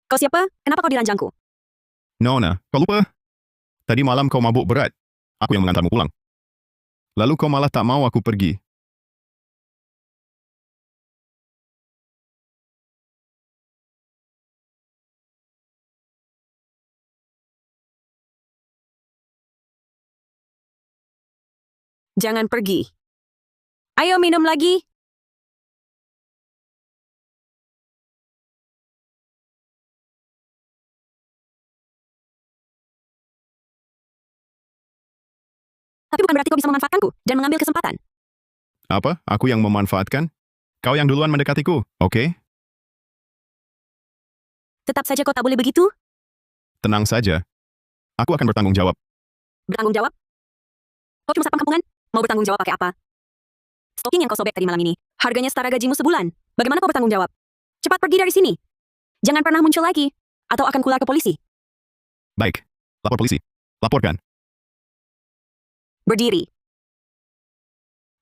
Kau siapa? Kenapa kau diranjangku? Nona, kau lupa? Tadi malam kau mabuk berat. Aku yang mengantarmu pulang. Lalu kau malah tak mau aku pergi. Jangan pergi. Ayo minum lagi. Tapi bukan berarti kau bisa memanfaatkanku dan mengambil kesempatan. Apa? Aku yang memanfaatkan? Kau yang duluan mendekatiku, oke? Tetap saja kau tak boleh begitu. Tenang saja. Aku akan bertanggung jawab. Bertanggung jawab? Kau cuma satpam kampungan? Mau bertanggung jawab pakai apa? Stocking yang kau sobek tadi malam ini, harganya setara gajimu sebulan. Bagaimana kau bertanggung jawab? Cepat pergi dari sini. Jangan pernah muncul lagi. Atau akan kular ke polisi. Baik. Lapor polisi. Laporkan. Berdiri.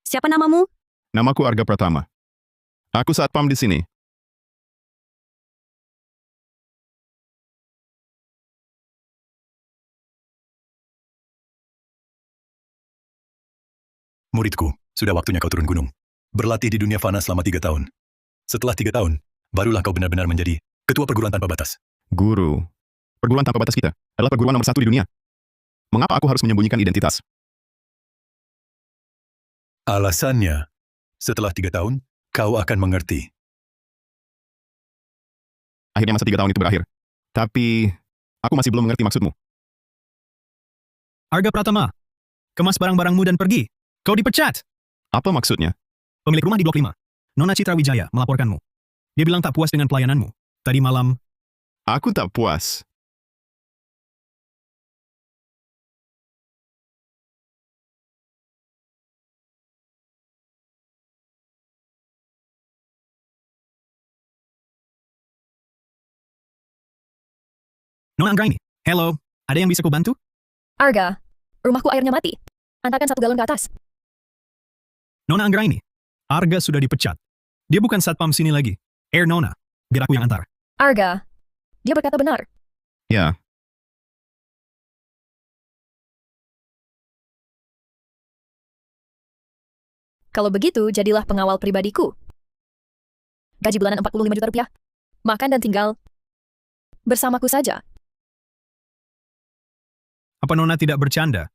Siapa namamu? Namaku Arga Pratama. Aku satpam di sini. Muridku, sudah waktunya kau turun gunung. Berlatih di dunia fana selama 3 tahun. Setelah 3 tahun, barulah kau benar-benar menjadi ketua perguruan tanpa batas. Guru. Perguruan tanpa batas kita adalah perguruan nomor 1 di dunia. Mengapa aku harus menyembunyikan identitas? Alasannya, setelah 3 tahun, kau akan mengerti. Akhirnya masa 3 tahun itu berakhir. Tapi, aku masih belum mengerti maksudmu. Arga Pratama, kemas barang-barangmu dan pergi. Kau dipecat. Apa maksudnya? Pemilik rumah di Blok 5, Nona Citra Wijaya, melaporkanmu. Dia bilang tak puas dengan pelayananmu. Tadi malam, Aku tak puas. Nona Anggraini, hello, ada yang bisa kau bantu? Arga, rumahku airnya mati. Antarkan 1 galon ke atas. Nona Anggraini, Arga sudah dipecat. Dia bukan satpam sini lagi. Air Nona, biar aku yang antar. Arga, dia berkata benar. Ya, Kalau begitu, jadilah pengawal pribadiku. Gaji bulanan 45 juta rupiah. Makan dan tinggal bersamaku saja. Apa Nona tidak bercanda?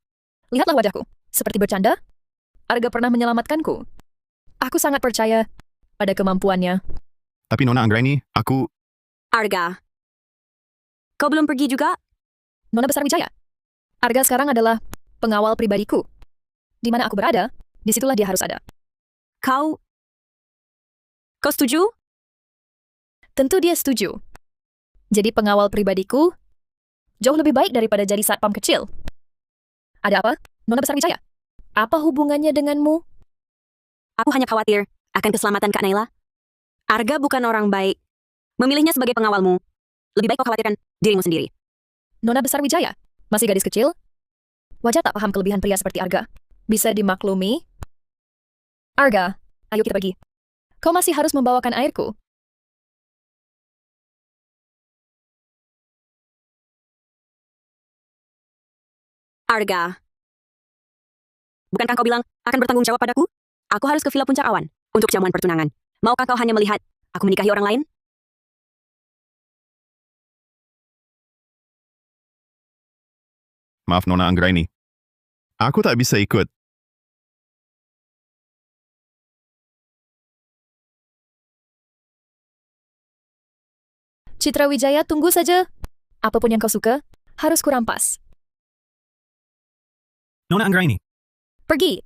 Lihatlah wajahku. Seperti bercanda. Arga pernah menyelamatkanku. Aku sangat percaya pada kemampuannya. tapi Nona Anggraini, aku... Arga. Kau belum pergi juga? Nona Besar Wijaya. Arga sekarang adalah pengawal pribadiku. Di mana aku berada, disitulah dia harus ada. Kau setuju? Tentu dia setuju. Jadi pengawal pribadiku jauh lebih baik daripada jadi satpam kecil. Ada apa, Nona Besar Wijaya? Apa hubungannya denganmu? Aku hanya khawatir akan keselamatan Kak Naila. Arga bukan orang baik. Memilihnya sebagai pengawalmu. Lebih baik kau khawatirkan dirimu sendiri. Nona Besar Wijaya, masih gadis kecil? Wajar tak paham kelebihan pria seperti Arga. Bisa dimaklumi? Arga, ayo kita pergi. Kau masih harus membawakan airku. Arga. Bukankah kau bilang akan bertanggung jawab padaku? Aku harus ke Villa Puncak Awan untuk jamuan pertunangan. Maukah kau hanya melihat aku menikahi orang lain? Maaf Nona Anggraini. Aku tak bisa ikut. Citra Wijaya, tunggu saja. Apapun yang kau suka, harus kurampas. Nona Anggraini, Pergi.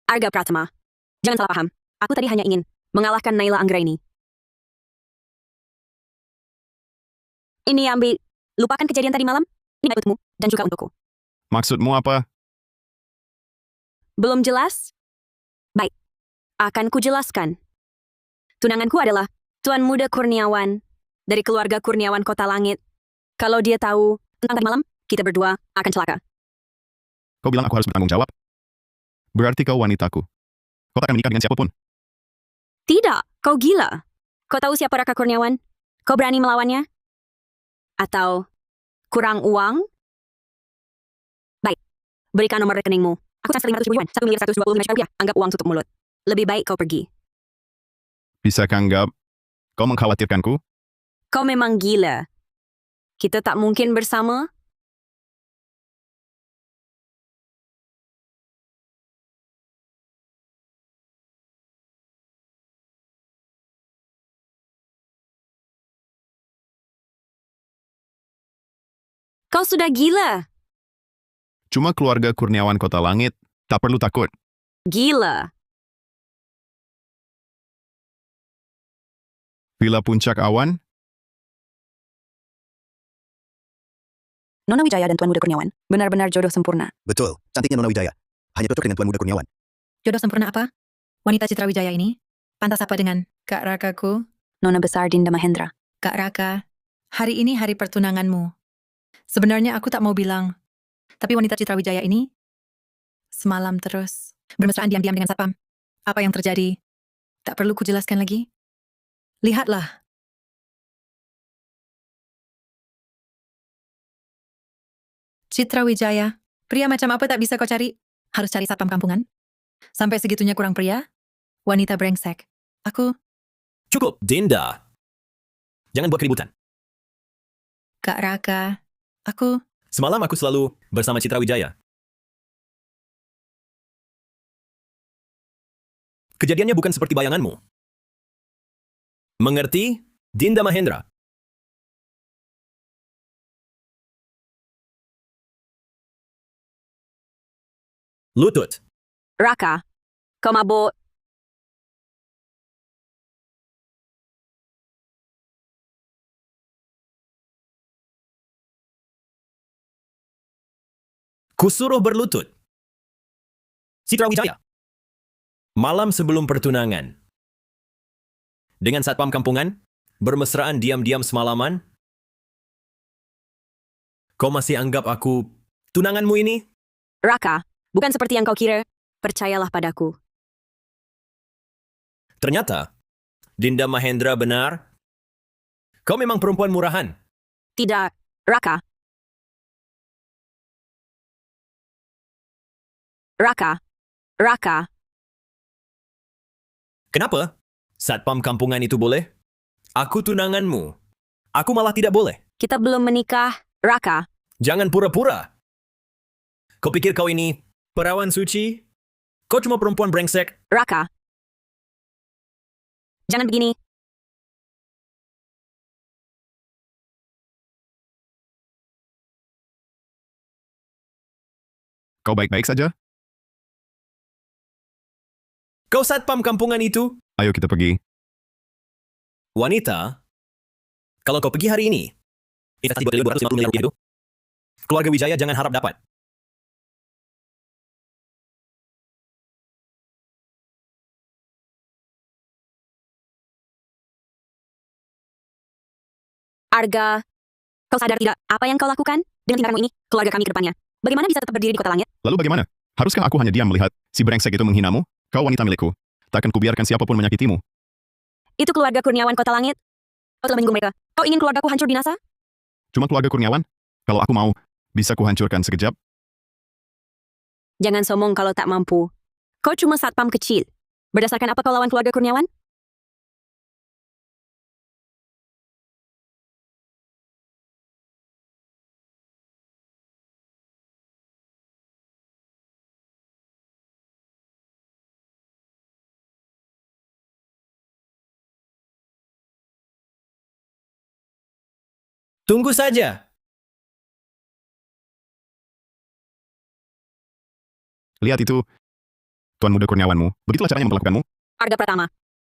Arga Pratama. Jangan salah paham. Aku tadi hanya ingin mengalahkan Naila Anggraini. Ini ambil. Lupakan kejadian tadi malam. Ini untukmu dan juga untukku. Maksudmu apa? Belum jelas? Baik. Akan kujelaskan. Tunanganku adalah Tuan Muda Kurniawan dari keluarga Kurniawan Kota Langit. Kalau dia tahu tentang tadi malam, kita berdua akan celaka. Kau bilang aku harus bertanggung jawab? Berarti kau wanitaku. Kau takkan menikah dengan siapapun. Tidak, kau gila. Kau tahu siapa Raka Kurniawan? Kau berani melawannya? Atau kurang uang? Baik, berikan nomor rekeningmu. Aku transfer 500 ribu yuan, 1.125 juta rupiah. Anggap uang tutup mulut. Lebih baik kau pergi. Bisakah anggap kau mengkhawatirkanku? Kau memang gila. Kita tak mungkin bersama? Kau sudah gila. Cuma keluarga Kurniawan Kota Langit, tak perlu takut. Gila. Villa Puncak Awan, Nona Wijaya dan Tuan Muda Kurniawan benar-benar jodoh sempurna. Betul, cantiknya Nona Wijaya. Hanya cocok dengan Tuan Muda Kurniawan. Jodoh sempurna apa? Wanita Citra Wijaya ini? Pantas apa dengan Kak Rakaku? Nona besar Dinda Mahendra. Kak Raka, hari ini hari pertunanganmu. Sebenarnya aku tak mau bilang, tapi wanita Citra Wijaya ini semalam terus bermesraan diam-diam dengan Satpam. Apa yang terjadi? Tak perlu kujelaskan lagi. Lihatlah. Citra Wijaya, pria macam apa tak bisa kau cari? Harus cari Satpam kampungan? Sampai segitunya kurang pria? Wanita brengsek. Aku, Cukup, Dinda. Jangan buat keributan. Kak Raka, aku, Semalam aku selalu bersama Citra Wijaya. Kejadiannya bukan seperti bayanganmu. Mengerti, Dinda Mahendra? Lutut. Raka, kau mabuk. Kusuruh berlutut. Citra Wijaya. Malam sebelum pertunangan. Dengan Satpam kampungan, bermesraan diam-diam semalaman. Kau masih anggap aku tunanganmu ini? Raka, bukan seperti yang kau kira. Percayalah padaku. Ternyata, Dinda Mahendra benar. Kau memang perempuan murahan. Tidak, Raka. Raka. Raka. Kenapa? Satpam kampungan itu boleh? Aku tunanganmu. Aku malah tidak boleh. Kita belum menikah, Raka. Jangan pura-pura. Kau pikir kau ini perawan suci? Kau cuma perempuan brengsek. Raka. Jangan begini. Kau baik-baik saja? Kau Satpam kampungan itu? Ayo kita pergi. Wanita, kalau kau pergi hari ini, investasi 250 miliar rupiah itu, keluarga Wijaya jangan harap dapat. Arga. Kau sadar tidak apa yang kau lakukan? Dengan tindakanmu ini, keluarga kami ke depannya. Bagaimana bisa tetap berdiri di kota langit? Lalu bagaimana? Haruskah aku hanya diam melihat si brengsek itu menghinamu? Kau wanita milikku. Takkan kubiarkan siapapun menyakitimu. Itu keluarga Kurniawan kota langit. Kau telah menyinggung mereka. Kau ingin keluargaku hancur binasa? Cuma keluarga Kurniawan? Kalau aku mau, bisa kuhancurkan sekejap. Jangan sombong kalau tak mampu. Kau cuma satpam kecil. Berdasarkan apa kau lawan keluarga Kurniawan? Tunggu saja. Lihat itu. Tuan Muda Kurniawanmu. Begitulah caranya memperlakukanmu. Arga Pratama,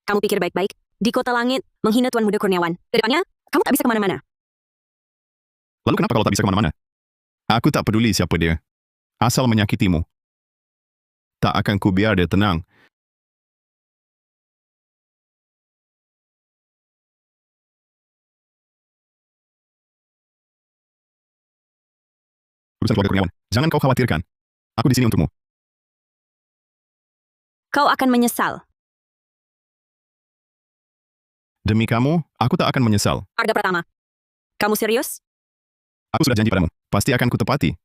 kamu pikir baik-baik. Di kota langit, menghina Tuan Muda Kurniawan. Kedepannya, kamu tak bisa kemana-mana. Lalu kenapa kalau tak bisa kemana-mana? Aku tak peduli siapa dia. Asal menyakitimu. Tak akan kubiar dia tenang. Urusan keluarga Kurniawan. Jangan kau khawatirkan. Aku di sini untukmu. Kau akan menyesal. Demi kamu, aku tak akan menyesal. Arga Pratama. Kamu serius? Aku sudah janji padamu. Pasti akan kutepati.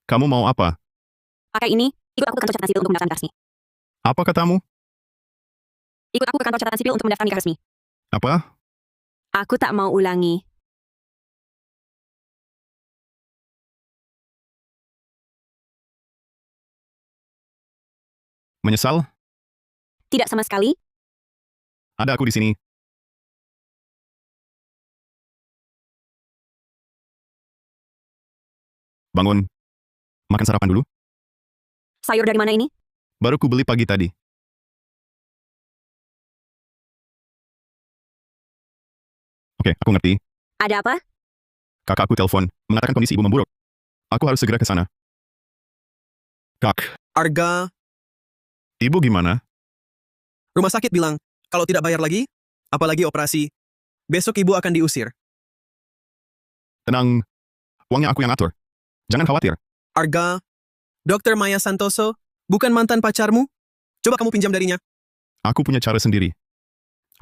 Kamu mau apa? Pakai ini, ikut aku ke kantor catatan sipil untuk mendaftar nikah resmi. Apa katamu? Ikut aku ke kantor catatan sipil untuk mendaftar nikah resmi. Apa? Aku tak mau ulangi. Menyesal? Tidak sama sekali. Ada aku di sini. Bangun. Makan sarapan dulu. Sayur dari mana ini? Baru ku beli pagi tadi. Oke, aku ngerti. Ada apa? Kakakku telepon, mengatakan kondisi ibu memburuk. Aku harus segera ke sana. Kak, Arga, ibu gimana? rumah sakit bilang, kalau tidak bayar lagi, apalagi operasi, besok ibu akan diusir. Tenang. Uangnya aku yang atur. Jangan khawatir. Arga, Dr. Maya Santoso, bukan mantan pacarmu? Coba kamu pinjam darinya. Aku punya cara sendiri.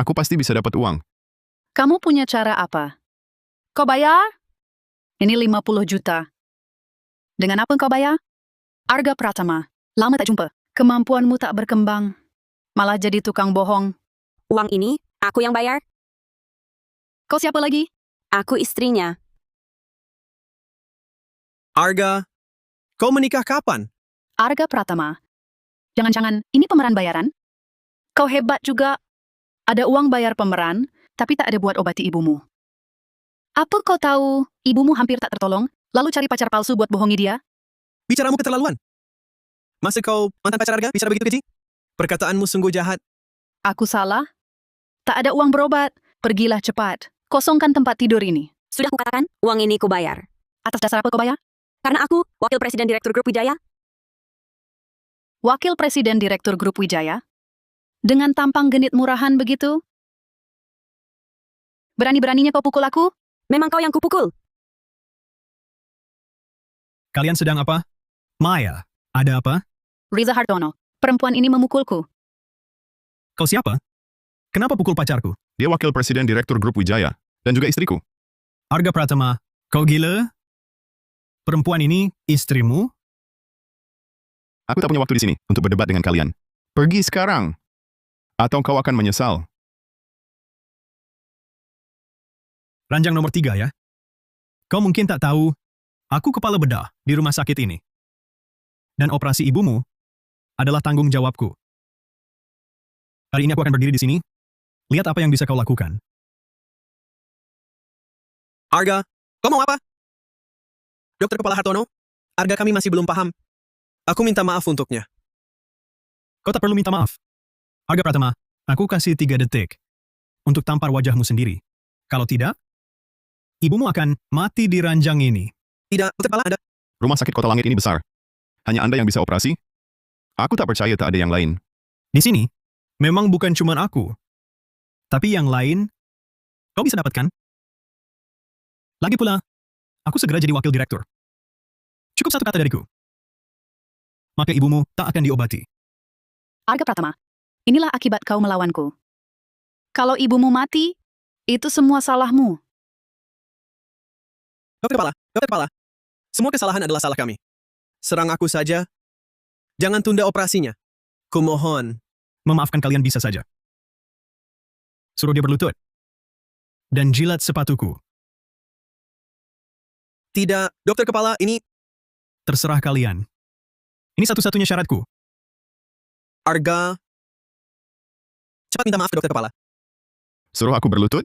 Aku pasti bisa dapat uang. Kamu punya cara apa? Kau bayar? Ini 50 juta. Dengan apa kau bayar? Arga Pratama. Lama tak jumpa. Kemampuanmu tak berkembang. Malah jadi tukang bohong. Uang ini, aku yang bayar. Kau siapa lagi? Aku istrinya. Arga, kau menikah kapan? Arga Pratama. Jangan-jangan ini pemeran bayaran? Kau hebat juga. Ada uang bayar pemeran, tapi tak ada buat obati ibumu. Apa kau tahu, ibumu hampir tak tertolong, lalu cari pacar palsu buat bohongi dia? Bicaramu keterlaluan. Masa kau mantan pacar Arga bicara begitu keji? Perkataanmu sungguh jahat. Aku salah? Tak ada uang berobat. Pergilah cepat. Kosongkan tempat tidur ini. Sudah kukatakan, uang ini ku bayar. Atas dasar apa kau bayar? Karena aku, Wakil Presiden Direktur Grup Wijaya. Wakil Presiden Direktur Grup Wijaya? Dengan tampang genit murahan begitu? Berani-beraninya kau pukul aku? Memang kau yang kupukul. Kalian sedang apa? Maya, ada apa? Riza Hartono. Perempuan ini memukulku. Kau siapa? Kenapa pukul pacarku? Dia wakil presiden direktur grup Wijaya. Dan juga istriku. Arga Pratama, kau gila? Perempuan ini istrimu? Aku tak punya waktu di sini untuk berdebat dengan kalian. Pergi sekarang. Atau kau akan menyesal. Ranjang nomor 3 ya. Kau mungkin tak tahu, aku kepala bedah di rumah sakit ini. Dan operasi ibumu adalah tanggung jawabku. Hari ini aku akan berdiri di sini. Lihat apa yang bisa kau lakukan. Arga, kau mau apa? Dokter Kepala Hartono, Arga kami masih belum paham. Aku minta maaf untuknya. Kau tak perlu minta maaf. Arga Pratama, aku kasih 3 detik untuk tampar wajahmu sendiri. Kalau tidak, ibumu akan mati di ranjang ini. Tidak, Dokter Kepala Anda. Rumah sakit Kota Langit ini besar. Hanya Anda yang bisa operasi? Aku tak percaya tak ada yang lain. Di sini, memang bukan cuma aku. Tapi yang lain, kau bisa dapatkan. Lagi pula, aku segera jadi wakil direktur. Cukup satu kata dariku. Maka ibumu tak akan diobati. Arga Pratama, inilah akibat kau melawanku. Kalau ibumu mati, itu semua salahmu. Dokter Kepala, semua kesalahan adalah salah kami. Serang aku saja. Jangan tunda operasinya. Kumohon. Memaafkan kalian bisa saja. Suruh dia berlutut. Dan jilat sepatuku. Tidak, Dokter Kepala, ini Terserah kalian. Ini satu-satunya syaratku. Arga. Cepat minta maaf ke Dokter Kepala. Suruh aku berlutut?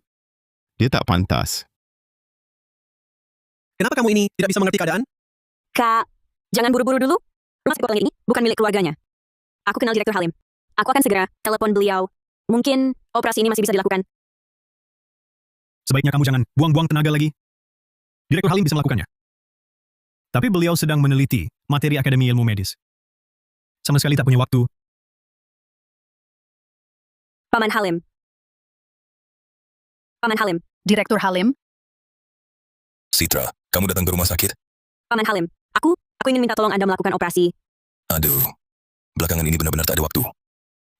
Dia tak pantas. Kenapa kamu ini tidak bisa mengerti keadaan? Kak, jangan buru-buru dulu. Rumah sakit Kota Langit ini bukan milik keluarganya. Aku kenal Direktur Halim. Aku akan segera telepon beliau. Mungkin operasi ini masih bisa dilakukan. Sebaiknya kamu jangan buang-buang tenaga lagi. Direktur Halim bisa melakukannya. Tapi beliau sedang meneliti materi Akademi Ilmu Medis. Sama sekali tak punya waktu. Paman Halim. Paman Halim, Direktur Halim, Citra, kamu datang ke rumah sakit? Paman Halim, aku ingin minta tolong Anda melakukan operasi. Aduh, belakangan ini benar-benar tak ada waktu.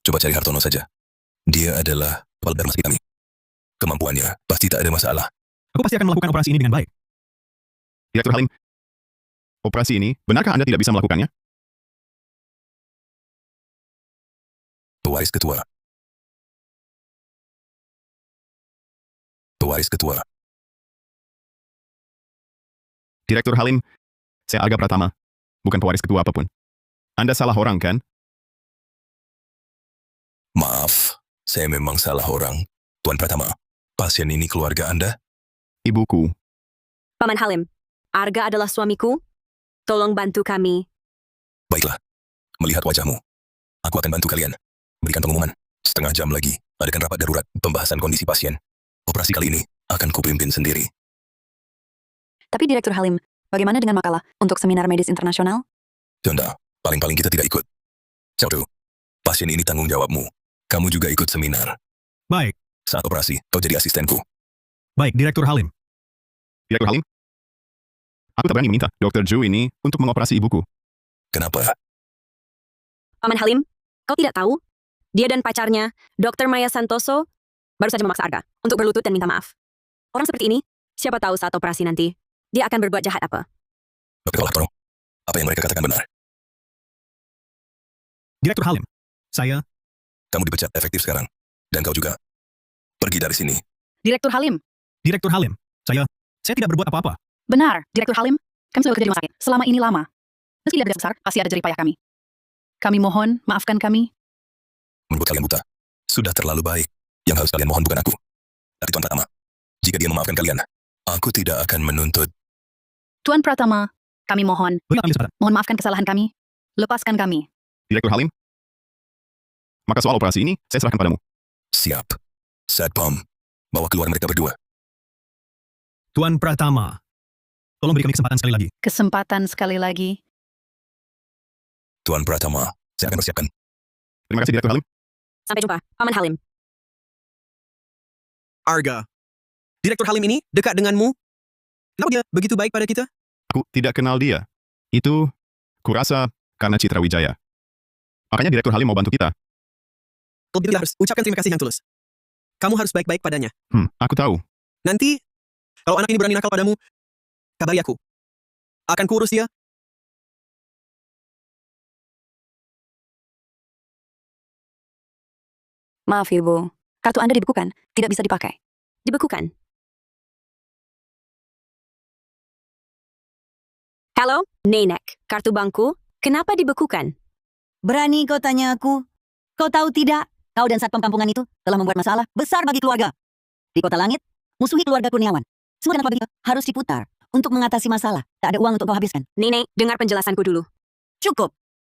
Coba cari Hartono saja. Dia adalah kepala rumah sakit kami. Kemampuannya pasti tak ada masalah. Aku pasti akan melakukan operasi ini dengan baik. Direktur Halim, operasi ini, benarkah Anda tidak bisa melakukannya? Pewaris ketua. Pewaris ketua. Direktur Halim, saya Arga Pratama, bukan pewaris ketua apapun. Anda salah orang, kan? Maaf, saya memang salah orang. Tuan Pratama, pasien ini keluarga Anda? Ibuku. Paman Halim, Arga adalah suamiku. Tolong bantu kami. Baiklah, melihat wajahmu, aku akan bantu kalian. Berikan pengumuman. Setengah jam lagi, adakan rapat darurat pembahasan kondisi pasien. Operasi kali ini akan kupimpin sendiri. Tapi Direktur Halim, bagaimana dengan makalah untuk seminar medis internasional? Tunda, paling-paling kita tidak ikut. Satu, pasien ini tanggung jawabmu. Kamu juga ikut seminar. Baik, Saat operasi, kau jadi asistenku. baik, Direktur Halim. Direktur Halim, aku tak berani minta Dr. Ju ini untuk mengoperasi ibuku. Kenapa? Paman Halim, kau tidak tahu? Dia dan pacarnya, Dr. Maya Santoso, baru saja memaksa Arga untuk berlutut dan minta maaf. Orang seperti ini, siapa tahu saat operasi nanti, dia akan berbuat jahat apa? Dr. Hartono, apa yang mereka katakan benar? Direktur Halim, saya, Kamu dipecat efektif sekarang. Dan kau juga. Pergi dari sini. Direktur Halim, Direktur Halim, saya tidak berbuat apa-apa. benar, Direktur Halim. Kami sudah bekerja di rumah sakit selama ini lama. Meski tidak besar, pasti ada jerih payah kami. Kami mohon, maafkan kami. Menurut kalian buta. Sudah terlalu baik. Yang harus kalian mohon bukan aku. Tapi Tuan Pratama. Jika dia memaafkan kalian, aku tidak akan menuntut. Tuan Pratama, kami mohon. Beri ambil kesempatan. Mohon maafkan kesalahan kami. Lepaskan kami. Direktur Halim, maka soal operasi ini, saya serahkan padamu. Siap. Satpam. Bawa keluar mereka berdua. Tuan Pratama, tolong beri kami kesempatan sekali lagi. Kesempatan sekali lagi. Tuan Pratama, saya akan persiapkan. Terima kasih, Direktur Halim. Sampai jumpa, Paman Halim. Arga, Direktur Halim ini dekat denganmu? Kenapa dia begitu baik pada kita? Aku tidak kenal dia. Itu, kurasa, karena Citra Wijaya. Makanya Direktur Halim mau bantu kita. Kalau begitu harus ucapkan terima kasih yang tulus. Kamu harus baik-baik padanya. Aku tahu. Nanti, kalau anak ini berani nakal padamu, kabari aku. Akan kurus dia. Maaf, Ibu. Kartu Anda dibekukan, tidak bisa dipakai. Dibekukan. Halo, Nenek. Kartu bankku, kenapa dibekukan? Berani kau tanya aku? Kau tahu tidak, kau dan satpam kampungan itu telah membuat masalah besar bagi keluarga. Di kota langit, musuhi keluarga Kurniawan. Semua dan keluarga itu harus diputar untuk mengatasi masalah. Tak ada uang untuk kau habiskan. Nenek, dengar penjelasanku dulu. Cukup.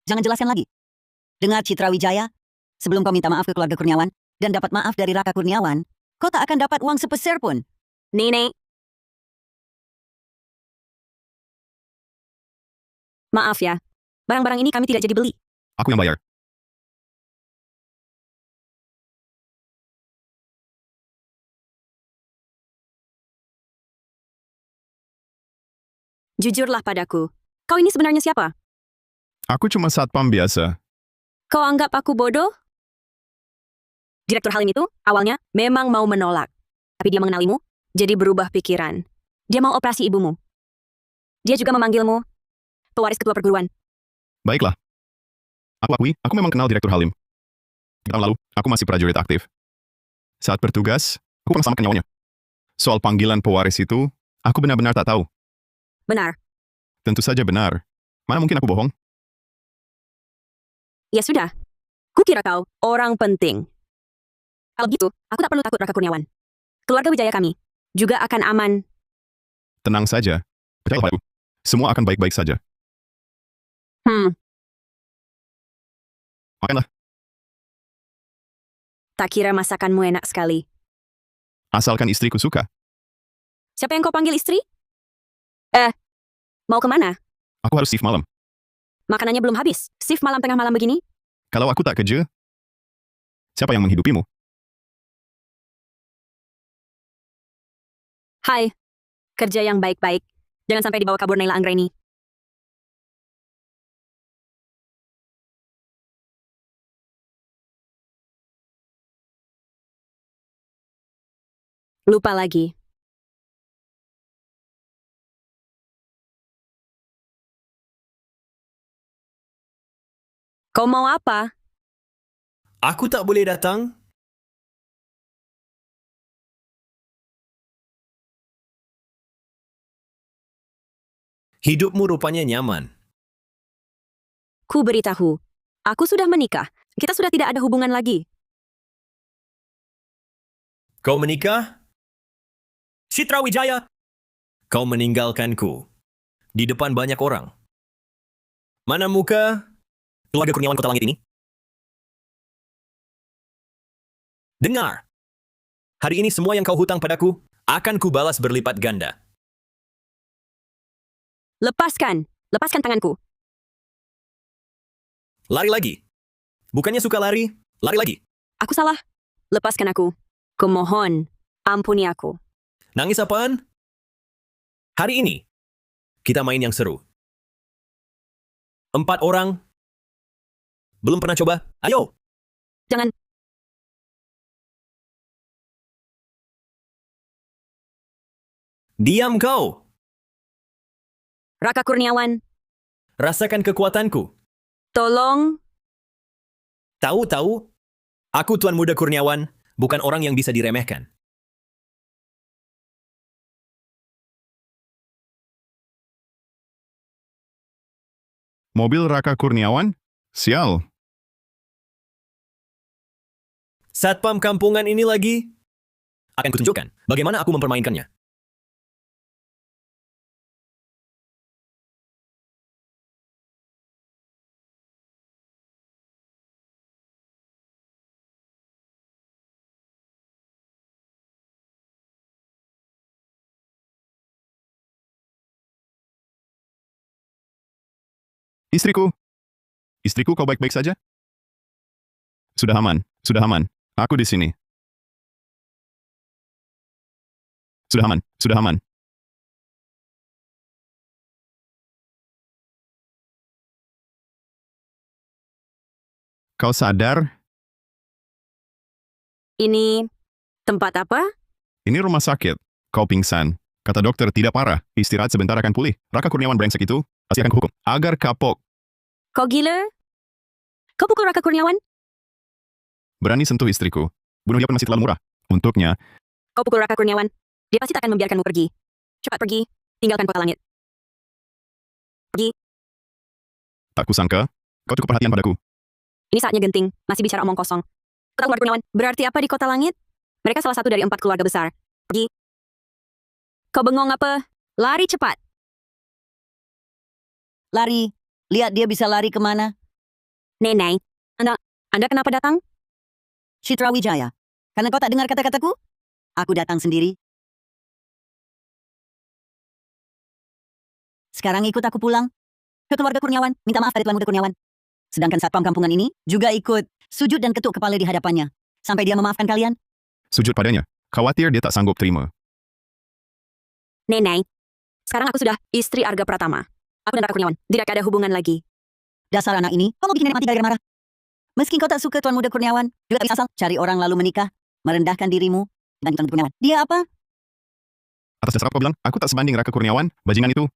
Jangan jelaskan lagi. Dengar Citra Wijaya, sebelum kau minta maaf ke keluarga Kurniawan dan dapat maaf dari Raka Kurniawan, kau tak akan dapat uang sepeser pun. Nenek. Maaf ya, barang-barang ini kami tidak jadi beli. Aku yang bayar. Jujurlah padaku. Kau ini sebenarnya siapa? Aku cuma satpam biasa. Kau anggap aku bodoh? Direktur Halim itu awalnya memang mau menolak. Tapi dia mengenalimu, jadi berubah pikiran. Dia mau operasi ibumu. Dia juga memanggilmu pewaris ketua perguruan. Baiklah. Aku akui, aku memang kenal Direktur Halim. 3 tahun lalu, aku masih prajurit aktif. Saat bertugas, aku pernah selamatkan nyawanya. Soal panggilan pewaris itu, aku benar-benar tak tahu. Benar. Tentu saja benar. Mana mungkin aku bohong? Ya sudah. Kukira kau orang penting. Kalau gitu, aku tak perlu takut Raka Kurniawan. Keluarga Wijaya kami juga akan aman. Tenang saja. Percayalah padaku. Semua akan baik-baik saja. Makanlah. Tak kira masakanmu enak sekali. Asalkan istriku suka. Siapa yang kau panggil istri? Mau kemana? Aku harus shift malam. Makanannya belum habis. Shift malam tengah malam begini? Kalau aku tak kerja, siapa yang menghidupimu? Hai, kerja yang baik-baik. Jangan sampai dibawa kabur Naila Anggraini. Lupa lagi. Kau mau apa? Aku tak boleh datang? Hidupmu rupanya nyaman. Ku beritahu. Aku sudah menikah. Kita sudah tidak ada hubungan lagi. Kau menikah? Citra Wijaya! Kau meninggalkanku. Di depan banyak orang. Mana muka keluarga Kurniawan Kota Langit ini? Dengar! Hari ini semua yang kau hutang padaku akan kubalas berlipat ganda. Lepaskan. Lepaskan tanganku. Lari lagi. Bukannya suka lari, lari lagi. Aku salah. Lepaskan aku. Kumohon. Ampuni aku. Nangis apaan? Hari ini, kita main yang seru. 4 orang. Belum pernah coba? Ayo! Jangan. Diam kau! Raka Kurniawan. Rasakan kekuatanku. Tolong. Tahu-tahu, aku Tuan Muda Kurniawan, bukan orang yang bisa diremehkan. Mobil Raka Kurniawan? Sial. Satpam kampungan ini lagi. Akan kutunjukkan bagaimana aku mempermainkannya. Istriku. Istriku, kau baik-baik saja? Sudah aman. Sudah aman. Aku di sini. Sudah aman. Sudah aman. Kau sadar? Ini tempat apa? Ini rumah sakit. Kau pingsan. Kata dokter tidak parah. Istirahat sebentar akan pulih. Raka Kurniawan brengsek itu pasti akan kuhukum. Agar kapok. Kau gila? Kau pukul Raka Kurniawan? Berani sentuh istriku. Bunuh dia pun masih terlalu murah. Untuknya, Kau pukul Raka Kurniawan. Dia pasti tak akan membiarkanmu pergi. Cepat pergi. Tinggalkan Kota Langit. Pergi. tak kusangka, kau cukup perhatian padaku. Ini saatnya genting. Masih bicara omong kosong. Kau tahu Raka Kurniawan berarti apa di Kota Langit? Mereka salah satu dari 4 keluarga besar. Pergi. Kau bengong apa? Lari cepat. Lari. Lihat dia bisa lari kemana. Nenek. Anda kenapa datang? Citra Wijaya. Karena kau tak dengar kata-kataku? Aku datang sendiri. Sekarang ikut aku pulang. Ke keluarga Kurniawan. Minta maaf dari Tuan Muda Kurniawan. Sedangkan satpam kampungan ini juga ikut sujud dan ketuk kepala di hadapannya. Sampai dia memaafkan kalian. Sujud padanya. Khawatir dia tak sanggup terima. Nenek. Sekarang aku sudah istri Arga Pratama. Aku dan Raka Kurniawan tidak ada hubungan lagi. Dasar anak ini, kau mau bikin nenek mati gara-gara marah. Meski kau tak suka Tuan Muda Kurniawan, juga tak bisa asal cari orang lalu menikah, merendahkan dirimu, dan Tuan Muda Kurniawan. Dia apa? Atas dasar apa kau bilang, aku tak sebanding Raka Kurniawan, bajingan itu.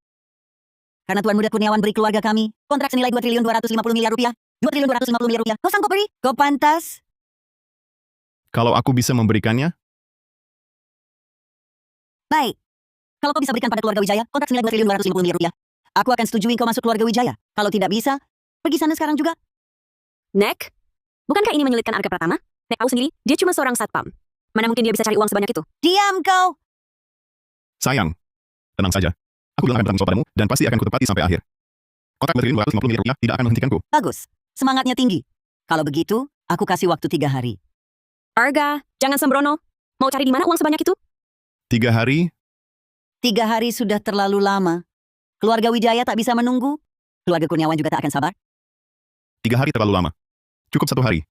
Karena Tuan Muda Kurniawan beri keluarga kami kontrak senilai 2.250 miliar rupiah. 2.250 miliar rupiah. Kau sanggup beri? Kau pantas? Kalau aku bisa memberikannya, Baik. Kalau kau bisa berikan pada keluarga Wijaya, kontrak senilai 2.250 miliar rupiah. Aku akan setujui kau masuk keluarga Wijaya. Kalau tidak bisa, pergi sana sekarang juga. Nek? Bukankah ini menyulitkan Arga Pratama? Nek tahu sendiri, dia cuma seorang satpam. Mana mungkin dia bisa cari uang sebanyak itu? Diam kau! sayang. Tenang saja. Aku bilang akan bertanggung jawab padamu, dan pasti akan kutepati sampai akhir. Kontrak 2.250 miliar rupiah tidak akan menghentikanku. Bagus. Semangatnya tinggi. Kalau begitu, aku kasih waktu 3 hari. Arga, jangan sembrono. Mau cari di mana uang sebanyak itu? 3 hari, 3 hari sudah terlalu lama. Keluarga Wijaya tak bisa menunggu. Keluarga Kurniawan juga tak akan sabar. 3 hari terlalu lama. Cukup 1 hari.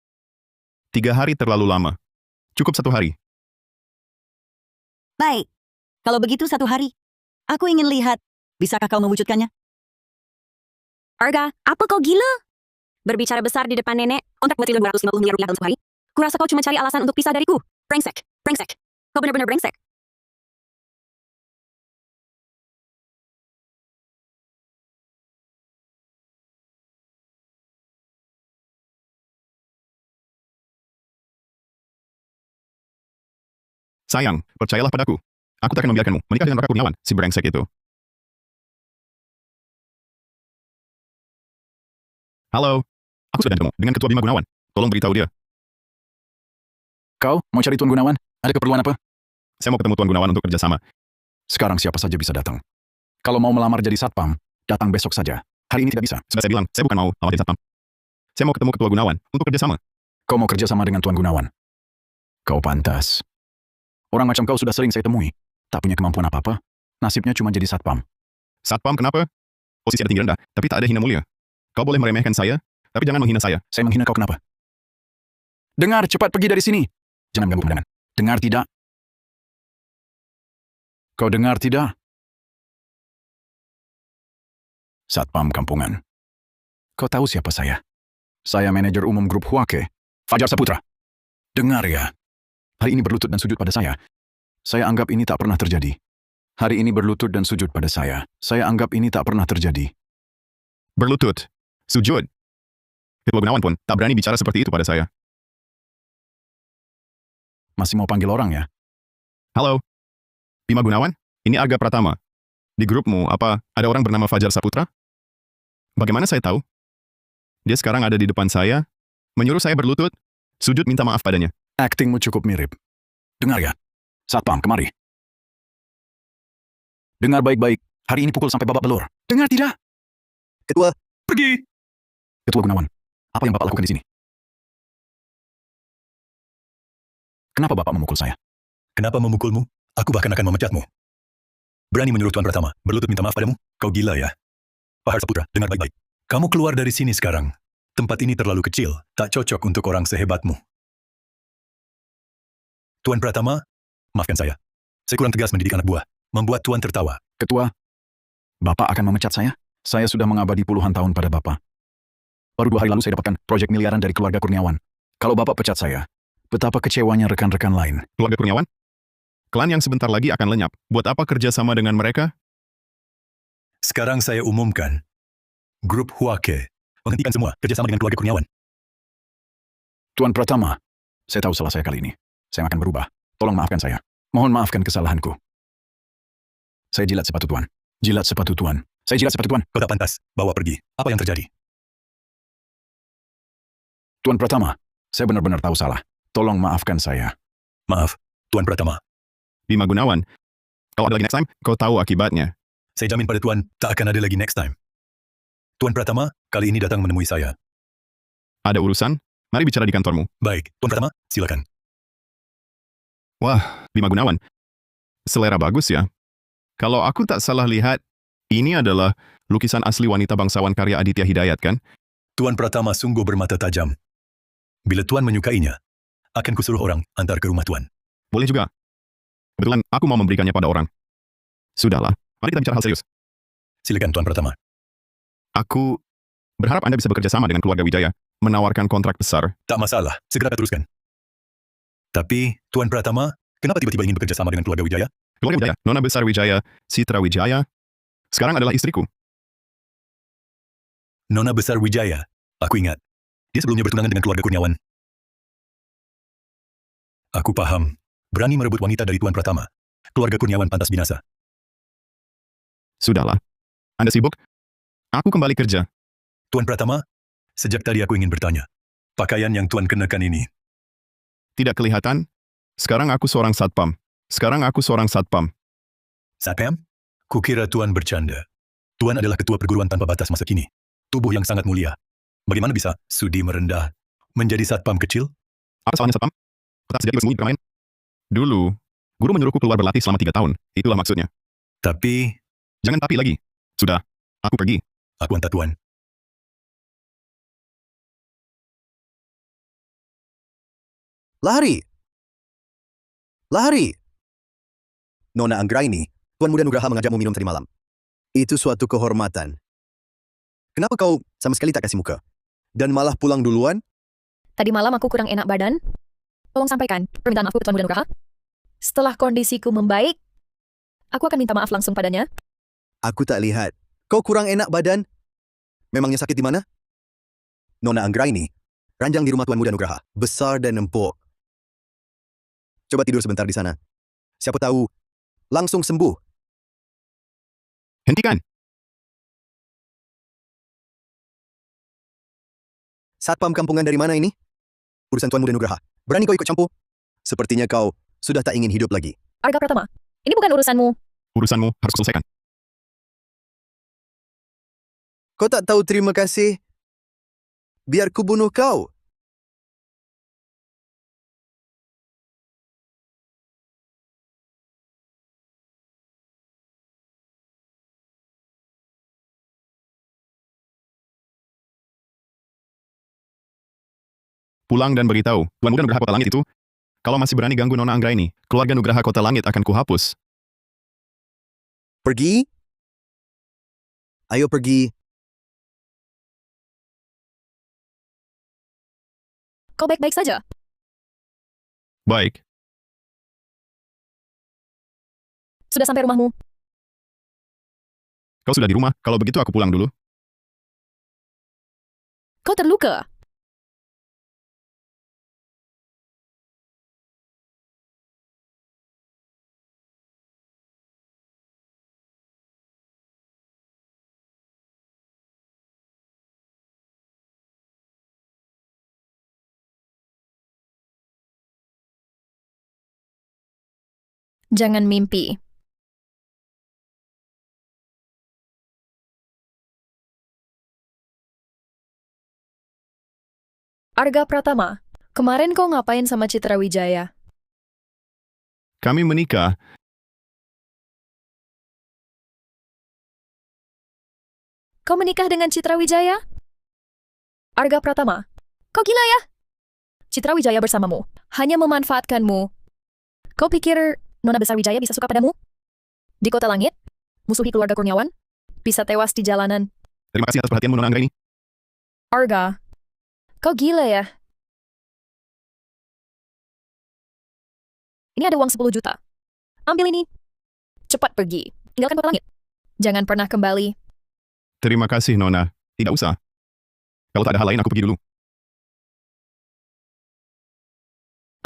3 hari terlalu lama. Cukup 1 hari. Baik. Kalau begitu satu hari, aku ingin lihat. Bisakah kau mewujudkannya? Arga, apa kau gila? Berbicara besar di depan nenek, kontrak bertriliun 250 miliar rupiah dalam sehari. Kurasa kau cuma cari alasan untuk pisah dariku. Brengsek, brengsek. Kau benar-benar brengsek. Sayang, percayalah padaku. Aku tak akan membiarkanmu menikah dengan Raka Kurniawan, si brengsek itu. Halo, aku sudah bertemu dengan Ketua Bima Gunawan. Tolong beritahu dia. Kau mau cari Tuan Gunawan? Ada keperluan apa? Saya mau ketemu Tuan Gunawan untuk kerjasama. Sekarang siapa saja bisa datang. Kalau mau melamar jadi satpam, datang besok saja. Hari ini tidak bisa. Sudah saya bilang, saya bukan mau lamar jadi satpam. Saya mau ketemu Ketua Gunawan untuk kerjasama. Kau mau kerjasama dengan Tuan Gunawan? Kau pantas. Orang macam kau sudah sering saya temui. Tak punya kemampuan apa-apa. Nasibnya cuma jadi satpam. Satpam kenapa? Posisi ada tinggi rendah, tapi tak ada hina mulia. Kau boleh meremehkan saya, tapi jangan menghina saya. Saya menghina kau kenapa? Dengar, cepat pergi dari sini. Jangan ganggu pandangan. Dengar tidak? Kau dengar tidak? Satpam kampungan. Kau tahu siapa saya? Saya manajer umum grup Huake, Fajar Saputra. Dengar ya. Hari ini berlutut dan sujud pada saya. Saya anggap ini tak pernah terjadi. Hari ini berlutut dan sujud pada saya. Saya anggap ini tak pernah terjadi. Berlutut, sujud. Ketua Gunawan pun tak berani bicara seperti itu pada saya. Masih mau panggil orang ya? Halo, Bima Gunawan, ini Arga Pratama. Di grupmu, apa ada orang bernama Fajar Saputra? Bagaimana saya tahu? Dia sekarang ada di depan saya, menyuruh saya berlutut, sujud minta maaf padanya. Aktingmu cukup mirip. Dengar ya. Satpam, kemari. Dengar baik-baik. Hari ini pukul sampai babak belur. Dengar tidak? Ketua, Pergi. Ketua Gunawan, apa yang Bapak lakukan di sini? Kenapa Bapak memukul saya? Kenapa memukulmu? Aku bahkan akan memecatmu. Berani menyuruh Tuan Pratama berlutut minta maaf padamu? Kau gila ya? Fahar Saputra, dengar baik-baik. Kamu keluar dari sini sekarang. Tempat ini terlalu kecil, tak cocok untuk orang sehebatmu. Tuan Pratama, maafkan saya. Saya kurang tegas mendidik anak buah, membuat Tuan tertawa. Ketua, Bapak akan memecat saya? Saya sudah mengabdi puluhan tahun pada Bapak. Baru 2 hari lalu saya dapatkan proyek miliaran dari keluarga Kurniawan. Kalau Bapak pecat saya, betapa kecewanya rekan-rekan lain. Keluarga Kurniawan? Klan yang sebentar lagi akan lenyap. Buat apa kerja sama dengan mereka? Sekarang saya umumkan. Grup Huake menghentikan semua kerjasama dengan keluarga Kurniawan. Tuan Pratama, saya tahu salah saya kali ini. Saya akan berubah. Tolong maafkan saya. Mohon maafkan kesalahanku. Saya jilat sepatu Tuan. Jilat sepatu Tuan. Saya jilat sepatu Tuan. Kau tak pantas. Bawa pergi. Apa yang terjadi? Tuan Pratama, saya benar-benar tahu salah. Tolong maafkan saya. Maaf, Tuan Pratama. Bima Gunawan, kalau ada lagi next time, kau tahu akibatnya. Saya jamin pada Tuan, tak akan ada lagi next time. Tuan Pratama, kali ini datang menemui saya. Ada urusan? Mari bicara di kantormu. Baik, Tuan Pratama, silakan. Wah, Bima Gunawan. Selera bagus ya. Kalau aku tak salah lihat, ini adalah lukisan asli wanita bangsawan karya Aditya Hidayat, kan? Tuan Pratama sungguh bermata tajam. Bila Tuan menyukainya, akan kusuruh orang antar ke rumah Tuan. Boleh juga. Kebetulan aku mau memberikannya pada orang. Sudahlah, mari kita bicara hal serius. Silakan Tuan Pratama. Aku berharap Anda bisa bekerja sama dengan keluarga Wijaya, menawarkan kontrak besar. Tak masalah, segera kita teruskan. Tapi, Tuan Pratama, kenapa tiba-tiba ingin bekerja sama dengan keluarga Wijaya? Keluarga Wijaya, Nona Besar Wijaya, Citra Wijaya, sekarang adalah istriku. Nona Besar Wijaya. Aku ingat. Dia sebelumnya bertunangan dengan keluarga Kurniawan. Aku paham. Berani merebut wanita dari Tuan Pratama. Keluarga Kurniawan pantas binasa. Sudahlah. Anda sibuk? Aku kembali kerja. Tuan Pratama, sejak tadi aku ingin bertanya. Pakaian yang Tuan kenakan ini, Tidak kelihatan? Sekarang aku seorang satpam. Satpam? Kukira Tuan bercanda. Tuan adalah ketua perguruan tanpa batas masa kini. Tubuh yang sangat mulia. Bagaimana bisa sudi merendah menjadi satpam kecil? Apa salahnya satpam? Tak sejati bersembunyi di keramaian. Dulu, guru menyuruhku keluar berlatih selama 3 tahun. Itulah maksudnya. Tapi, Jangan tapi lagi. Sudah, aku pergi. aku hantar Tuan. Lahari. Lahari. Nona Anggraini, Tuan Muda Nugraha mengajakmu minum tadi malam. Itu suatu kehormatan. Kenapa kau sama sekali tak kasih muka? Dan malah pulang duluan? Tadi malam aku kurang enak badan. Tolong sampaikan permintaan maafku ke Tuan Muda Nugraha. Setelah kondisiku membaik, aku akan minta maaf langsung padanya. Aku tak lihat. Kau kurang enak badan? Memangnya sakit di mana? Nona Anggraini, ranjang di rumah Tuan Muda Nugraha. Besar dan empuk. Coba tidur sebentar di sana. Siapa tahu, langsung sembuh. Hentikan! Satpam kampungan dari mana ini? Urusan Tuan Muda Nugraha. Berani kau ikut campur? Sepertinya kau sudah tak ingin hidup lagi. Arga Pratama, ini bukan urusanmu. Urusanmu harus selesaikan. Kau tak tahu terima kasih? Biar ku bunuh kau. Pulang dan beritahu, Tuan Muda Nugraha Kota Langit itu, kalau masih berani ganggu Nona Anggraini, keluarga Nugraha Kota Langit akan kuhapus. Pergi? Ayo pergi. Kau baik-baik saja. Baik, Sudah sampai rumahmu. kau sudah di rumah, kalau begitu aku pulang dulu. Kau terluka. Jangan mimpi. Arga Pratama, kemarin kau ngapain sama Citra Wijaya? Kami menikah, Kau menikah dengan Citra Wijaya? Arga Pratama, kau gila ya? Citra Wijaya bersamamu, hanya memanfaatkanmu. Kau pikir Nona Besar Wijaya bisa suka padamu? Di Kota Langit, musuhi keluarga Kurniawan, bisa tewas di jalanan. terima kasih atas perhatianmu Nona Anggraini. Arga, kau gila ya? Ini ada uang 10 juta. Ambil ini. Cepat pergi. Tinggalkan Kota Langit. Jangan pernah kembali. Terima kasih Nona, tidak usah. Kalau tak ada hal lain aku pergi dulu.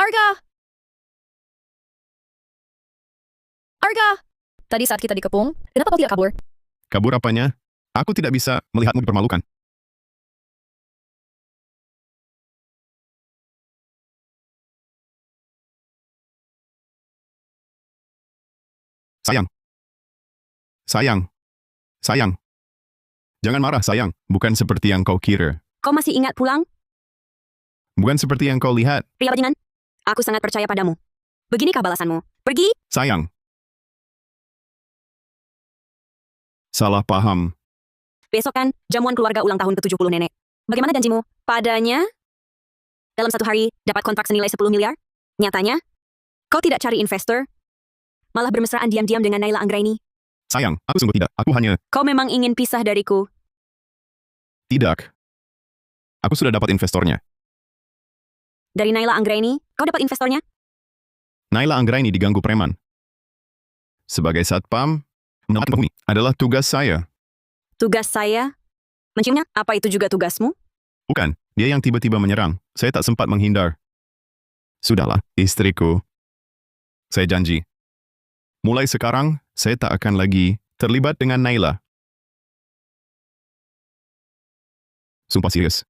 Arga! Arga! Tadi saat kita dikepung, kenapa kau tidak kabur? Kabur apanya? Aku tidak bisa melihatmu dipermalukan. Sayang. Sayang. Sayang. Jangan marah, sayang. Bukan seperti yang kau kira. Kau masih ingat pulang? Bukan seperti yang kau lihat. Pria bajingan, aku sangat percaya padamu. Beginikah balasanmu? Pergi? Sayang. Salah paham. Besok kan, jamuan keluarga ulang tahun ke-70 nenek. Bagaimana janjimu? Padanya? Dalam 1 hari, dapat kontrak senilai 10 miliar? Nyatanya? Kau tidak cari investor? Malah bermesraan diam-diam dengan Naila Anggraini. Sayang, aku sungguh tidak. Aku hanya... Kau memang ingin pisah dariku. Tidak. Aku sudah dapat investornya. Dari Naila Anggraini, kau dapat investornya? Naila Anggraini diganggu preman. Sebagai satpam, menyelamatkan penghuni adalah tugas saya. Tugas saya? Menciumnya? Apa itu juga tugasmu? Bukan, dia yang tiba-tiba menyerang. Saya tak sempat menghindar. Sudahlah, istriku. Saya janji. Mulai sekarang, saya tak akan lagi terlibat dengan Naila. Sumpah serius.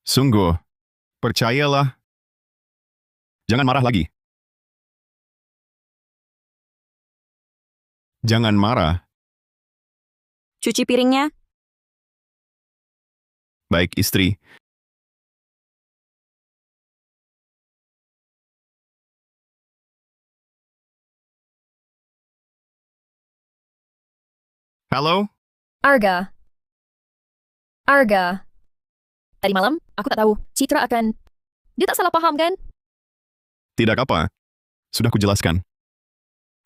Sungguh. Percayalah. Jangan marah lagi. Jangan marah. Cuci piringnya? Baik, istri. Halo? Arga. Arga. Tadi malam, aku tak tahu. Citra akan... Dia tak salah paham, kan? Tidak apa. Sudah kujelaskan.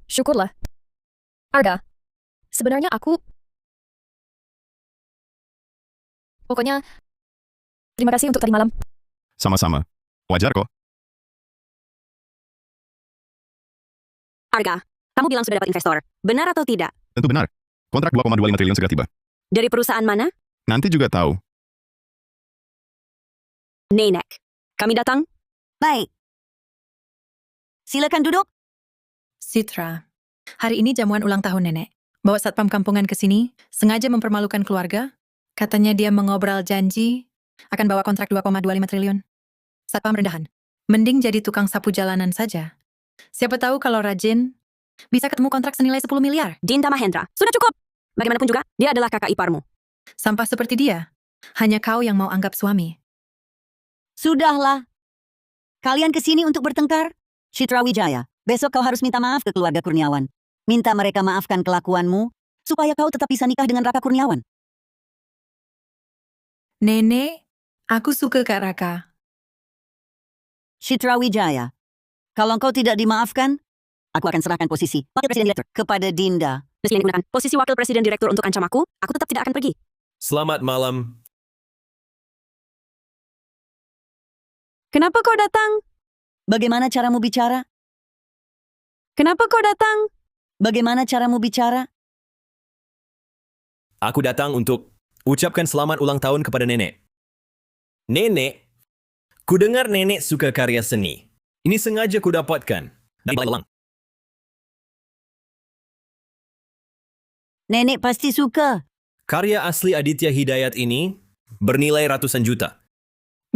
Syukurlah. Arga, sebenarnya aku... Pokoknya, terima kasih untuk tadi malam. Sama-sama. Wajar kok. Arga, kamu bilang sudah dapat investor. Benar atau tidak? Tentu benar. Kontrak 2,25 triliun segera tiba. Dari perusahaan mana? Nanti juga tahu. Nenek. Kami datang? Baik. Silakan duduk. Citra, hari ini jamuan ulang tahun nenek. Bawa satpam kampungan ke sini, sengaja mempermalukan keluarga. Katanya dia mengobrol janji akan bawa kontrak 2,25 triliun. Satpam rendahan. Mending jadi tukang sapu jalanan saja. Siapa tahu kalau rajin, bisa ketemu kontrak senilai 10 miliar. Dinda Mahendra. Sudah cukup. Bagaimanapun juga, dia adalah kakak iparmu. Sampah seperti dia. Hanya kau yang mau anggap suami. Sudahlah. Kalian ke sini untuk bertengkar? Citra Wijaya, besok kau harus minta maaf ke keluarga Kurniawan. Minta mereka maafkan kelakuanmu, supaya kau tetap bisa nikah dengan Raka Kurniawan. Nenek, aku suka Kak Raka. Citra Wijaya, kalau kau tidak dimaafkan, aku akan serahkan posisi Wakil Presiden Direktur kepada Dinda. Meski yang digunakan posisi wakil presiden direktur untuk ancam aku tetap tidak akan pergi. Selamat malam. Kenapa kau datang? Bagaimana caramu bicara? Kenapa kau datang? Bagaimana caramu bicara? Aku datang untuk ucapkan selamat ulang tahun kepada nenek. Nenek, ku dengar nenek suka karya seni. Ini sengaja ku dapatkan dari Balai Lelang. Nenek pasti suka. Karya asli Aditya Hidayat ini bernilai ratusan juta.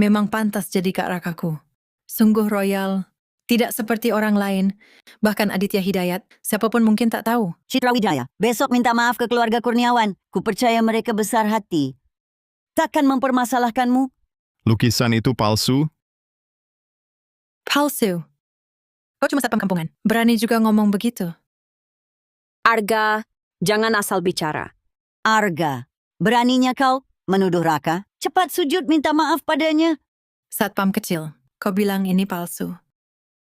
Memang pantas jadi Kak Rakaku. Sungguh royal, tidak seperti orang lain. Bahkan Aditya Hidayat, siapapun mungkin tak tahu. Citra Wijaya, besok minta maaf ke keluarga Kurniawan. Ku percaya mereka besar hati. Takkan mempermasalahkanmu. Lukisan itu palsu. Palsu. Kau cuma satpam kampungan. Berani juga ngomong begitu. Arga, jangan asal bicara. Arga, beraninya kau menuduh Raka? Cepat sujud minta maaf padanya. Satpam kecil, kau bilang ini palsu.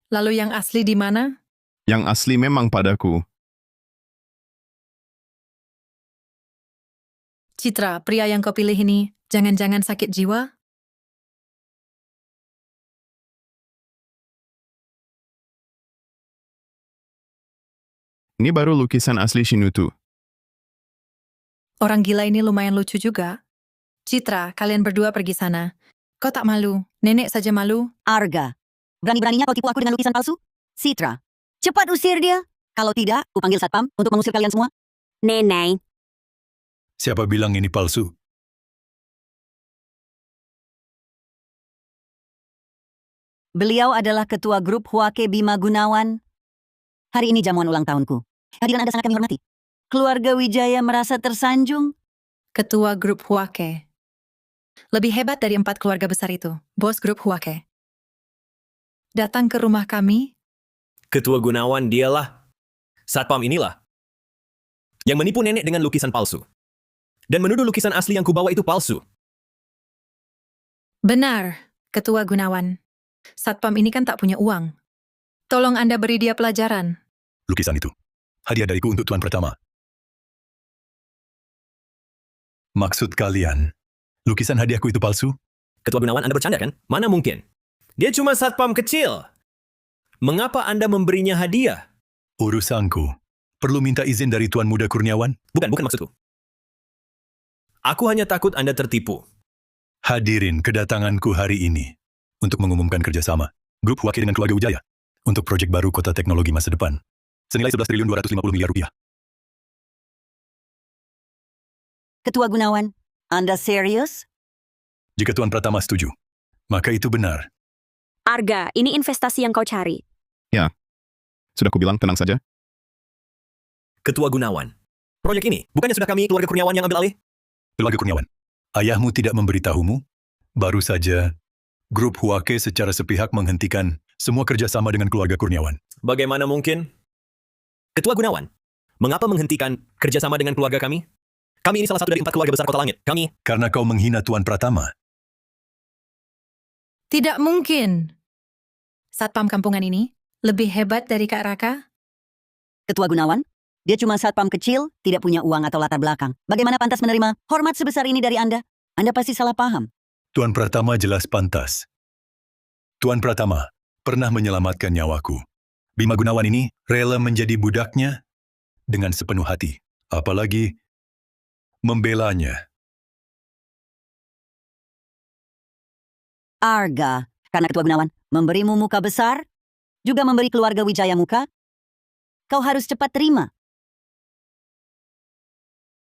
Lalu yang asli di mana? Yang asli memang padaku. Citra, pria yang kau pilih ini, jangan-jangan sakit jiwa? Ini baru lukisan asli Shinutu. Orang gila ini lumayan lucu juga. Citra, kalian berdua pergi sana. Kau tak malu? Nenek saja malu. Arga, berani-beraninya kau tipu aku dengan lukisan palsu? Citra, cepat usir dia. Kalau tidak, ku panggil satpam untuk mengusir kalian semua. Nenek, Siapa bilang ini palsu? Beliau adalah ketua grup Huake Bima Gunawan. Hari ini jamuan ulang tahunku. Hadiran Anda sangat kami hormati. Keluarga Wijaya merasa tersanjung. Ketua grup Huake. Lebih hebat dari 4 keluarga besar itu. Bos grup Huake. Datang ke rumah kami. Ketua Gunawan dialah. Satpam inilah. Yang menipu nenek dengan lukisan palsu. Dan menuduh lukisan asli yang kubawa itu palsu. Benar, Ketua Gunawan. Satpam ini kan tak punya uang. Tolong Anda beri dia pelajaran. Lukisan itu. Hadiah dariku untuk tuan pertama. Maksud kalian, lukisan hadiahku itu palsu? Ketua Gunawan, Anda bercanda kan? Mana mungkin? Dia cuma satpam kecil. Mengapa Anda memberinya hadiah? Urusanku. Perlu minta izin dari Tuan Muda Kurniawan? Bukan maksudku. Aku hanya takut Anda tertipu. Hadirin kedatanganku hari ini untuk mengumumkan kerjasama Grup Huake dengan keluarga Wijaya untuk proyek baru Kota Teknologi Masa Depan senilai 11 triliun 250 miliar rupiah. Ketua Gunawan, Anda serius? Jika Tuan Pratama setuju, maka itu benar. Arga, ini investasi yang kau cari. Sudah kubilang tenang saja. Ketua Gunawan. Proyek ini, bukannya sudah kami keluarga Kurniawan yang ambil alih? Keluarga Kurniawan, ayahmu tidak memberitahumu? Baru saja, Grup Huake secara sepihak menghentikan semua kerjasama dengan keluarga Kurniawan. Bagaimana mungkin? Ketua Gunawan, mengapa menghentikan kerjasama dengan keluarga kami? Kami ini salah satu dari 4 keluarga besar Kota Langit. Kami... Karena kau menghina Tuan Pratama. Tidak mungkin. Satpam kampungan ini lebih hebat dari Kak Raka? Ketua Gunawan, Dia cuma satpam kecil, tidak punya uang atau latar belakang. Bagaimana pantas menerima hormat sebesar ini dari Anda? Anda pasti salah paham. Tuan Pratama jelas pantas. Tuan Pratama pernah menyelamatkan nyawaku. Bima Gunawan ini rela menjadi budaknya dengan sepenuh hati. Apalagi membelanya. Arga, karena Ketua Gunawan memberimu muka besar, juga memberi keluarga Wijaya muka, kau harus cepat terima.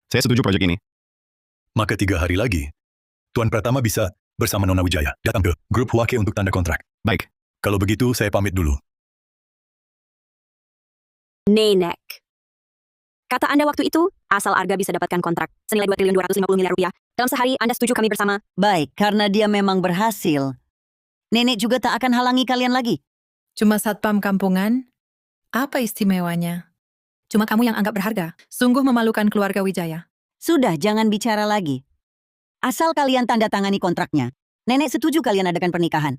Saya setuju proyek ini. Maka 3 hari lagi, Tuan Pratama bisa bersama Nona Wijaya datang ke grup Huake untuk tanda kontrak. Baik. Kalau begitu, saya pamit dulu. Nenek. Kata Anda waktu itu, asal Arga bisa dapatkan kontrak senilai 2.250 miliar rupiah. Dalam sehari, Anda setuju kami bersama. Baik, karena dia memang berhasil. Nenek juga tak akan halangi kalian lagi. Cuma satpam kampungan? Apa istimewanya? Cuma kamu yang anggap berharga. Sungguh memalukan keluarga Wijaya. Sudah, jangan bicara lagi. Asal kalian tanda tangani kontraknya, Nenek setuju kalian adakan pernikahan.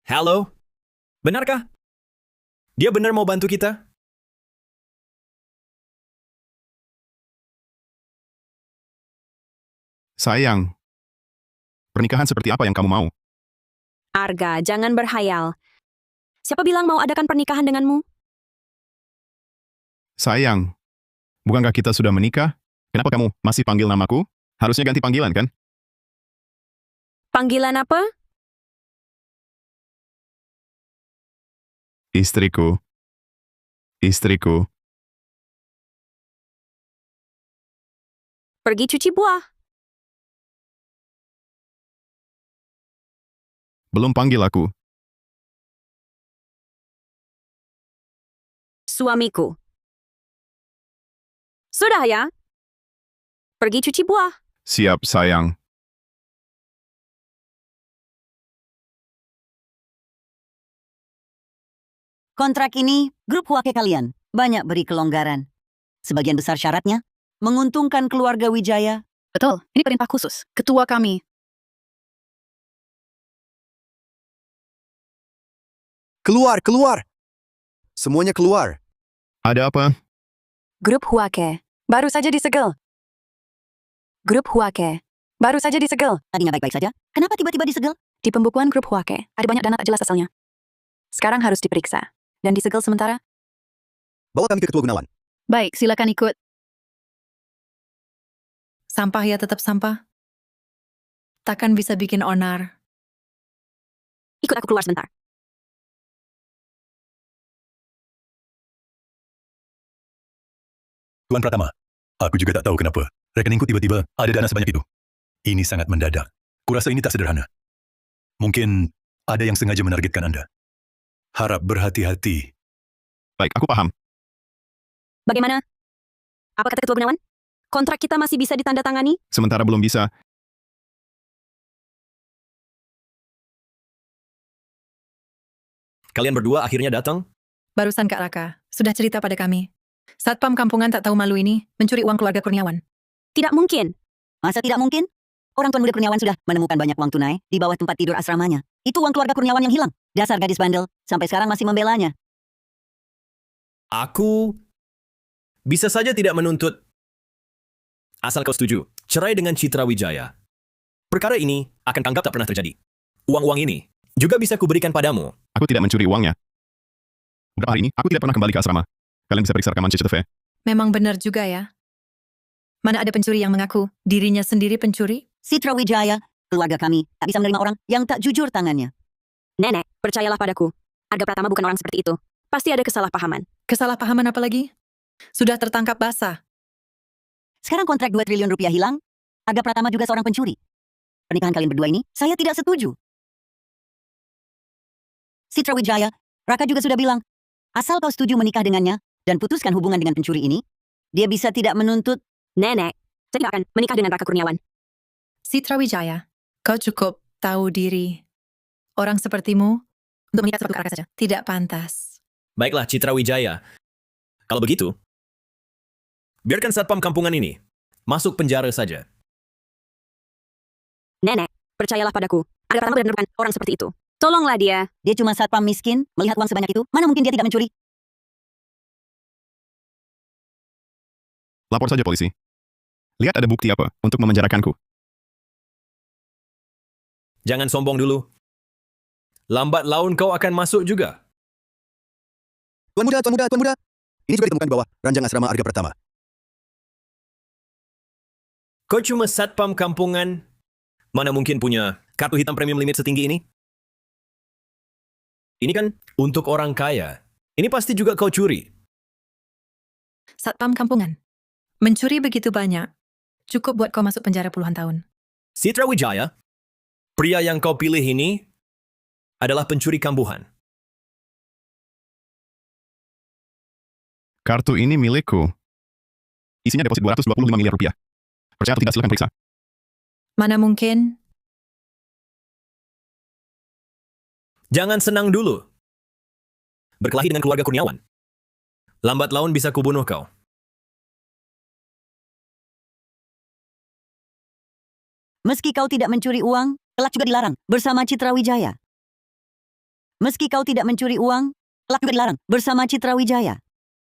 Halo? Benarkah? Dia benar mau bantu kita? Sayang. Pernikahan seperti apa yang kamu mau? Arga, jangan berhayal. Siapa bilang mau adakan pernikahan denganmu? Sayang. Bukankah kita sudah menikah? Kenapa kamu masih panggil namaku? Harusnya ganti panggilan, kan? Panggilan apa? Istriku. Istriku. Pergi cuci buah. Belum panggil aku. Suamiku. Sudah ya? Pergi cuci buah. Siap, sayang. Kontrak ini, grup Huake kalian, banyak beri kelonggaran. Sebagian besar syaratnya, menguntungkan keluarga Wijaya. Betul, ini perintah khusus. Ketua kami. Keluar, keluar! Semuanya keluar. Ada apa? Grup Huake. Baru saja disegel. Grup Huake. Baru saja disegel. Tadinya baik-baik saja, kenapa tiba-tiba disegel? Di pembukuan grup Huake, ada banyak dana tak jelas asalnya. Sekarang harus diperiksa. Dan disegel sementara. Bawa kami ke Ketua Gunawan. Baik, silakan ikut. Sampah ya tetap sampah. Takkan bisa bikin onar. Ikut aku keluar sebentar. Tuan Pratama, aku juga tak tahu kenapa. Rekeningku tiba-tiba ada dana sebanyak itu. Ini sangat mendadak. Kurasa ini tak sederhana. Mungkin ada yang sengaja menargetkan Anda. Harap berhati-hati. Baik, aku paham. Bagaimana? Apa kata Ketua Gunawan? Kontrak kita masih bisa ditandatangani? Sementara belum bisa. Kalian berdua akhirnya datang? Barusan Kak Raka, sudah cerita pada kami. Satpam kampungan tak tahu malu ini mencuri uang keluarga Kurniawan. Tidak mungkin. Masa tidak mungkin? Orang Tuan Muda Kurniawan sudah menemukan banyak uang tunai di bawah tempat tidur asramanya. Itu uang keluarga Kurniawan yang hilang. Dasar gadis bandel, sampai sekarang masih membelanya. Aku bisa saja tidak menuntut. Asal kau setuju, cerai dengan Citra Wijaya. Perkara ini akan anggap tak pernah terjadi. Uang-uang ini juga bisa kuberikan padamu. Aku tidak mencuri uangnya. Beberapa hari ini, aku tidak pernah kembali ke asrama. Kalian bisa periksa rekaman CCTV. Memang benar juga ya. Mana ada pencuri yang mengaku dirinya sendiri pencuri? Citra Wijaya, keluarga kami, tak bisa menerima orang yang tak jujur tangannya. Nenek, percayalah padaku. Arga Pratama bukan orang seperti itu. Pasti ada kesalahpahaman. Kesalahpahaman apa lagi? Sudah tertangkap basah. Sekarang kontrak 2 triliun rupiah hilang, Arga Pratama juga seorang pencuri. Pernikahan kalian berdua ini, saya tidak setuju. Citra Wijaya, Raka juga sudah bilang, asal kau setuju menikah dengannya dan putuskan hubungan dengan pencuri ini, dia bisa tidak menuntut. Nenek, saya tidak akan menikah dengan Raka Kurniawan. Citra Wijaya, kau cukup tahu diri. Orang sepertimu, untuk menikah satu Raka saja, tidak pantas. Baiklah, Citra Wijaya. Kalau begitu, biarkan satpam kampungan ini masuk penjara saja. Nenek, percayalah padaku. Arga Pratama benar-benar bukan orang seperti itu. Tolonglah dia. Dia cuma satpam miskin, melihat uang sebanyak itu, mana mungkin dia tidak mencuri? Lapor saja polisi. Lihat ada bukti apa untuk memenjarakanku. Jangan sombong dulu. Lambat laun kau akan masuk juga. Tuan muda, tuan muda, tuan muda. Ini juga ditemukan di bawah ranjang asrama Arga Pratama. Kau cuma satpam kampungan. Mana mungkin punya kartu hitam premium limit setinggi ini? Ini kan untuk orang kaya. Ini pasti juga kau curi. Satpam kampungan. Mencuri begitu banyak. Cukup buat kau masuk penjara puluhan tahun. Citra Wijaya, pria yang kau pilih ini adalah pencuri kambuhan. Kartu ini milikku. Isinya deposit 225 miliar rupiah. Percaya atau tidak, silakan periksa. Mana mungkin? Jangan senang dulu. Berkelahi dengan keluarga Kurniawan. Lambat laun bisa kubunuh kau. Meski kau tidak mencuri uang, kelak juga dilarang bersama Citra Wijaya. Meski kau tidak mencuri uang, kelak juga dilarang bersama Citra Wijaya.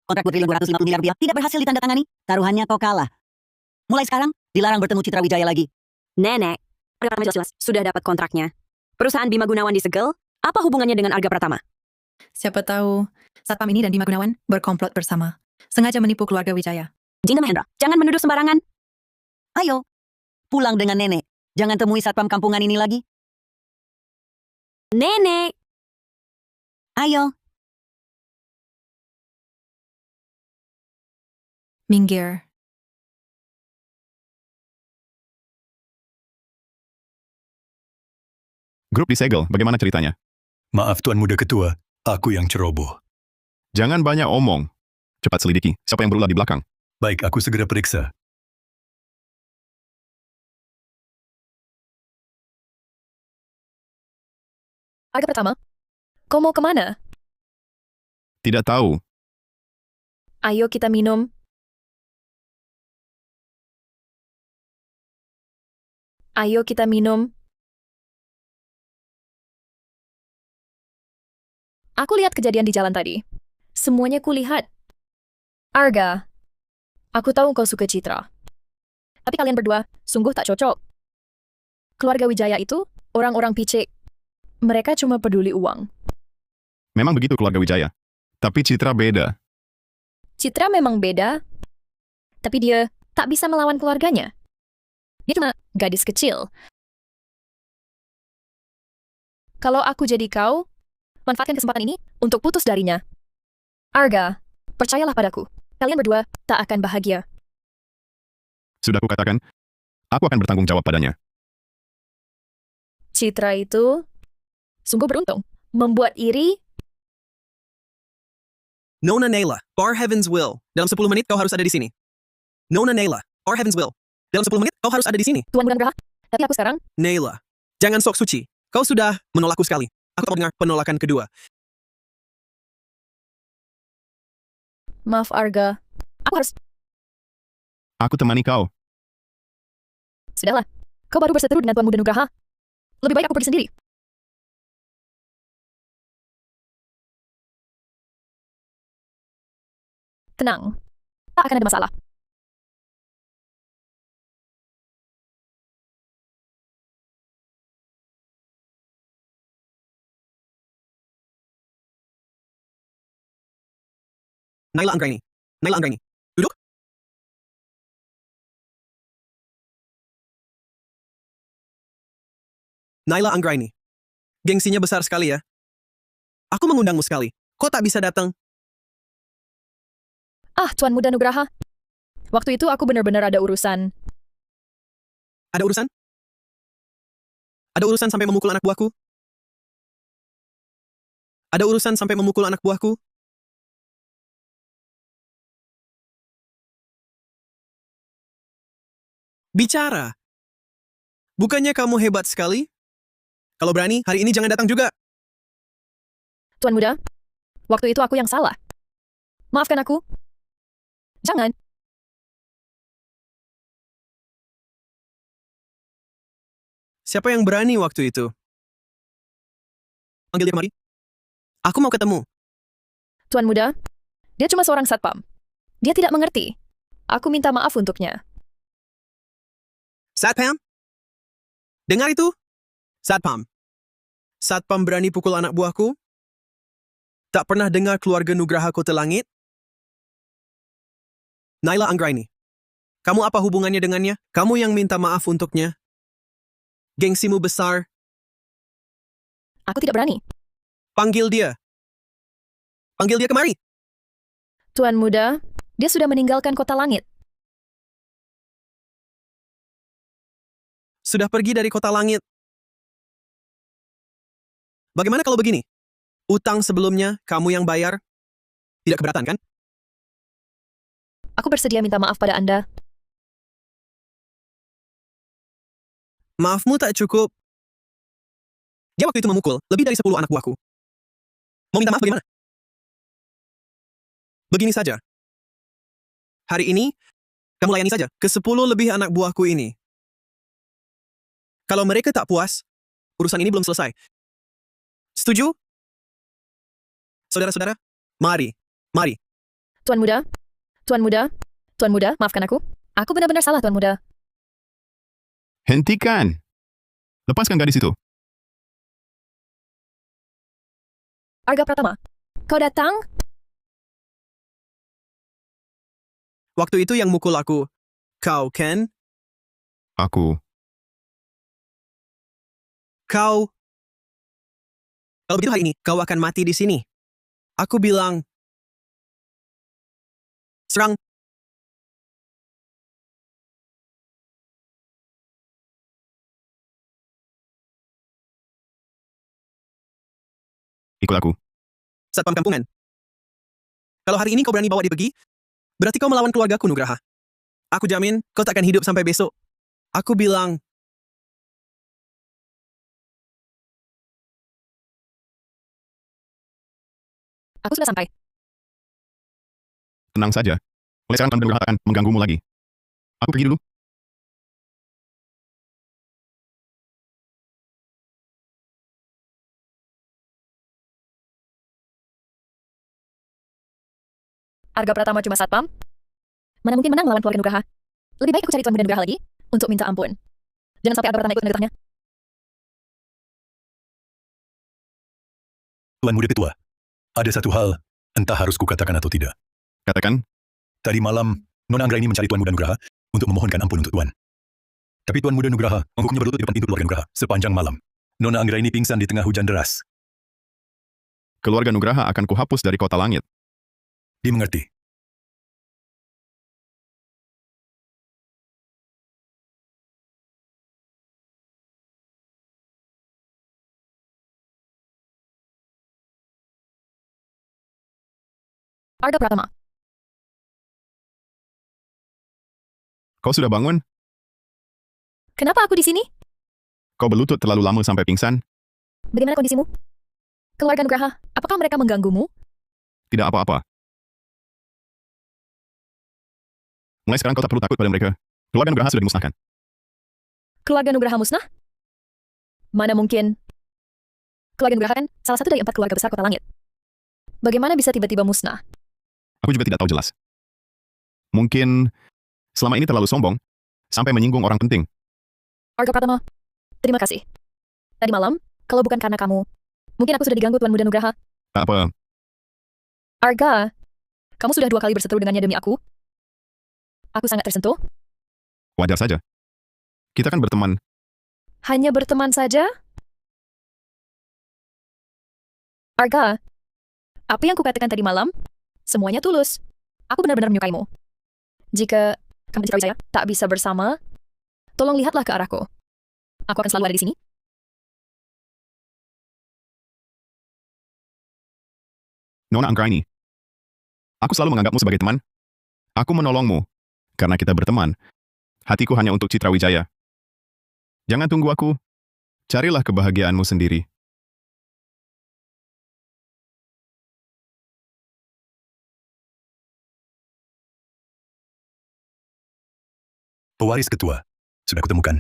Kontrak 2.250 miliar rupiah tidak berhasil ditandatangani, taruhannya kau kalah. Mulai sekarang, dilarang bertemu Citra Wijaya lagi. Nenek, Arga Pratama jelas-jelas sudah dapat kontraknya. Perusahaan Bima Gunawan disegel, apa hubungannya dengan Arga Pratama? Siapa tahu, Satpam ini dan Bima Gunawan berkomplot bersama. Sengaja menipu keluarga Wijaya. Dinda Mahendra, jangan menuduh sembarangan. Ayo, pulang dengan nenek. Jangan temui satpam kampungan ini lagi. Nenek! Ayo. Minggir. Grup disegel, bagaimana ceritanya? Maaf Tuan Muda Ketua, aku yang ceroboh. Jangan banyak omong. Cepat selidiki, siapa yang berulah di belakang. Baik, aku segera periksa. Arga Pratama, kau mau kemana? Tidak tahu. Ayo kita minum. Ayo kita minum. Aku lihat kejadian di jalan tadi. Semuanya kulihat. Arga, aku tahu kau suka Citra. Tapi kalian berdua sungguh tak cocok. Keluarga Wijaya itu orang-orang picik. Mereka cuma peduli uang. Memang begitu keluarga Wijaya. Tapi Citra beda. Citra memang beda, tapi dia tak bisa melawan keluarganya. Dia cuma gadis kecil. Kalau aku jadi kau, manfaatkan kesempatan ini untuk putus darinya. Arga, percayalah padaku. Kalian berdua tak akan bahagia. Sudah kukatakan, aku akan bertanggung jawab padanya. Citra itu sungguh beruntung. Membuat iri. Nona Naila, Bar Heaven's Will. Dalam 10 menit kau harus ada di sini. Nona Naila, Bar Heaven's Will. Dalam 10 menit kau harus ada di sini. Tuan Bulan Graha, tapi aku sekarang. Naila, jangan sok suci. Kau sudah menolakku sekali. Aku tak mau dengar penolakan kedua. Maaf Arga, aku harus. Aku temani kau. Sudahlah, kau baru berseteru dengan Tuan Muda Nugraha. Lebih baik aku pergi sendiri. Tenang, tak akan ada masalah. Naila Anggraini. Naila Anggraini. Duduk. Naila Anggraini. Gengsinya besar sekali ya. Aku mengundangmu sekali. Kok tak bisa datang? Ah, Tuan Muda Nugraha. Waktu itu aku benar-benar ada urusan. Ada urusan? Ada urusan sampai memukul anak buahku? Ada urusan sampai memukul anak buahku? Bicara. Bukannya kamu hebat sekali? Kalau berani, hari ini jangan datang juga. Tuan Muda, waktu itu aku yang salah. Maafkan aku. Jangan. Siapa yang berani waktu itu? Panggil dia kemari. Aku mau ketemu. Tuan muda, dia cuma seorang satpam. Dia tidak mengerti. Aku minta maaf untuknya. Satpam? Dengar itu? Satpam. Satpam berani pukul anak buahku? Tak pernah dengar keluarga Nugraha Kota Langit? Naila Anggraini. Kamu apa hubungannya dengannya? Kamu yang minta maaf untuknya? Gengsimu besar. Aku tidak berani. Panggil dia. Panggil dia kemari. Tuan muda, dia sudah meninggalkan Kota Langit. Sudah pergi dari Kota Langit. Bagaimana kalau begini? Utang sebelumnya kamu yang bayar? Tidak keberatan kan? Aku bersedia minta maaf pada Anda. Maafmu tak cukup. Dia waktu itu memukul lebih dari 10 anak buahku. Mau minta maaf bagaimana? Begini saja. Hari ini, kamu layani saja ke 10 lebih anak buahku ini. Kalau mereka tak puas, urusan ini belum selesai. Setuju? Saudara-saudara, mari, mari. Tuan muda, Tuan muda, Tuan muda, maafkan aku. Aku benar-benar salah, Tuan muda. Hentikan! Lepaskan gadis itu. Arga Pratama, kau datang? Waktu itu yang mukul aku. Kau, Ken? Aku. Kau. Kalau begitu hari ini, kau akan mati di sini. Aku bilang, serang. Ikut aku. Satpam kampungan. Kalau hari ini kau berani bawa dia pergi, berarti kau melawan keluargaku, Nugraha. Aku jamin, kau takkan hidup sampai besok. Aku bilang, Aku sudah sampai. Tenang saja. Mulai sekarang Tuan Nugraha akan mengganggumu lagi. Aku pergi dulu. Arga Pratama cuma satpam? Mana mungkin menang melawan keluarga Nugraha? Lebih baik aku cari Tuan muda Nugraha lagi untuk minta ampun. Jangan sampai Arga Pratama ikut menegaknya. Tuan muda ketua, ada satu hal, entah harus kukatakan atau tidak. Katakan. Tadi malam, Nona Anggraini mencari Tuan muda Nugraha untuk memohonkan ampun untuk Tuan. Tapi Tuan muda Nugraha menghukumnya berlutut di depan pintu keluarga Nugraha sepanjang malam. Nona Anggraini pingsan di tengah hujan deras. Keluarga Nugraha akan kuhapus dari Kota Langit. Dimengerti. Arga Pratama, Kau sudah bangun? kenapa aku di sini? Kau berlutut terlalu lama sampai pingsan? Bagaimana kondisimu? Keluarga Nugraha, apakah mereka mengganggumu? Tidak apa-apa. Mulai sekarang kau tak perlu takut pada mereka. Keluarga Nugraha sudah dimusnahkan. Keluarga Nugraha musnah? Mana mungkin? Keluarga Nugraha kan salah satu dari 4 keluarga besar Kota Langit. Bagaimana bisa tiba-tiba musnah? Aku juga tidak tahu jelas. Mungkin selama ini terlalu sombong, sampai menyinggung orang penting. Arga Pratama, terima kasih. Tadi malam, kalau bukan karena kamu, mungkin aku sudah diganggu Tuan muda Nugraha. Apa? Arga, kamu sudah 2 kali berseteru dengannya demi aku. Aku sangat tersentuh. Wajar saja. Kita kan berteman. Hanya berteman saja? Arga, apa yang kukatakan tadi malam, semuanya tulus. Aku benar-benar menyukaimu. Jika kamu di Sriwijaya tak bisa bersama, tolong lihatlah ke arahku. Aku akan selalu ada di sini. Nona Anggraini. Aku selalu menganggapmu sebagai teman. Aku menolongmu. Karena kita berteman. Hatiku hanya untuk Citra Wijaya. Jangan tunggu aku. Carilah kebahagiaanmu sendiri. Pewaris ketua, sudah kutemukan.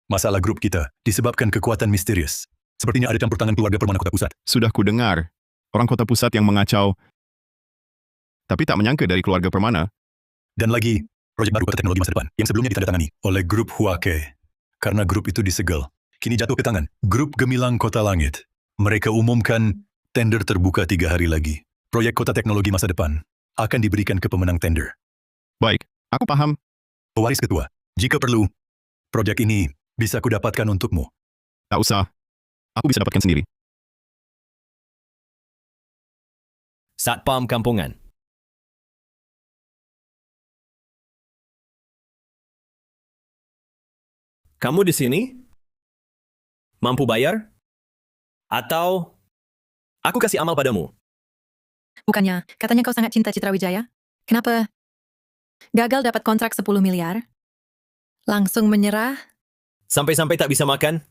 Masalah grup kita disebabkan kekuatan misterius. Sepertinya ada campur tangan keluarga permana kota pusat. Sudah ku dengar. Orang kota pusat yang mengacau. Tapi tak menyangka dari keluarga permana. Dan lagi, proyek baru kota teknologi masa depan yang sebelumnya ditandatangani oleh grup Huake. Karena grup itu disegel, kini jatuh ke tangan grup Gemilang Kota Langit. Mereka umumkan tender terbuka 3 hari lagi. Proyek kota teknologi masa depan akan diberikan ke pemenang tender. Baik, aku paham. Pewaris ketua, jika perlu, proyek ini bisa kudapatkan untukmu. Tak usah. Aku bisa dapatkan sendiri. Satpam Kampungan. Kamu di sini? Mampu bayar? Atau aku kasih amal padamu? Bukannya, katanya kau sangat cinta Citra Wijaya? Kenapa? Gagal dapat kontrak 10 miliar? Langsung menyerah? Sampai-sampai tak bisa makan?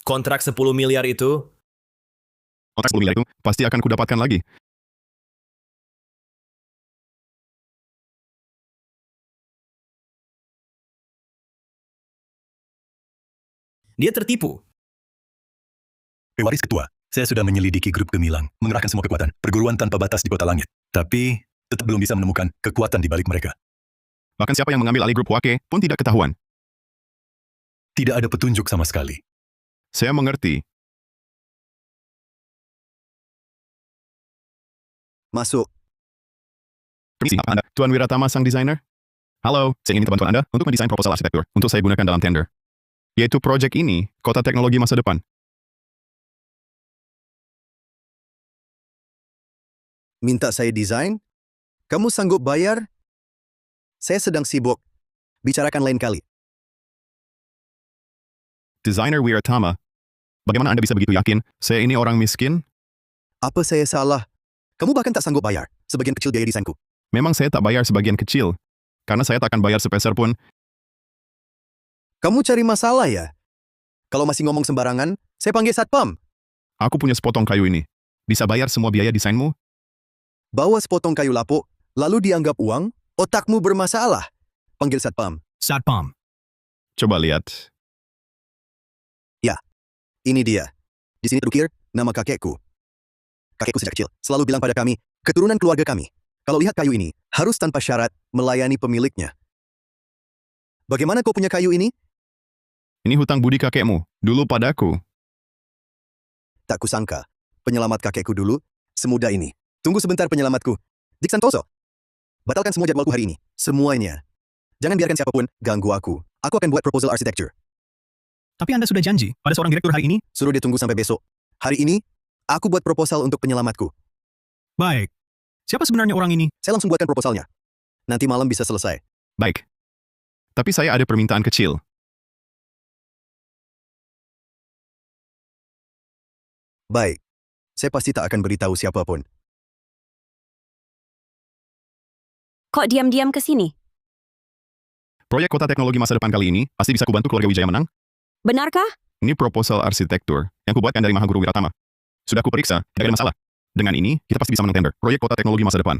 Kontrak 10 miliar itu? Kontrak 10 miliar itu pasti akan kudapatkan lagi. Dia tertipu. Pewaris ketua, saya sudah menyelidiki grup Gemilang, mengerahkan semua kekuatan, perguruan tanpa batas di kota langit. Tapi, tetap belum bisa menemukan kekuatan di balik mereka. Bahkan siapa yang mengambil alih grup Huake pun tidak ketahuan. Tidak ada petunjuk sama sekali. Saya mengerti. Masuk. Permisi, apa Anda, Tuan Wiratama sang desainer? Halo, saya ingin minta bantuan Anda untuk mendesain proposal arsitektur untuk saya gunakan dalam tender. Yaitu proyek ini, Kota Teknologi Masa Depan. Minta saya desain? Kamu sanggup bayar? Saya sedang sibuk. Bicarakan lain kali. Desainer Wiratama, bagaimana Anda bisa begitu yakin saya ini orang miskin? Apa saya salah? Kamu bahkan tak sanggup bayar sebagian kecil biaya desainku. Memang saya tak bayar sebagian kecil, karena saya tak akan bayar sepeser pun. Kamu cari masalah ya? Kalau masih ngomong sembarangan, saya panggil satpam. Aku punya sepotong kayu ini. Bisa bayar semua biaya desainmu? Bawa sepotong kayu lapuk, lalu dianggap uang, otakmu bermasalah. Panggil satpam. Satpam. Coba lihat. Ya, ini dia. Di sini terukir nama kakekku. Kakekku sejak kecil selalu bilang pada kami, keturunan keluarga kami, kalau lihat kayu ini, harus tanpa syarat melayani pemiliknya. Bagaimana kau punya kayu ini? Ini hutang budi kakekmu, dulu padaku. Tak kusangka. Penyelamat kakekku dulu, semudah ini. Tunggu sebentar penyelamatku. Dik Santoso. Batalkan semua jadwalku hari ini. Semuanya. Jangan biarkan siapapun ganggu aku. Aku akan buat proposal arsitektur. Tapi Anda sudah janji pada seorang direktur hari ini? Suruh dia tunggu sampai besok. Hari ini, aku buat proposal untuk penyelamatku. Baik. Siapa sebenarnya orang ini? Saya langsung buatkan proposalnya. Nanti malam bisa selesai. Baik. Tapi saya ada permintaan kecil. Baik. Saya pasti tak akan beritahu siapapun. Kok diam-diam ke sini? Proyek Kota Teknologi Masa Depan kali ini pasti bisa kubantu keluarga Wijaya menang. Benarkah? Ini proposal arsitektur yang kubuatkan dari Mahaguru Wiratama. Sudah kuperiksa, tidak ada masalah. Dengan ini, kita pasti bisa menang tender proyek Kota Teknologi Masa Depan.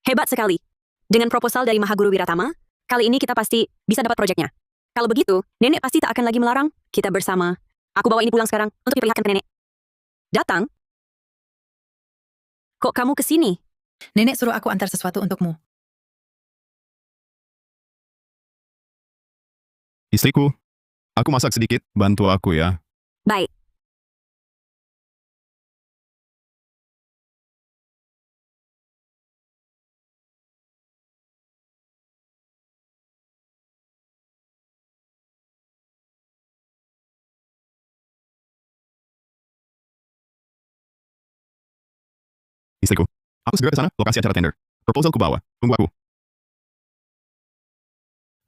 Hebat sekali. Dengan proposal dari Mahaguru Wiratama, kali ini kita pasti bisa dapat proyeknya. Kalau begitu, nenek pasti tak akan lagi melarang kita bersama. Aku bawa ini pulang sekarang untuk diperlihatkan ke nenek. Datang? Kok kamu ke sini? Nenek suruh aku antar sesuatu untukmu. Istriku, aku masak sedikit, bantu aku ya. Baik. Istriku, aku segera ke sana, lokasi acara tender. Proposal ku bawa, tunggu aku.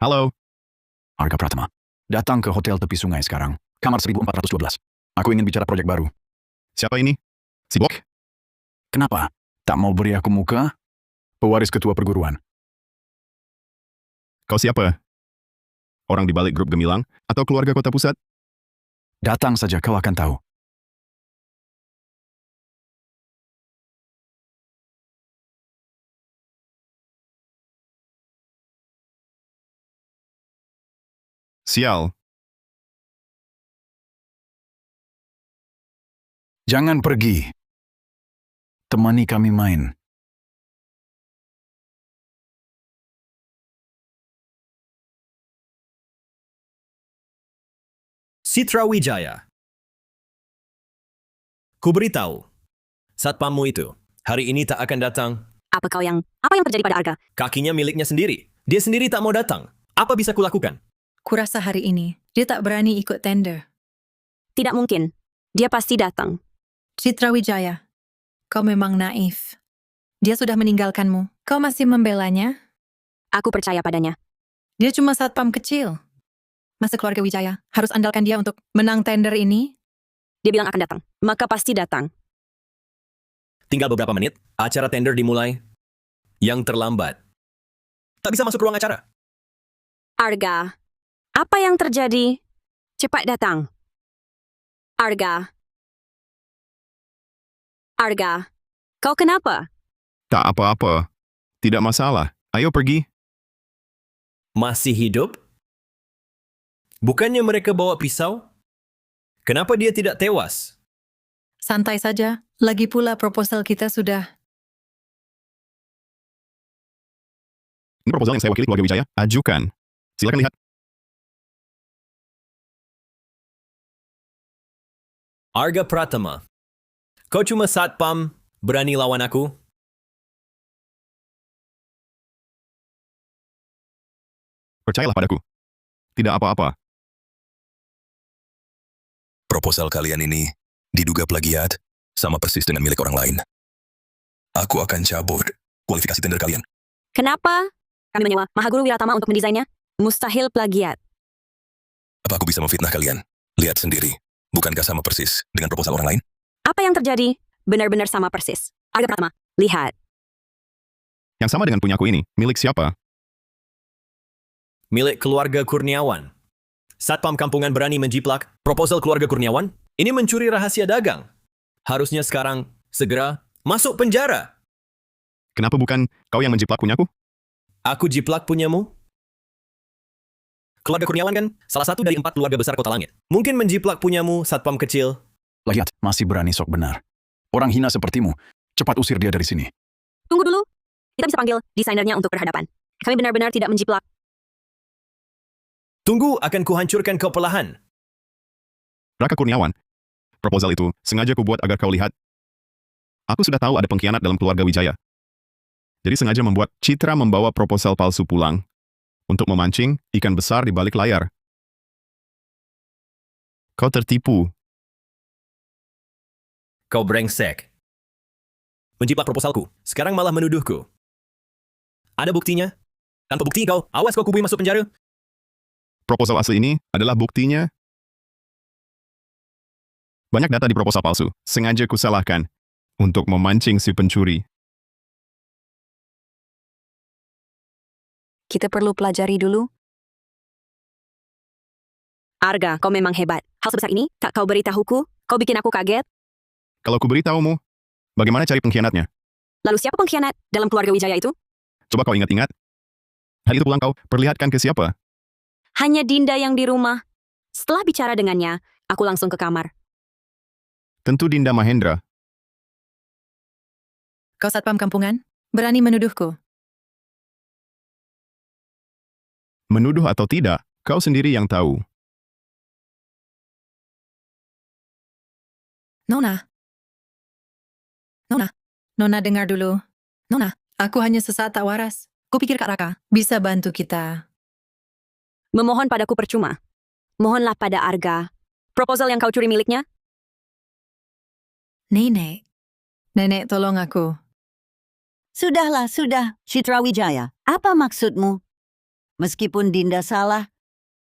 Halo, Arga Pratama. Datang ke hotel tepi sungai sekarang. Kamar 1412. Aku ingin bicara proyek baru. siapa ini? Si Bok? Kenapa? Tak mau beri aku muka? Pewaris ketua perguruan. Kau siapa? Orang di balik grup Gemilang atau keluarga kota pusat? Datang saja kau akan tahu. Sial. Jangan pergi. Temani kami main. Citra Wijaya. Kuberitahu, satpammu itu hari ini tak akan datang. Apa yang terjadi pada Arga? Kakinya miliknya sendiri. Dia sendiri tak mau datang. Apa bisa kulakukan? Kurasa hari ini, dia tak berani ikut tender. Tidak mungkin. Dia pasti datang. Citra Wijaya, kau memang naif. Dia sudah meninggalkanmu. Kau masih membelanya? Aku percaya padanya. Dia cuma satpam kecil. Masa keluarga Wijaya harus andalkan dia untuk menang tender ini? Dia bilang akan datang. Maka pasti datang. Tinggal beberapa menit, acara tender dimulai. Yang terlambat. Tak bisa masuk ruang acara. Arga, apa yang terjadi? Cepat datang. Arga. Arga, kau kenapa? Tak apa-apa. Tidak masalah. Ayo pergi. Masih hidup? Bukannya mereka bawa pisau? Kenapa dia tidak tewas? Santai saja. Lagi pula proposal kita sudah. Ini proposal yang saya wakili keluarga Wijaya. Ajukan. Silakan lihat. Arga Pratama. Kau cuma satpam, berani lawan aku? Percayalah padaku. Tidak apa-apa. Proposal kalian ini diduga plagiat, sama persis dengan milik orang lain. Aku akan cabut kualifikasi tender kalian. Kenapa? Kami menyewa Mahaguru Wiratama untuk mendesainnya. Mustahil plagiat. Apa aku bisa memfitnah kalian? Lihat sendiri. Bukankah sama persis dengan proposal orang lain? Apa yang terjadi? Benar-benar sama persis. Arga Pratama, lihat. Yang sama dengan punyaku ini. Milik siapa? Milik keluarga Kurniawan. Satpam kampungan berani menjiplak proposal keluarga Kurniawan? Ini mencuri rahasia dagang. Harusnya sekarang, segera, masuk penjara. Kenapa bukan kau yang menjiplak punyaku? Aku jiplak punyamu? Keluarga Kurniawan kan salah satu dari 4 keluarga besar Kota Langit. Mungkin menjiplak punyamu, satpam kecil. Lihat, masih berani sok benar. Orang hina sepertimu, cepat usir dia dari sini. Tunggu dulu. Kita bisa panggil desainernya untuk berhadapan. Kami benar-benar tidak menjiplak. Tunggu, akan kuhancurkan kau perlahan. Raka Kurniawan. Proposal itu sengaja kubuat agar kau lihat. Aku sudah tahu ada pengkhianat dalam keluarga Wijaya. Jadi sengaja membuat Citra membawa proposal palsu pulang untuk memancing ikan besar di balik layar. Kau tertipu. Kau brengsek. Menjiplak proposalku, sekarang malah menuduhku. Ada buktinya? Tanpa bukti kau, awas kau kubui masuk penjara. Proposal asli ini adalah buktinya. Banyak data di proposal palsu, sengaja kusalahkan untuk memancing si pencuri. Kita perlu pelajari dulu. Arga, kau memang hebat. Hal sebesar ini, tak kau beritahuku? Kau bikin aku kaget. Kalau ku beritahumu, bagaimana cari pengkhianatnya? Lalu siapa pengkhianat dalam keluarga Wijaya itu? Coba kau ingat-ingat. Hari itu pulang kau perlihatkan ke siapa? Hanya Dinda yang di rumah. Setelah bicara dengannya, aku langsung ke kamar. Tentu Dinda Mahendra. Kau satpam kampungan? Berani menuduhku? Menuduh atau tidak, kau sendiri yang tahu. Nona. Nona. Nona dengar dulu. Nona, aku hanya sesaat tak waras. Kupikir Kak Raka bisa bantu kita. Memohon padaku percuma. Mohonlah pada Arga. Proposal yang kau curi miliknya? Nenek. Nenek, tolong aku. Sudahlah, sudah, Citra Wijaya. Apa maksudmu? Meskipun Dinda salah,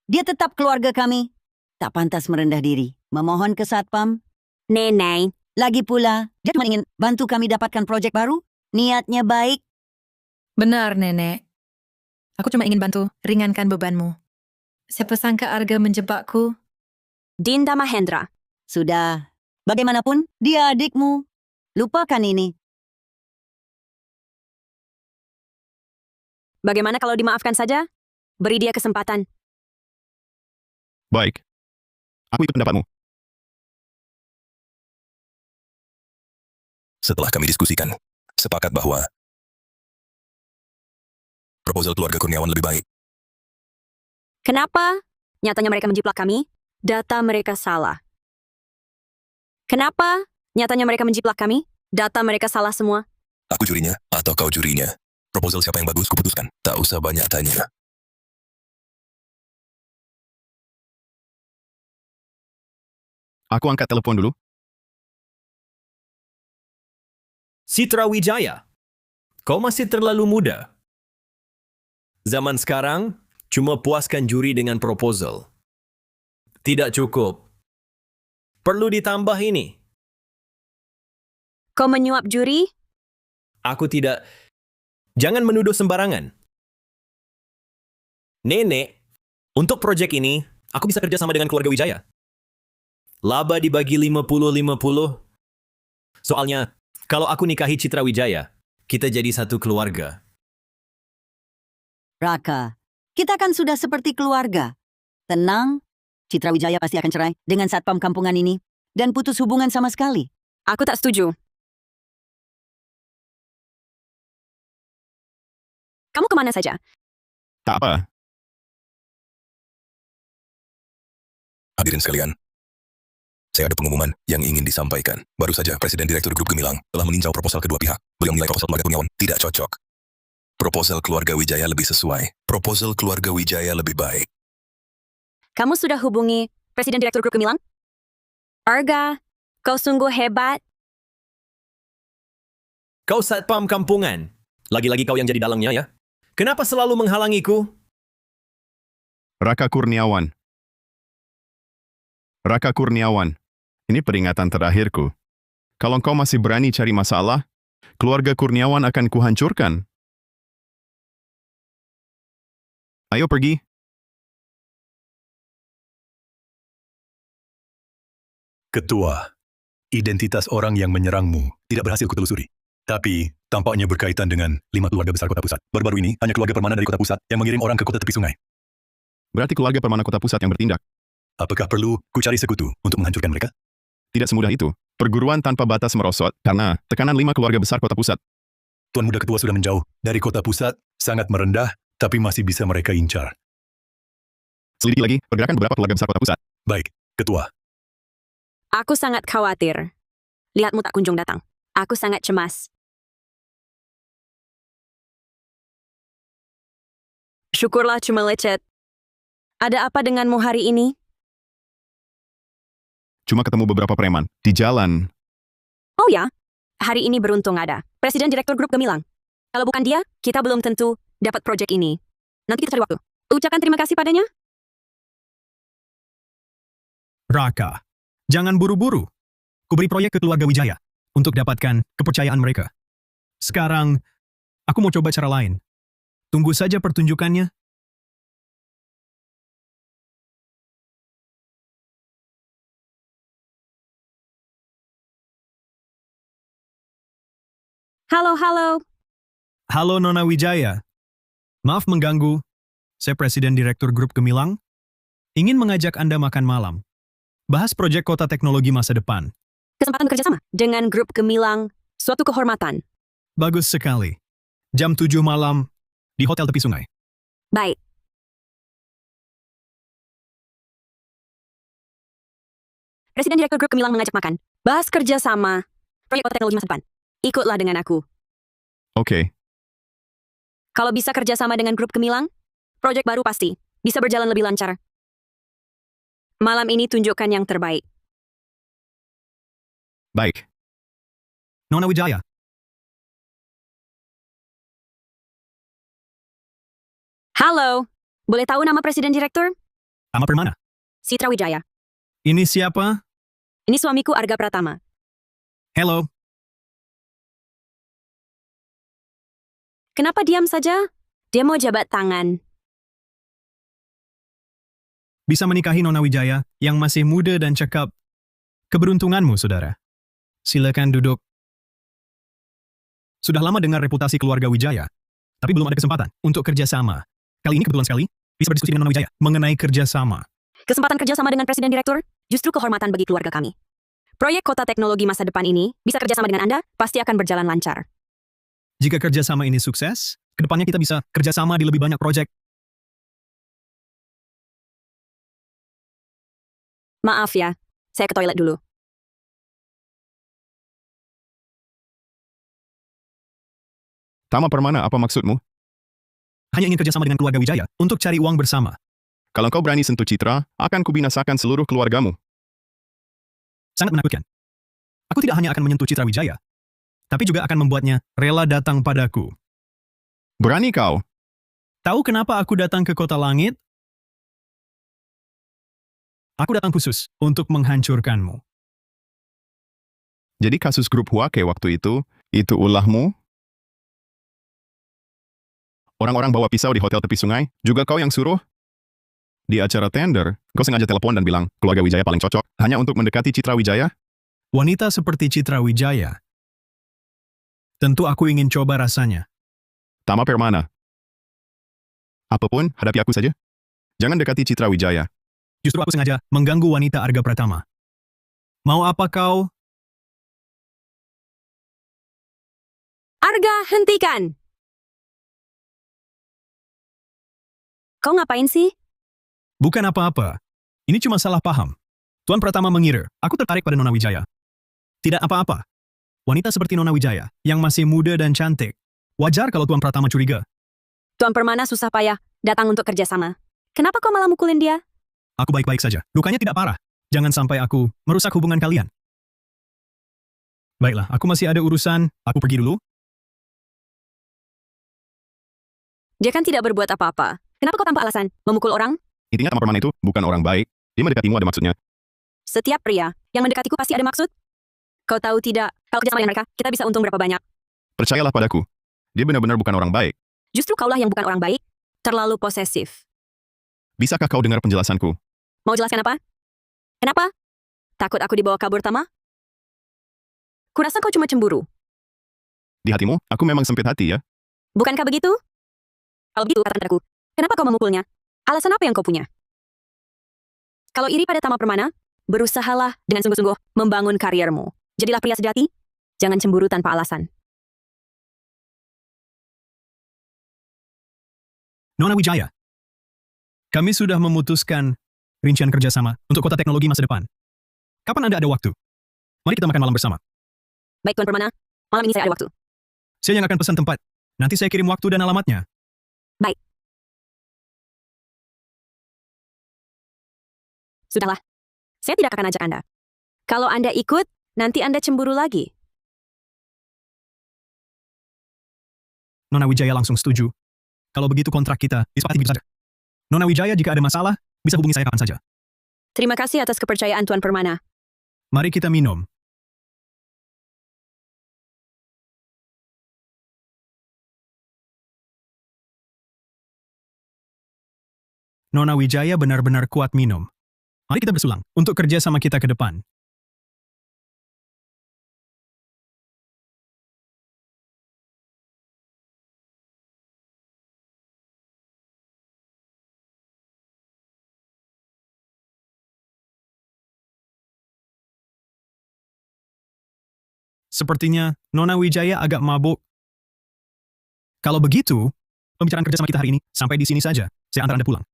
dia tetap keluarga kami. Tak pantas merendah diri. Memohon ke satpam. Nenek. Lagi pula, dia cuma ingin bantu kami dapatkan proyek baru. Niatnya baik. Benar, Nenek. Aku cuma ingin bantu ringankan bebanmu. Siapa sangka Arga menjebakku? Dinda Mahendra. Sudah. Bagaimanapun, dia adikmu. Lupakan ini. Bagaimana kalau dimaafkan saja? Beri dia kesempatan. Baik. Aku ikut pendapatmu. Setelah kami diskusikan, sepakat bahwa proposal keluarga Kurniawan lebih baik. Kenapa? Nyatanya mereka menjiplak kami. Data mereka salah. Kenapa? Nyatanya mereka menjiplak kami. Data mereka salah semua. Aku jurinya atau kau jurinya? Proposal siapa yang bagus kuputuskan. Tak usah banyak tanya. Aku angkat telepon dulu. Citra Wijaya, kau masih terlalu muda. Zaman sekarang, cuma puaskan juri dengan proposal. Tidak cukup. Perlu ditambah ini. Kau menyuap juri? Aku tidak... Jangan menuduh sembarangan. Nenek, untuk proyek ini, aku bisa kerja sama dengan keluarga Wijaya. Laba dibagi 50-50. Soalnya, kalau aku nikahi Citra Wijaya, kita jadi satu keluarga. Raka, kita kan sudah seperti keluarga. Tenang, Citra Wijaya pasti akan cerai dengan satpam kampungan ini dan putus hubungan sama sekali. Aku tak setuju. Kamu kemana saja? Tak apa. Hadirin sekalian, saya ada pengumuman yang ingin disampaikan. Baru saja Presiden Direktur Grup Gemilang telah meninjau proposal kedua pihak. Beliau menilai proposal keluarga Kurniawan tidak cocok. Proposal keluarga Wijaya lebih sesuai. Proposal keluarga Wijaya lebih baik. Kamu sudah hubungi Presiden Direktur Grup Gemilang? Arga, kau sungguh hebat. Kau satpam kampungan. Lagi-lagi kau yang jadi dalangnya ya. Kenapa selalu menghalangiku? Raka Kurniawan. Raka Kurniawan, ini peringatan terakhirku. Kalau kau masih berani cari masalah, keluarga Kurniawan akan kuhancurkan. Ayo pergi. Ketua, identitas orang yang menyerangmu tidak berhasil kutelusuri. Tapi, tampaknya berkaitan dengan 5 keluarga besar kota pusat. Baru-baru ini, hanya keluarga Permana dari kota pusat yang mengirim orang ke kota tepi sungai. Berarti keluarga Permana kota pusat yang bertindak. Apakah perlu ku cari sekutu untuk menghancurkan mereka? Tidak semudah itu. Perguruan tanpa batas merosot karena tekanan 5 keluarga besar kota pusat. Tuan Muda Ketua sudah menjauh dari kota pusat, sangat merendah, tapi masih bisa mereka incar. Selidiki lagi pergerakan beberapa keluarga besar kota pusat. Baik, Ketua. Aku sangat khawatir. Lihatmu tak kunjung datang. Aku sangat cemas. Syukurlah cuma lecet. Ada apa denganmu hari ini? Cuma ketemu beberapa preman di jalan. Oh ya, hari ini beruntung ada Presiden Direktur Grup Gemilang. Kalau bukan dia, kita belum tentu dapat proyek ini. Nanti kita cari waktu. Ucapkan terima kasih padanya. Raka, jangan buru-buru. Kuberi proyek ke keluarga Wijaya untuk dapatkan kepercayaan mereka. Sekarang, aku mau coba cara lain. Tunggu saja pertunjukannya. Halo, halo. Halo Nona Wijaya. Maaf mengganggu. Saya Presiden Direktur Grup Gemilang. Ingin mengajak Anda makan malam. Bahas proyek kota teknologi masa depan. Kesempatan bekerja sama dengan Grup Gemilang, suatu kehormatan. Bagus sekali. Jam 7 malam di Hotel Tepi Sungai. Baik. Presiden Direktur Grup Gemilang mengajak makan. Bahas kerja sama. Proyek kota teknologi masa depan. Ikutlah dengan aku. Oke. Kalau bisa kerja sama dengan Grup Gemilang, proyek baru pasti bisa berjalan lebih lancar. Malam ini tunjukkan yang terbaik. Baik. Nona Wijaya. Halo. Boleh tahu nama Presiden Direktur? Ama Permana. Citra Wijaya. Ini siapa? Ini suamiku Arga Pratama. Hello. Kenapa diam saja? Dia mau jabat tangan. Bisa menikahi Nona Wijaya yang masih muda dan cakap. Keberuntunganmu, saudara. Silakan duduk. Sudah lama dengar reputasi keluarga Wijaya, tapi belum ada kesempatan untuk kerjasama. Kali ini kebetulan sekali bisa berdiskusi dengan Nona Wijaya mengenai kerjasama. Kesempatan kerja sama dengan Presiden Direktur justru kehormatan bagi keluarga kami. Proyek kota teknologi masa depan ini bisa kerjasama dengan Anda, pasti akan berjalan lancar. Jika kerjasama ini sukses, kedepannya kita bisa kerjasama di lebih banyak proyek. Maaf ya, saya ke toilet dulu. Tama Permana, apa maksudmu? Hanya ingin kerjasama dengan keluarga Wijaya untuk cari uang bersama. Kalau kau berani sentuh Citra, akan kubinasakan seluruh keluargamu. Sangat menakutkan. Aku tidak hanya akan menyentuh Citra Wijaya, tapi juga akan membuatnya rela datang padaku. Berani kau? Tahu kenapa aku datang ke Kota Langit? Aku datang khusus untuk menghancurkanmu. Jadi kasus grup Huake waktu itu ulahmu? Orang-orang bawa pisau di hotel tepi sungai, juga kau yang suruh? Di acara tender, kau sengaja telepon dan bilang keluarga Wijaya paling cocok, hanya untuk mendekati Citra Wijaya? Wanita seperti Citra Wijaya. Tentu aku ingin coba rasanya. Tama Permana. Apapun, hadapi aku saja. Jangan dekati Citra Wijaya. Justru aku sengaja mengganggu wanita Arga Pratama. Mau apa kau? Arga, hentikan! Kau ngapain sih? Bukan apa-apa. Ini cuma salah paham. Tuan Pratama mengira aku tertarik pada Nona Wijaya. Tidak apa-apa. Wanita seperti Nona Wijaya, yang masih muda dan cantik. Wajar kalau Tuan Pratama curiga. Tuan Permana susah payah datang untuk kerjasama. Kenapa kau malah mukulin dia? Aku baik-baik saja. Lukanya tidak parah. Jangan sampai aku merusak hubungan kalian. Baiklah, aku masih ada urusan. Aku pergi dulu. Dia kan tidak berbuat apa-apa. Kenapa kau tanpa alasan memukul orang? Intinya Tama Permana itu bukan orang baik. Dia mendekatimu ada maksudnya. Setiap pria yang mendekatiku pasti ada maksud. Kau tahu tidak, kalau kerjasama dengan mereka, kita bisa untung berapa banyak. Percayalah padaku. Dia benar-benar bukan orang baik. Justru kaulah yang bukan orang baik, terlalu posesif. Bisakah kau dengar penjelasanku? Mau jelaskan apa? Kenapa? Takut aku dibawa kabur, Tama? Kurasa kau cuma cemburu. Di hatimu, aku memang sempit hati ya. Bukankah begitu? Kalau begitu, katakan padaku, kenapa kau memukulnya? Alasan apa yang kau punya? Kalau iri pada Tama Permana, berusahalah dengan sungguh-sungguh membangun kariermu. Jadilah pria sejati, jangan cemburu tanpa alasan. Nona Wijaya, kami sudah memutuskan rincian kerjasama untuk kota teknologi masa depan. Kapan Anda ada waktu? Mari kita makan malam bersama. Baik, Tuan Permana. Malam ini saya ada waktu. Saya yang akan pesan tempat. Nanti saya kirim waktu dan alamatnya. Baik. Sudahlah. Saya tidak akan ajak Anda. Kalau Anda ikut, nanti Anda cemburu lagi. Nona Wijaya langsung setuju. Kalau begitu kontrak kita disepakati begitu saja. Nona Wijaya jika ada masalah, bisa hubungi saya kapan saja. Terima kasih atas kepercayaan Tuan Permana. Mari kita minum. Nona Wijaya benar-benar kuat minum. Mari kita bersulang untuk kerja sama kita ke depan. Sepertinya Nona Wijaya agak mabuk. Kalau begitu, pembicaraan kerjasama kita hari ini sampai di sini saja. Saya antar Anda pulang.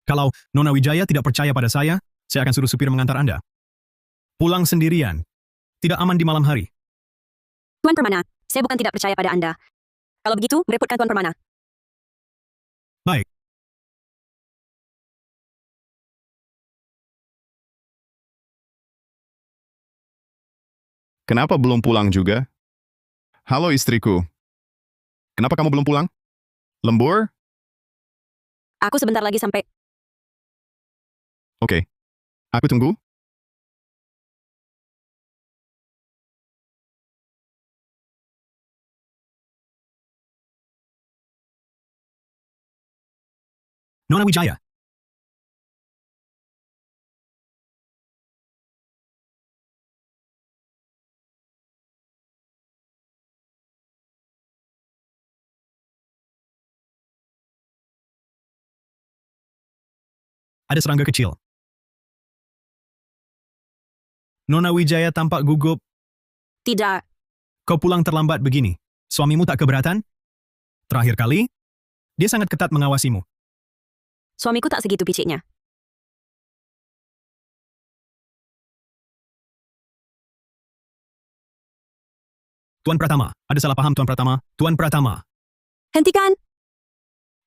Kalau Nona Wijaya tidak percaya pada saya akan suruh supir mengantar Anda. Pulang sendirian. Tidak aman di malam hari. Tuan Permana, saya bukan tidak percaya pada Anda. Kalau begitu, merepotkan Tuan Permana. Baik. Kenapa belum pulang juga? Halo istriku. Kenapa kamu belum pulang? Lembur? Aku sebentar lagi sampai. Oke. Aku tunggu. Nona Wijaya. Ada serangga kecil. Nona Wijaya tampak gugup. Tidak. Kau pulang terlambat begini. Suamimu tak keberatan? Terakhir kali, dia sangat ketat mengawasimu. Suamiku tak segitu piciknya. Tuan Pratama, ada salah paham Tuan Pratama. Tuan Pratama, Hentikan!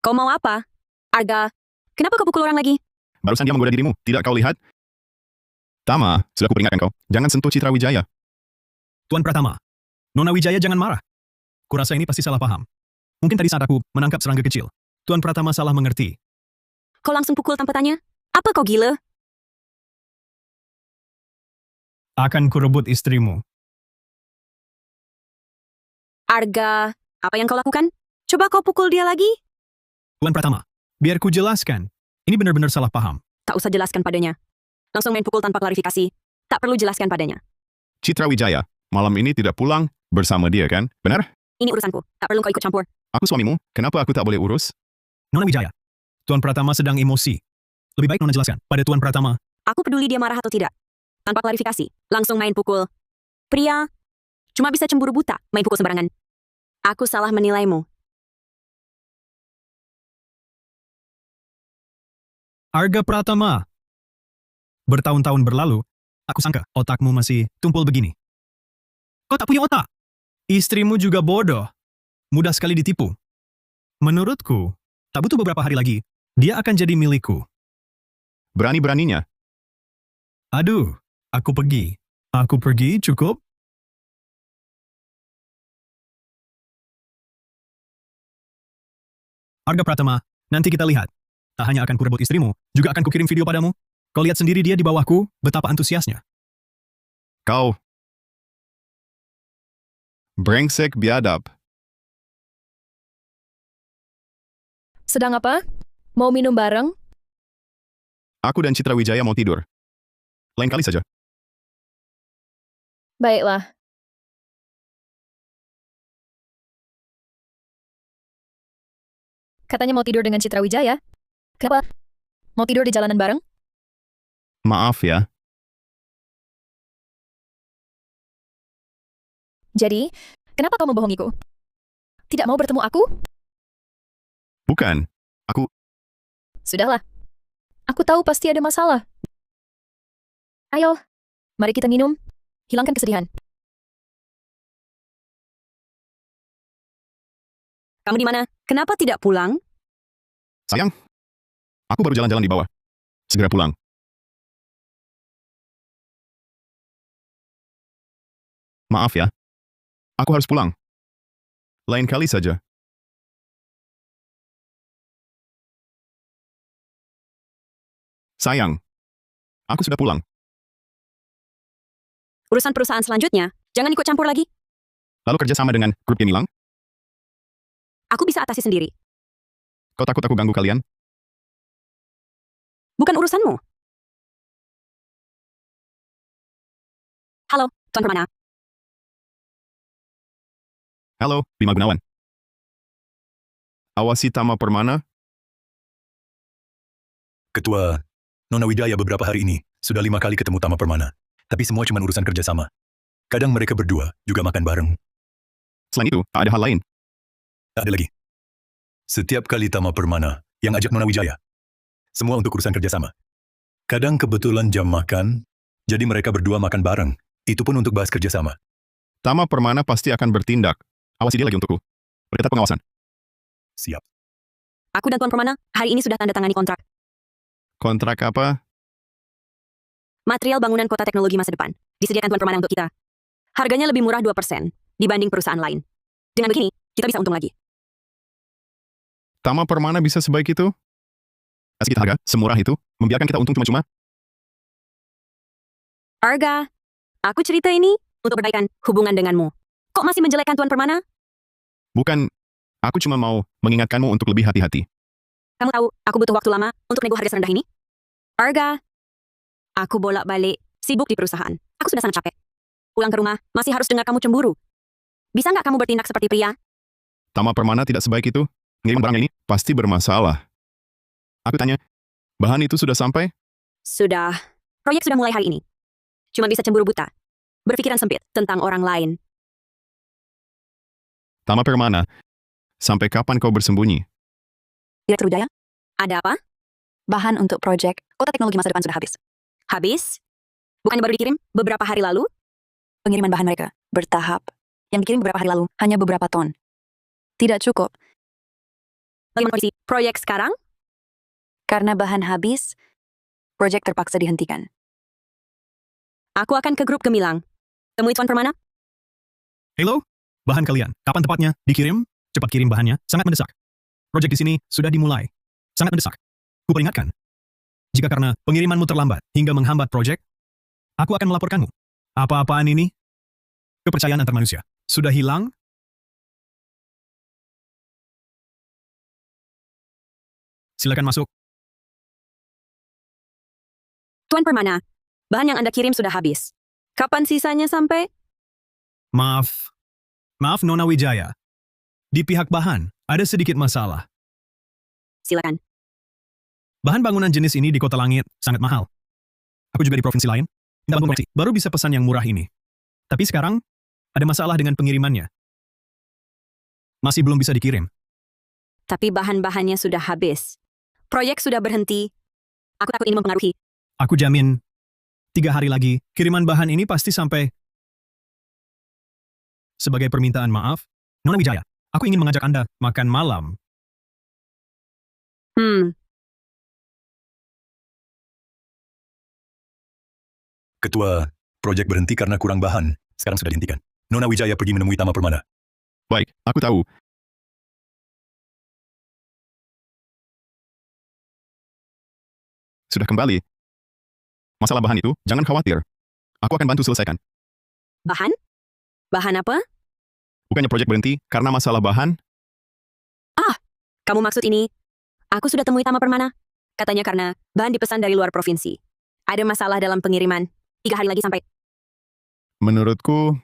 Kau mau apa? Arga, kenapa kau pukul orang lagi? Barusan dia menggoda dirimu, tidak kau lihat? Tama, sudah kuperingatkan kau. Jangan sentuh Citra Wijaya. Tuan Pratama, Nona Wijaya jangan marah. Kurasa ini pasti salah paham. Mungkin tadi saat aku menangkap serangga kecil, Tuan Pratama salah mengerti. Kau langsung pukul tanpa tanya? Apa kau gila? Akan kurebut istrimu. Arga, apa yang kau lakukan? Coba kau pukul dia lagi? Tuan Pratama, biar ku jelaskan. Ini benar-benar salah paham. Tak usah jelaskan padanya. Langsung main pukul tanpa klarifikasi. Tak perlu jelaskan padanya. Citra Wijaya, malam ini tidak pulang bersama dia kan? Benar? Ini urusanku. Tak perlu kau ikut campur. Aku suamimu, kenapa aku tak boleh urus? Nona Wijaya, Tuan Pratama sedang emosi. Lebih baik Nona jelaskan pada Tuan Pratama. Aku peduli dia marah atau tidak. Tanpa klarifikasi. Langsung main pukul. Pria, cuma bisa cemburu buta, main pukul sembarangan. Aku salah menilaimu. Arga Pratama. Bertahun-tahun berlalu, aku sangka otakmu masih tumpul begini. Kau tak punya otak. Istrimu juga bodoh. Mudah sekali ditipu. Menurutku, tak butuh beberapa hari lagi, dia akan jadi milikku. Berani-beraninya. Aduh, aku pergi. Aku pergi, cukup? Arga Pratama, nanti kita lihat. Tak hanya akan kurebut istrimu, juga akan kukirim video padamu. Kau lihat sendiri dia di bawahku, betapa antusiasnya. Kau. Brengsek biadab. Sedang apa? Mau minum bareng? Aku dan Citra Wijaya mau tidur. Lain kali saja. Baiklah. Katanya mau tidur dengan Citra Wijaya. Kenapa? Mau tidur di jalanan bareng? Maaf ya. Jadi, kenapa kau membohongiku? Tidak mau bertemu aku? Bukan. Sudahlah. Aku tahu pasti ada masalah. Ayo, mari kita minum. Hilangkan kesedihan. Kamu di mana? Kenapa tidak pulang? Sayang. Aku baru jalan-jalan di bawah. Segera pulang. Maaf ya. Aku harus pulang. Lain kali saja. Sayang. Aku sudah pulang. Urusan perusahaan selanjutnya, jangan ikut campur lagi. Lalu kerja sama dengan grup Gemilang? Aku bisa atasi sendiri. Kau takut aku ganggu kalian? Bukan urusanmu. Halo, Tuan Permana. Halo, Bima Gunawan. Awasi Tama Permana? Ketua, Nona Wijaya beberapa hari ini sudah 5 kali ketemu Tama Permana. Tapi semua cuma urusan kerjasama. Kadang mereka berdua juga makan bareng. Selain itu, tak ada hal lain. Tak ada lagi. Setiap kali Tama Permana yang ajak Nona Wijaya. Semua untuk urusan kerjasama. Kadang kebetulan jam makan, jadi mereka berdua makan bareng. Itu pun untuk bahas kerjasama. Tama Permana pasti akan bertindak. Awasi dia lagi untukku. Perketat pengawasan. Siap. Aku dan Tuan Permana hari ini sudah tanda tangani kontrak. Kontrak apa? Material bangunan kota teknologi masa depan. Disediakan Tuan Permana untuk kita. Harganya lebih murah 2% dibanding perusahaan lain. Dengan begini, kita bisa untung lagi. Tama Permana bisa sebaik itu? Kasih kita harga, semurah itu, membiarkan kita untung cuma-cuma? Arga, aku cerita ini untuk perbaikan hubungan denganmu. Kok masih menjelekkan Tuan Permana? Bukan, aku cuma mau mengingatkanmu untuk lebih hati-hati. Kamu tahu, aku butuh waktu lama untuk nego harga serendah ini. Arga, aku bolak-balik, sibuk di perusahaan. Aku sudah sangat capek. Pulang ke rumah, masih harus dengar kamu cemburu. Bisa nggak kamu bertindak seperti pria? Tama Permana tidak sebaik itu. Ngirim barang ini pasti bermasalah. Aku tanya, bahan itu sudah sampai? Sudah. Proyek sudah mulai hari ini. Cuma bisa cemburu buta. Berpikiran sempit tentang orang lain. Tama Permana, sampai kapan kau bersembunyi? Direktur Wijaya, Ada apa? bahan untuk proyek Kota Teknologi Masa Depan sudah habis. Habis? Bukannya baru dikirim beberapa hari lalu? Pengiriman bahan mereka bertahap. Yang dikirim beberapa hari lalu hanya beberapa ton. Tidak cukup. Bagaimana kondisi proyek sekarang? Karena bahan habis, proyek terpaksa dihentikan. Aku akan ke grup Gemilang. Temui Tuan Permana. Hello? Bahan kalian, kapan tepatnya dikirim? Cepat kirim bahannya, sangat mendesak. Proyek di sini sudah dimulai. Sangat mendesak. Kuperingatkan. Jika karena pengirimanmu terlambat hingga menghambat proyek, aku akan melaporkanmu. Apa-apaan ini? Kepercayaan antar manusia sudah hilang. Silakan masuk. Tuan Permana, bahan yang Anda kirim sudah habis. Kapan sisanya sampai? Maaf. Maaf Nona Wijaya. Di pihak bahan, ada sedikit masalah. Silakan. Bahan bangunan jenis ini di Kota Langit sangat mahal. Aku juga di provinsi lain. Minta bantuan koneksi, baru bisa pesan yang murah ini. Tapi sekarang, ada masalah dengan pengirimannya. Masih belum bisa dikirim. Tapi bahan-bahannya sudah habis. Proyek sudah berhenti. Aku takut ini mempengaruhi. Aku jamin, 3 hari lagi, kiriman bahan ini pasti sampai. Sebagai permintaan maaf, Nona Wijaya, aku ingin mengajak Anda makan malam. Ketua, proyek berhenti karena kurang bahan. Sekarang sudah dihentikan. Nona Wijaya pergi menemui Tama Permana. Baik, aku tahu. Sudah kembali. Masalah bahan itu, jangan khawatir. Aku akan bantu selesaikan. Bahan? Bahan apa? Bukannya proyek berhenti karena masalah bahan? Kamu maksud ini? Aku sudah temui Tama Permana. Katanya karena bahan dipesan dari luar provinsi. Ada masalah dalam pengiriman. 3 hari lagi sampai. Menurutku,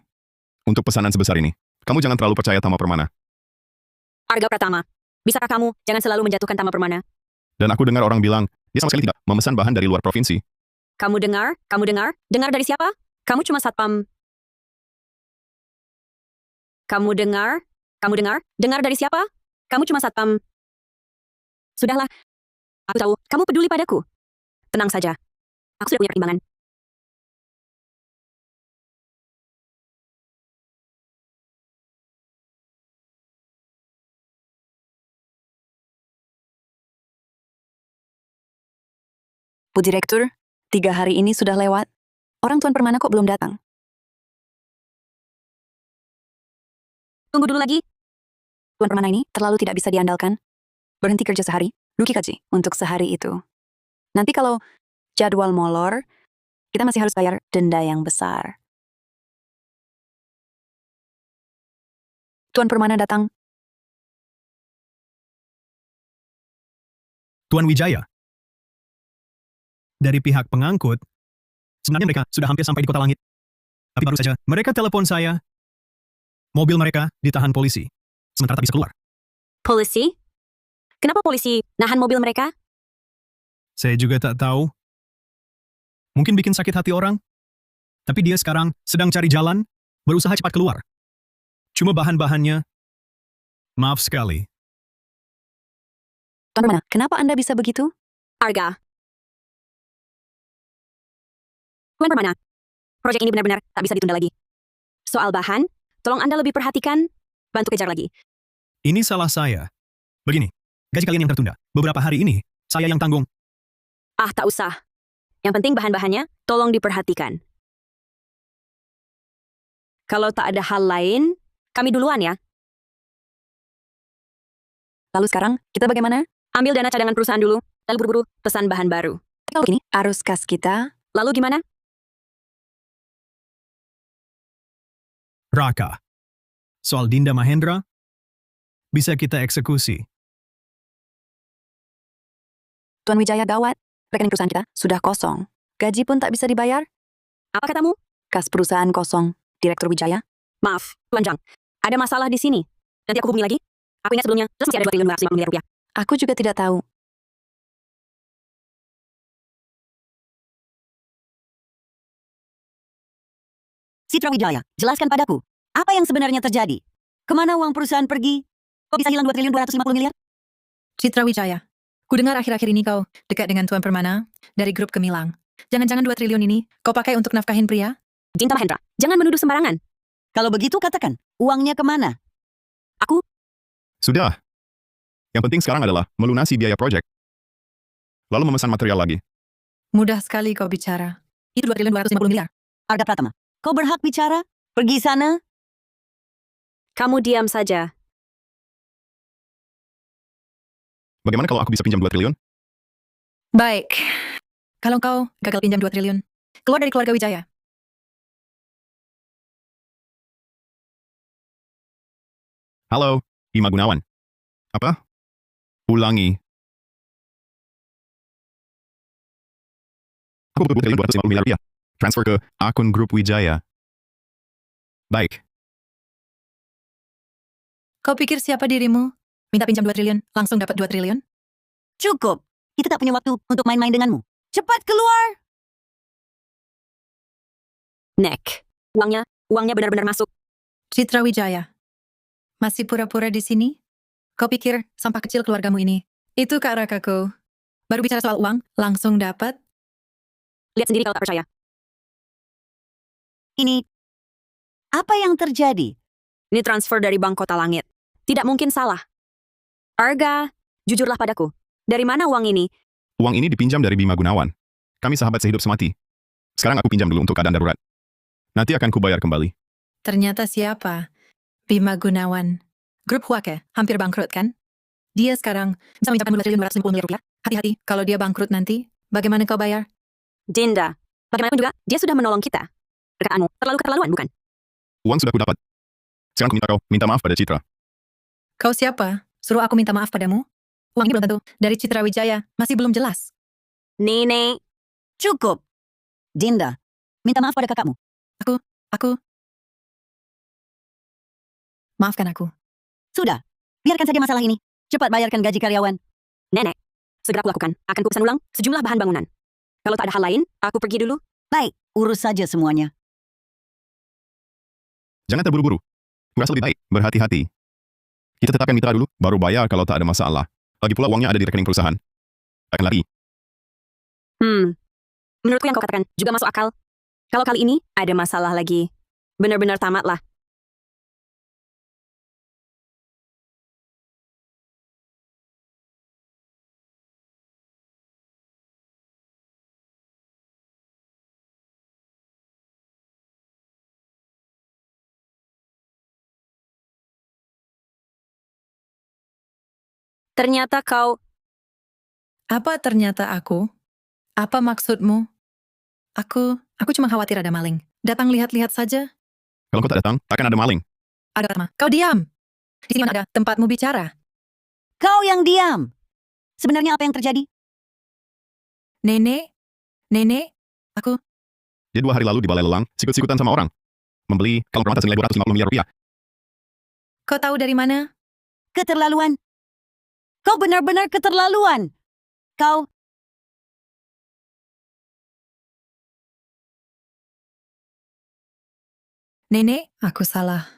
untuk pesanan sebesar ini, kamu jangan terlalu percaya Tama Permana. Arga Pratama, bisakah kamu jangan selalu menjatuhkan Tama Permana? Dan aku dengar orang bilang, dia sama sekali tidak memesan bahan dari luar provinsi. Kamu dengar? Kamu dengar? Dengar dari siapa? Kamu cuma satpam. Kamu dengar? Kamu dengar? Dengar dari siapa? Kamu cuma satpam. Sudahlah. Aku tahu, kamu peduli padaku. Tenang saja. Aku sudah punya pertimbangan. Bu Direktur, 3 hari ini sudah lewat. Orang Tuan Permana kok belum datang? Tunggu dulu lagi. Tuan Permana ini terlalu tidak bisa diandalkan. Berhenti kerja sehari, rugi gaji untuk sehari itu. Nanti kalau jadwal molor, kita masih harus bayar denda yang besar. Tuan Permana datang. Tuan Wijaya. Dari pihak pengangkut, sebenarnya mereka sudah hampir sampai di Kota Langit. Tapi baru saja mereka telepon saya. Mobil mereka ditahan polisi. Sementara tak bisa keluar. Polisi? Kenapa polisi nahan mobil mereka? Saya juga tak tahu. Mungkin bikin sakit hati orang. Tapi dia sekarang sedang cari jalan, berusaha cepat keluar. Cuma bahan-bahannya. Maaf sekali. Tuan Permana, kenapa Anda bisa begitu? Arga. Tuan Permana, proyek ini benar-benar tak bisa ditunda lagi. Soal bahan, tolong Anda lebih perhatikan, bantu kejar lagi. Ini salah saya. Begini, gaji kalian yang tertunda. Beberapa hari ini, saya yang tanggung. Tak usah. Yang penting bahan-bahannya, tolong diperhatikan. Kalau tak ada hal lain, kami duluan ya. Lalu sekarang, kita bagaimana? Ambil dana cadangan perusahaan dulu, lalu buru-buru pesan bahan baru. Kalau begini, arus kas kita. Lalu gimana? Raka. Soal Dinda Mahendra, bisa kita eksekusi. Tuan Wijaya gawat. Rekening perusahaan kita sudah kosong. Gaji pun tak bisa dibayar. Apa katamu? Kas perusahaan kosong. Direktur Wijaya. Maaf, Tuan Jang. Ada masalah di sini. Nanti aku hubungi lagi. Aku ingat sebelumnya, jelas masih ada 2 triliun 250 miliar rupiah. Aku juga tidak tahu. Citra Wijaya, jelaskan padaku. Apa yang sebenarnya terjadi? Kemana uang perusahaan pergi? Kok bisa hilang 2 triliun 250 miliar? Citra Wijaya, ku dengar akhir-akhir ini kau dekat dengan Tuan Permana dari grup Gemilang. Jangan-jangan 2 triliun ini kau pakai untuk nafkahin pria? Dinta Mahendra, jangan menuduh sembarangan. Kalau begitu katakan, uangnya kemana? Sudah. Yang penting sekarang adalah melunasi biaya proyek. Lalu memesan material lagi. Mudah sekali kau bicara. Itu 2 triliun 250 miliar. Arga Pratama, kau berhak bicara? Pergi sana. Kamu diam saja. Bagaimana kalau aku bisa pinjam 2 triliun? Baik. Kalau kau gagal pinjam 2 triliun, keluar dari keluarga Wijaya. Halo, Bima Gunawan. Apa? Ulangi. Aku butuh 2 triliun 250 miliar rupiah. Transfer ke akun grup Wijaya. Baik. Kau pikir siapa dirimu? Minta pinjam 2 triliun, langsung dapat 2 triliun? Cukup. Kita tak punya waktu untuk main-main denganmu. Cepat keluar. Nek, uangnya benar-benar masuk. Citra Wijaya, masih pura-pura di sini? Kau pikir sampah kecil keluargamu ini? Itu Kak Rakaku. Baru bicara soal uang, langsung dapat? Lihat sendiri kalau tak percaya. Ini, apa yang terjadi? Ini transfer dari Bank Kota Langit. Tidak mungkin salah. Arga, jujurlah padaku. Dari mana uang ini? Uang ini dipinjam dari Bima Gunawan. Kami sahabat sehidup semati. Sekarang aku pinjam dulu untuk keadaan darurat. Nanti akan kubayar kembali. Ternyata siapa? Bima Gunawan. Grup Huake, hampir bangkrut kan? Dia sekarang bisa mencapai 2 triliun 250 miliar rupiah. Hati-hati, kalau dia bangkrut nanti, bagaimana kau bayar? Dinda, bagaimanapun juga, dia sudah menolong kita. Rekaanmu, terlalu keterlaluan, bukan? Uang sudah kudapat. Sekarang ku minta kau minta maaf pada Citra. Kau siapa? Suruh aku minta maaf padamu? Uang ini belum tentu. Dari Citra Wijaya, masih belum jelas. Nenek, Cukup. Dinda, minta maaf pada kakakmu. Aku... Maafkan aku. Sudah, biarkan saja masalah ini. Cepat bayarkan gaji karyawan. nenek. Segera kulakukan. Akan kupesan ulang sejumlah bahan bangunan. Kalau tak ada hal lain, aku pergi dulu. Baik, urus saja semuanya. Jangan terburu-buru. Kurasa lebih baik, berhati-hati. Kita tetapkan mitra dulu, baru bayar kalau tak ada masalah. Lagi pula uangnya ada di rekening perusahaan. Akan lari. Menurutku yang kau katakan juga masuk akal. Kalau kali ini ada masalah lagi, benar-benar tamatlah. Ternyata kau... Apa ternyata aku? Apa maksudmu? Aku cuma khawatir ada maling. Datang lihat-lihat saja. Kalau kau tak datang, akan ada maling. Ada Ratma, kau diam. Di sini mana ada tempatmu bicara. Kau yang diam. Sebenarnya apa yang terjadi? Nenek, aku... Dia 2 hari lalu di balai lelang, sikut-sikutan sama orang. Membeli kalung permata senilai 250 miliar rupiah. Kau tahu dari mana? Keterlaluan. Kau benar-benar keterlaluan. Kau... Nenek, aku salah.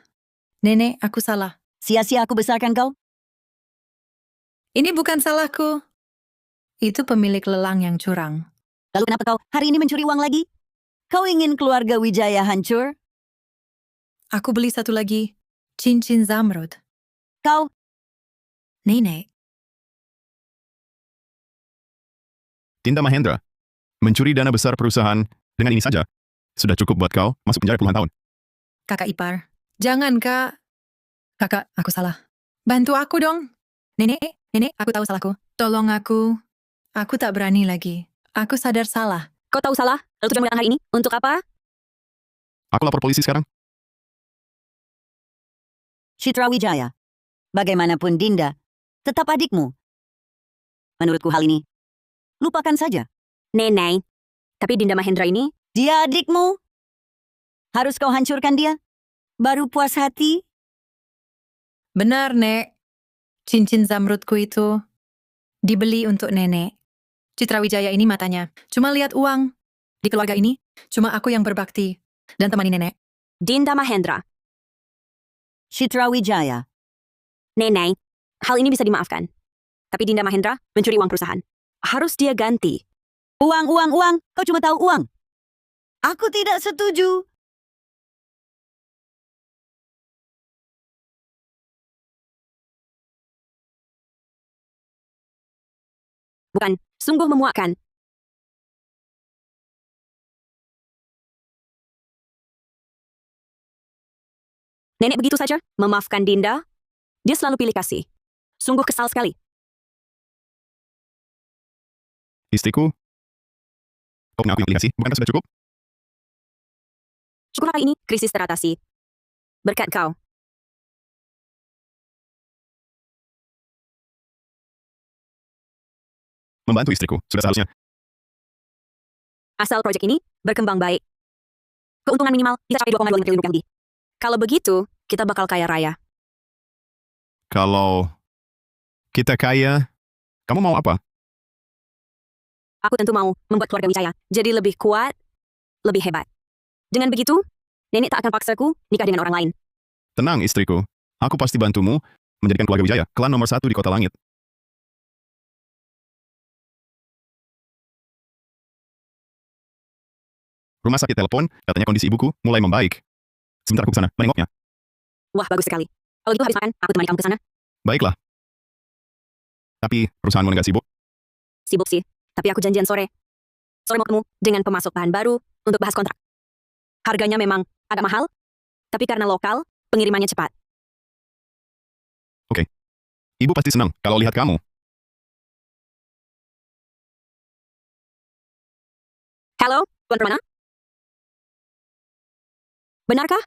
Nenek, aku salah. Sia-sia aku besarkan kau. Ini bukan salahku. Itu pemilik lelang yang curang. Lalu kenapa kau hari ini mencuri uang lagi? Kau ingin keluarga Wijaya hancur? Aku beli satu lagi. Cincin zamrud. Kau... Nenek, Dinda Mahendra. Mencuri dana besar perusahaan dengan ini saja. Sudah cukup buat kau masuk penjara puluhan tahun. kakak ipar. Jangan, Kak. Kakak, aku salah. Bantu aku dong. Nenek, aku tahu salahku. Tolong aku. Aku tak berani lagi. Aku sadar salah. Kau tahu salah? Lalu tujuan menggunakan hari ini? Untuk apa? Aku lapor polisi sekarang. Citra Wijaya. Bagaimanapun Dinda, tetap adikmu. Menurutku hal ini, lupakan saja. Nenek. Tapi Dinda Mahendra ini... Dia adikmu. Harus kau hancurkan dia? Baru puas hati? Benar, Nek. Cincin zamrudku itu dibeli untuk nenek. Citra Wijaya ini matanya cuma lihat uang. Di keluarga ini, cuma aku yang berbakti dan temani nenek. Dinda Mahendra. Citra Wijaya. Nenek, hal ini bisa dimaafkan. Tapi Dinda Mahendra mencuri uang perusahaan. Harus dia ganti. Uang. Kau cuma tahu uang. Aku tidak setuju. Bukan, sungguh memuakkan. Nenek begitu saja memaafkan Dinda. Dia selalu pilih kasih. Sungguh kesal sekali. Istriku, kau punya aku yang kasih, bukankah sudah cukup? Syukurlah kali ini krisis teratasi. Berkat kau. Membantu istriku, sudah seharusnya. Asal proyek ini berkembang baik. Keuntungan minimal bisa capai 2,25 triliun rupiah lebih. Kalau begitu, kita bakal kaya raya. Kalau kita kaya, kamu mau apa? Aku tentu mau membuat keluarga Wijaya jadi lebih kuat, lebih hebat. Dengan begitu, nenek tak akan paksaku nikah dengan orang lain. Tenang istriku, aku pasti bantumu menjadikan keluarga Wijaya klan nomor 1 di kota langit. Rumah sakit telepon, katanya kondisi ibuku mulai membaik. Sebentar aku ke sana, menengoknya. Wah, bagus sekali. Kalau gitu habis makan, aku temani kamu ke sana. Baiklah. Tapi, perusahaanmu nggak sibuk? Sibuk sih, tapi aku janjian sore. Sore mau ketemu dengan pemasok bahan baru untuk bahas kontrak. Harganya memang agak mahal, tapi karena lokal, pengirimannya cepat. Oke. Ibu pasti senang kalau lihat kamu. Halo, Tuan Permana? Benarkah?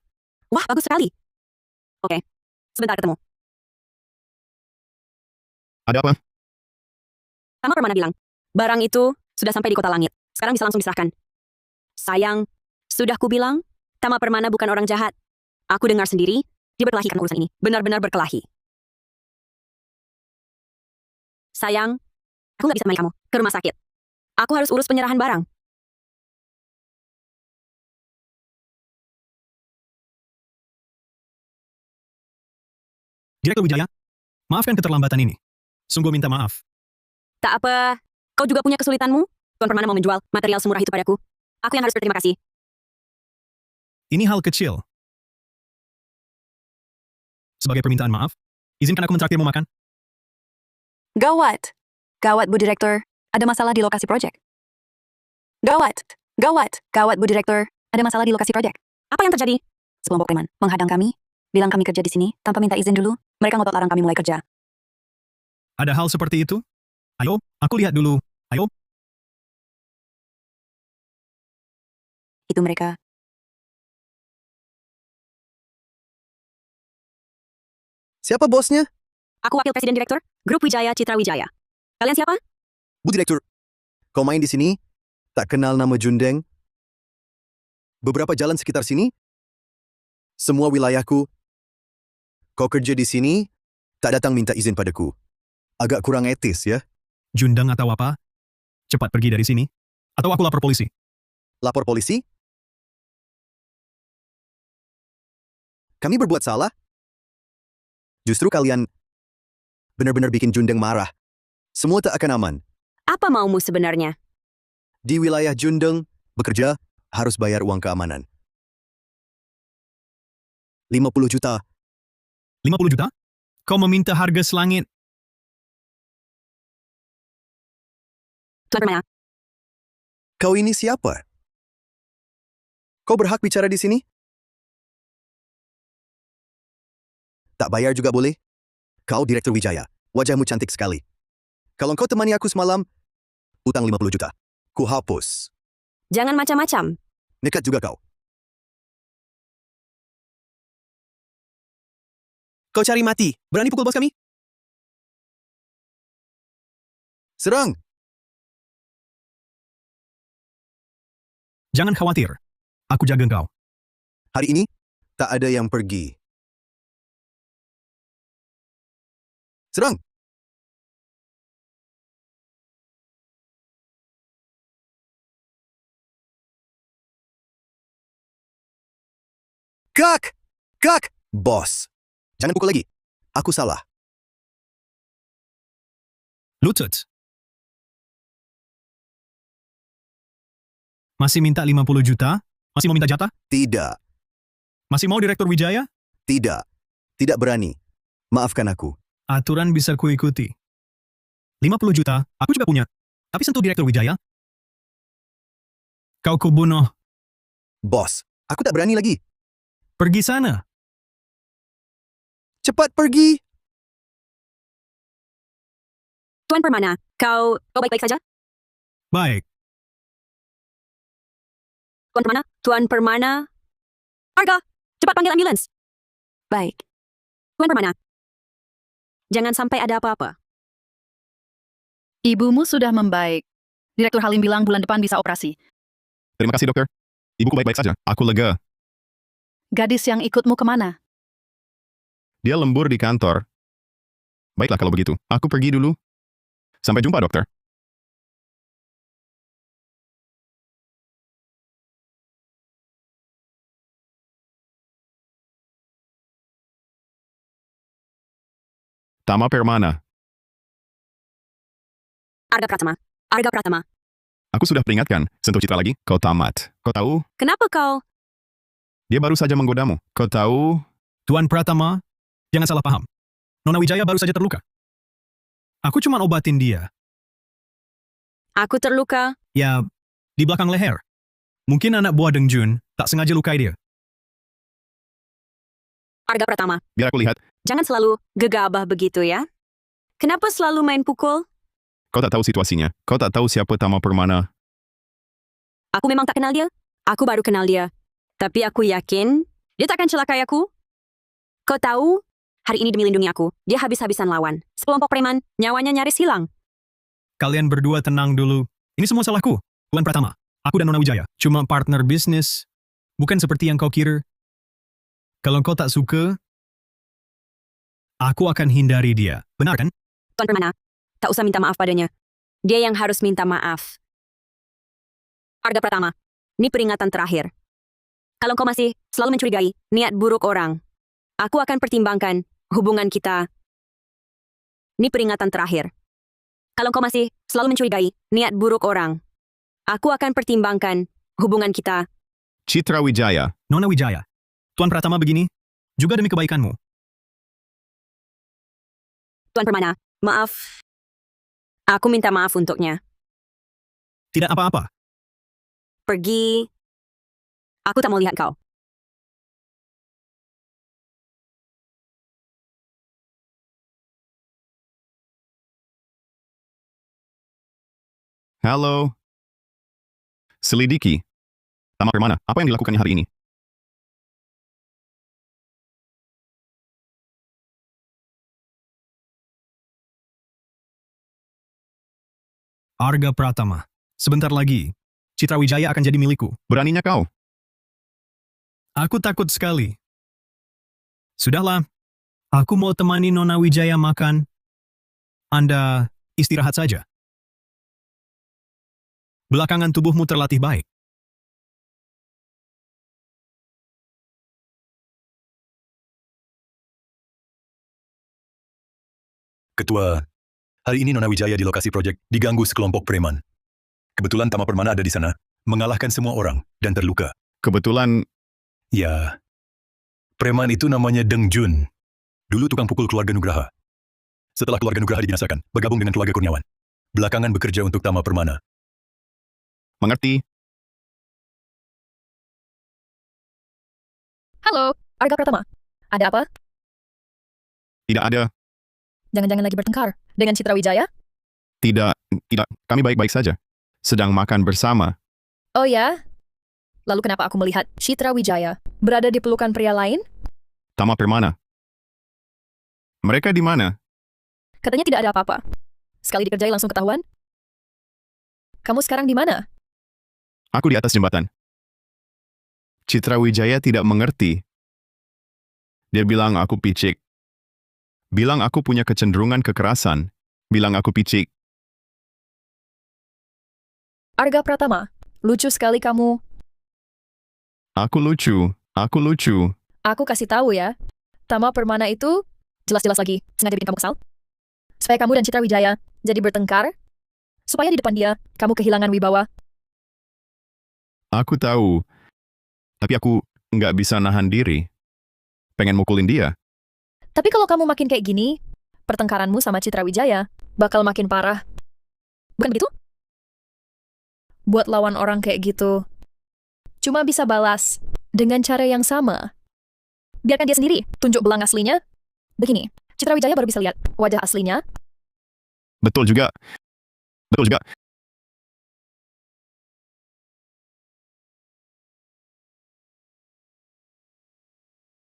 Wah, bagus sekali. Oke, sebentar ketemu. Ada apa? Tama Permana bilang, barang itu sudah sampai di kota langit. Sekarang bisa langsung diserahkan. Sayang, sudah kubilang, Tama Permana bukan orang jahat. Aku dengar sendiri, dia berkelahi karena urusan ini. Benar-benar berkelahi. Sayang, aku nggak bisa temani kamu ke rumah sakit. Aku harus urus penyerahan barang. Direktur Wijaya, maafkan keterlambatan ini. Sungguh minta maaf. Tak apa, kau juga punya kesulitanmu. Tuan Permana mau menjual material semurah itu padaku. Aku yang harus berterima kasih. Ini hal kecil. Sebagai permintaan maaf, izinkan aku mentraktirmu makan. Gawat. Gawat, Bu Direktur. Ada masalah di lokasi proyek. Gawat. Gawat, Bu Direktur. Ada masalah di lokasi proyek. Apa yang terjadi? Sekelompok preman menghadang kami. Bilang kami kerja di sini tanpa minta izin dulu. Mereka ngotot larang kami mulai kerja. Ada hal seperti itu? Ayo, aku lihat dulu. Ayo. Itu mereka. Siapa bosnya? Aku wakil presiden direktur, Grup Wijaya Citra Wijaya. Kalian siapa? Bu Direktur, kau main di sini? Tak kenal nama Jundeng? Beberapa jalan sekitar sini? Semua wilayahku. Kau kerja di sini, tak datang minta izin padaku. Agak kurang etis, ya? Jundang atau apa? Cepat pergi dari sini. Atau aku lapor polisi. Lapor polisi? Kami berbuat salah? Justru kalian benar-benar bikin Jundeng marah. Semua tak akan aman. Apa maumu sebenarnya? Di wilayah Jundeng, bekerja harus bayar uang keamanan. 50 juta. 50 juta? Kau meminta harga selangit. Tuan Permana, Kau ini siapa? Kau berhak bicara di sini? Tak bayar juga boleh? Kau Direktur Wijaya. Wajahmu cantik sekali. Kalau kau temani aku semalam, utang 50 juta. Ku hapus. jangan macam-macam. Nekat juga kau. Kau cari mati. Berani pukul bos kami? Serang! Jangan khawatir. Aku jaga kau. Hari ini, tak ada yang pergi. Serang! Kak! Kak! Bos. Jangan pukul lagi. Aku salah. Lutut. Masih minta 50 juta? Masih mau minta jatah? Tidak. Masih mau Direktur Wijaya? Tidak. Tidak berani. Maafkan aku. Aturan bisa kuikuti. 50 juta, aku juga punya. Tapi sentuh Direktur Wijaya. Kau kubunuh. Bos, aku tak berani lagi. Pergi sana. Cepat pergi. Tuan Permana, kau baik-baik saja? Baik. Tuan Permana. Arga, cepat panggil ambulans. Baik. Tuan Permana. Jangan sampai ada apa-apa. Ibumu sudah membaik. Direktur Halim bilang bulan depan bisa operasi. Terima kasih, dokter. Ibuku baik-baik saja. Aku lega. Gadis yang ikutmu kemana? Dia lembur di kantor. Baiklah kalau begitu. Aku pergi dulu. Sampai jumpa, dokter. Tama Permana. Arga Pratama. Arga Pratama. Aku sudah peringatkan. Sentuh Citra lagi, kau tamat. Kau tahu, Kenapa kau? dia baru saja menggodamu. Kau tahu, Tuan Pratama, jangan salah paham. Nona Wijaya baru saja terluka. Aku cuma obatin dia. Aku terluka. Ya, di belakang leher. Mungkin anak buah Deng Jun tak sengaja lukai dia. Arga Pratama. biar aku lihat. Jangan selalu gegabah begitu ya. Kenapa selalu main pukul? Kau tak tahu situasinya. Kau tak tahu siapa Tama Permana. Aku memang tak kenal dia. Aku baru kenal dia. Tapi aku yakin dia takkan celakai aku. Kau tahu, hari ini demi lindungi aku, dia habis-habisan lawan. Sekelompok preman, nyawanya nyaris hilang. Kalian berdua tenang dulu. Ini semua salahku, Tuan Pratama. Aku dan Nona Wijaya cuma partner bisnis. Bukan seperti yang kau kira. Kalau kau tak suka, aku akan hindari dia. Benar kan? Tuan Permana, tak usah minta maaf padanya. Dia yang harus minta maaf. Arga Pratama, ini peringatan terakhir. Kalau kau masih selalu mencurigai niat buruk orang, aku akan pertimbangkan hubungan kita. Ini peringatan terakhir. Kalau kau masih selalu mencurigai niat buruk orang, aku akan pertimbangkan hubungan kita. Citra Wijaya. Nona Wijaya, Tuan Pratama begini, juga demi kebaikanmu. Tuan Permana, maaf. Aku minta maaf untuknya. Tidak apa-apa. Pergi. Aku tak mau lihat kau. Halo. Selidiki. Tama Permana, apa yang dilakukannya hari ini? Arga Pratama, sebentar lagi, Citra Wijaya akan jadi milikku. Beraninya kau. Aku takut sekali. Sudahlah, aku mau temani Nona Wijaya makan. Anda istirahat saja. Belakangan tubuhmu terlatih baik. Ketua, hari ini Nona Wijaya di lokasi proyek diganggu sekelompok preman. Kebetulan Tama Permana ada di sana, mengalahkan semua orang dan terluka. Kebetulan, Ya, preman itu namanya Deng Jun. Dulu tukang pukul keluarga Nugraha. Setelah keluarga Nugraha dibinasakan, bergabung dengan keluarga Kurniawan. Belakangan bekerja untuk Tama Permana. mengerti? Halo, Arga Pratama. Ada apa? Tidak ada. Jangan-jangan lagi bertengkar dengan Citra Wijaya? Tidak. Kami baik-baik saja. Sedang makan bersama. Oh ya? Lalu kenapa aku melihat Citra Wijaya berada di pelukan pria lain? Tama Permana. Mereka di mana? Katanya tidak ada apa-apa. Sekali dikerjai langsung ketahuan. Kamu sekarang di mana? Aku di atas jembatan. Citra Wijaya tidak mengerti. Dia bilang aku picik. Bilang aku punya kecenderungan kekerasan. Bilang aku picik. Arga Pratama, lucu sekali kamu. Aku lucu. Aku kasih tahu ya. Tama Permana itu jelas-jelas lagi sengaja bikin kamu kesal. Supaya kamu dan Citra Wijaya jadi bertengkar. Supaya di depan dia, kamu kehilangan wibawa. Aku tahu. Tapi aku nggak bisa nahan diri. Pengen mukulin dia. Tapi kalau kamu makin kayak gini, pertengkaranmu sama Citra Wijaya bakal makin parah. Bukan begitu? Buat lawan orang kayak gitu, cuma bisa balas dengan cara yang sama. Biarkan dia sendiri tunjuk belang aslinya. Begini, Citra Wijaya baru bisa lihat wajah aslinya. Betul juga. Betul juga.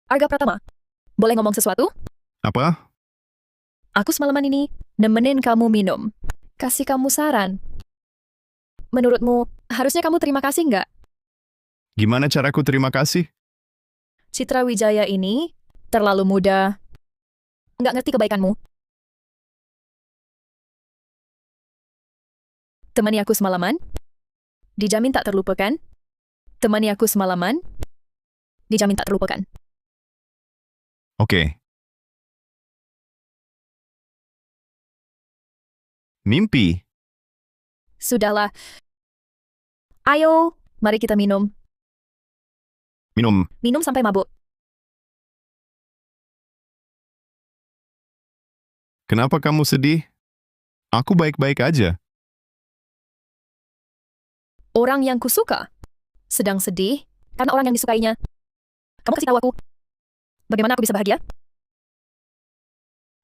Arga Pratama, boleh ngomong sesuatu? Apa? Aku semalaman ini nemenin kamu minum. Kasih kamu saran. Menurutmu, harusnya kamu terima kasih nggak? Gimana caraku terima kasih? Citra Wijaya ini terlalu muda. Nggak ngerti kebaikanmu. Temani aku semalaman. Dijamin tak terlupakan. Temani aku semalaman. Dijamin tak terlupakan. Oke. Mimpi. Sudahlah. Ayo, mari kita minum. Minum. Minum sampai mabuk. Kenapa kamu sedih? Aku baik-baik aja. Orang yang kusuka sedang sedih karena orang yang disukainya. Kamu kasih tahu aku. Bagaimana aku bisa bahagia?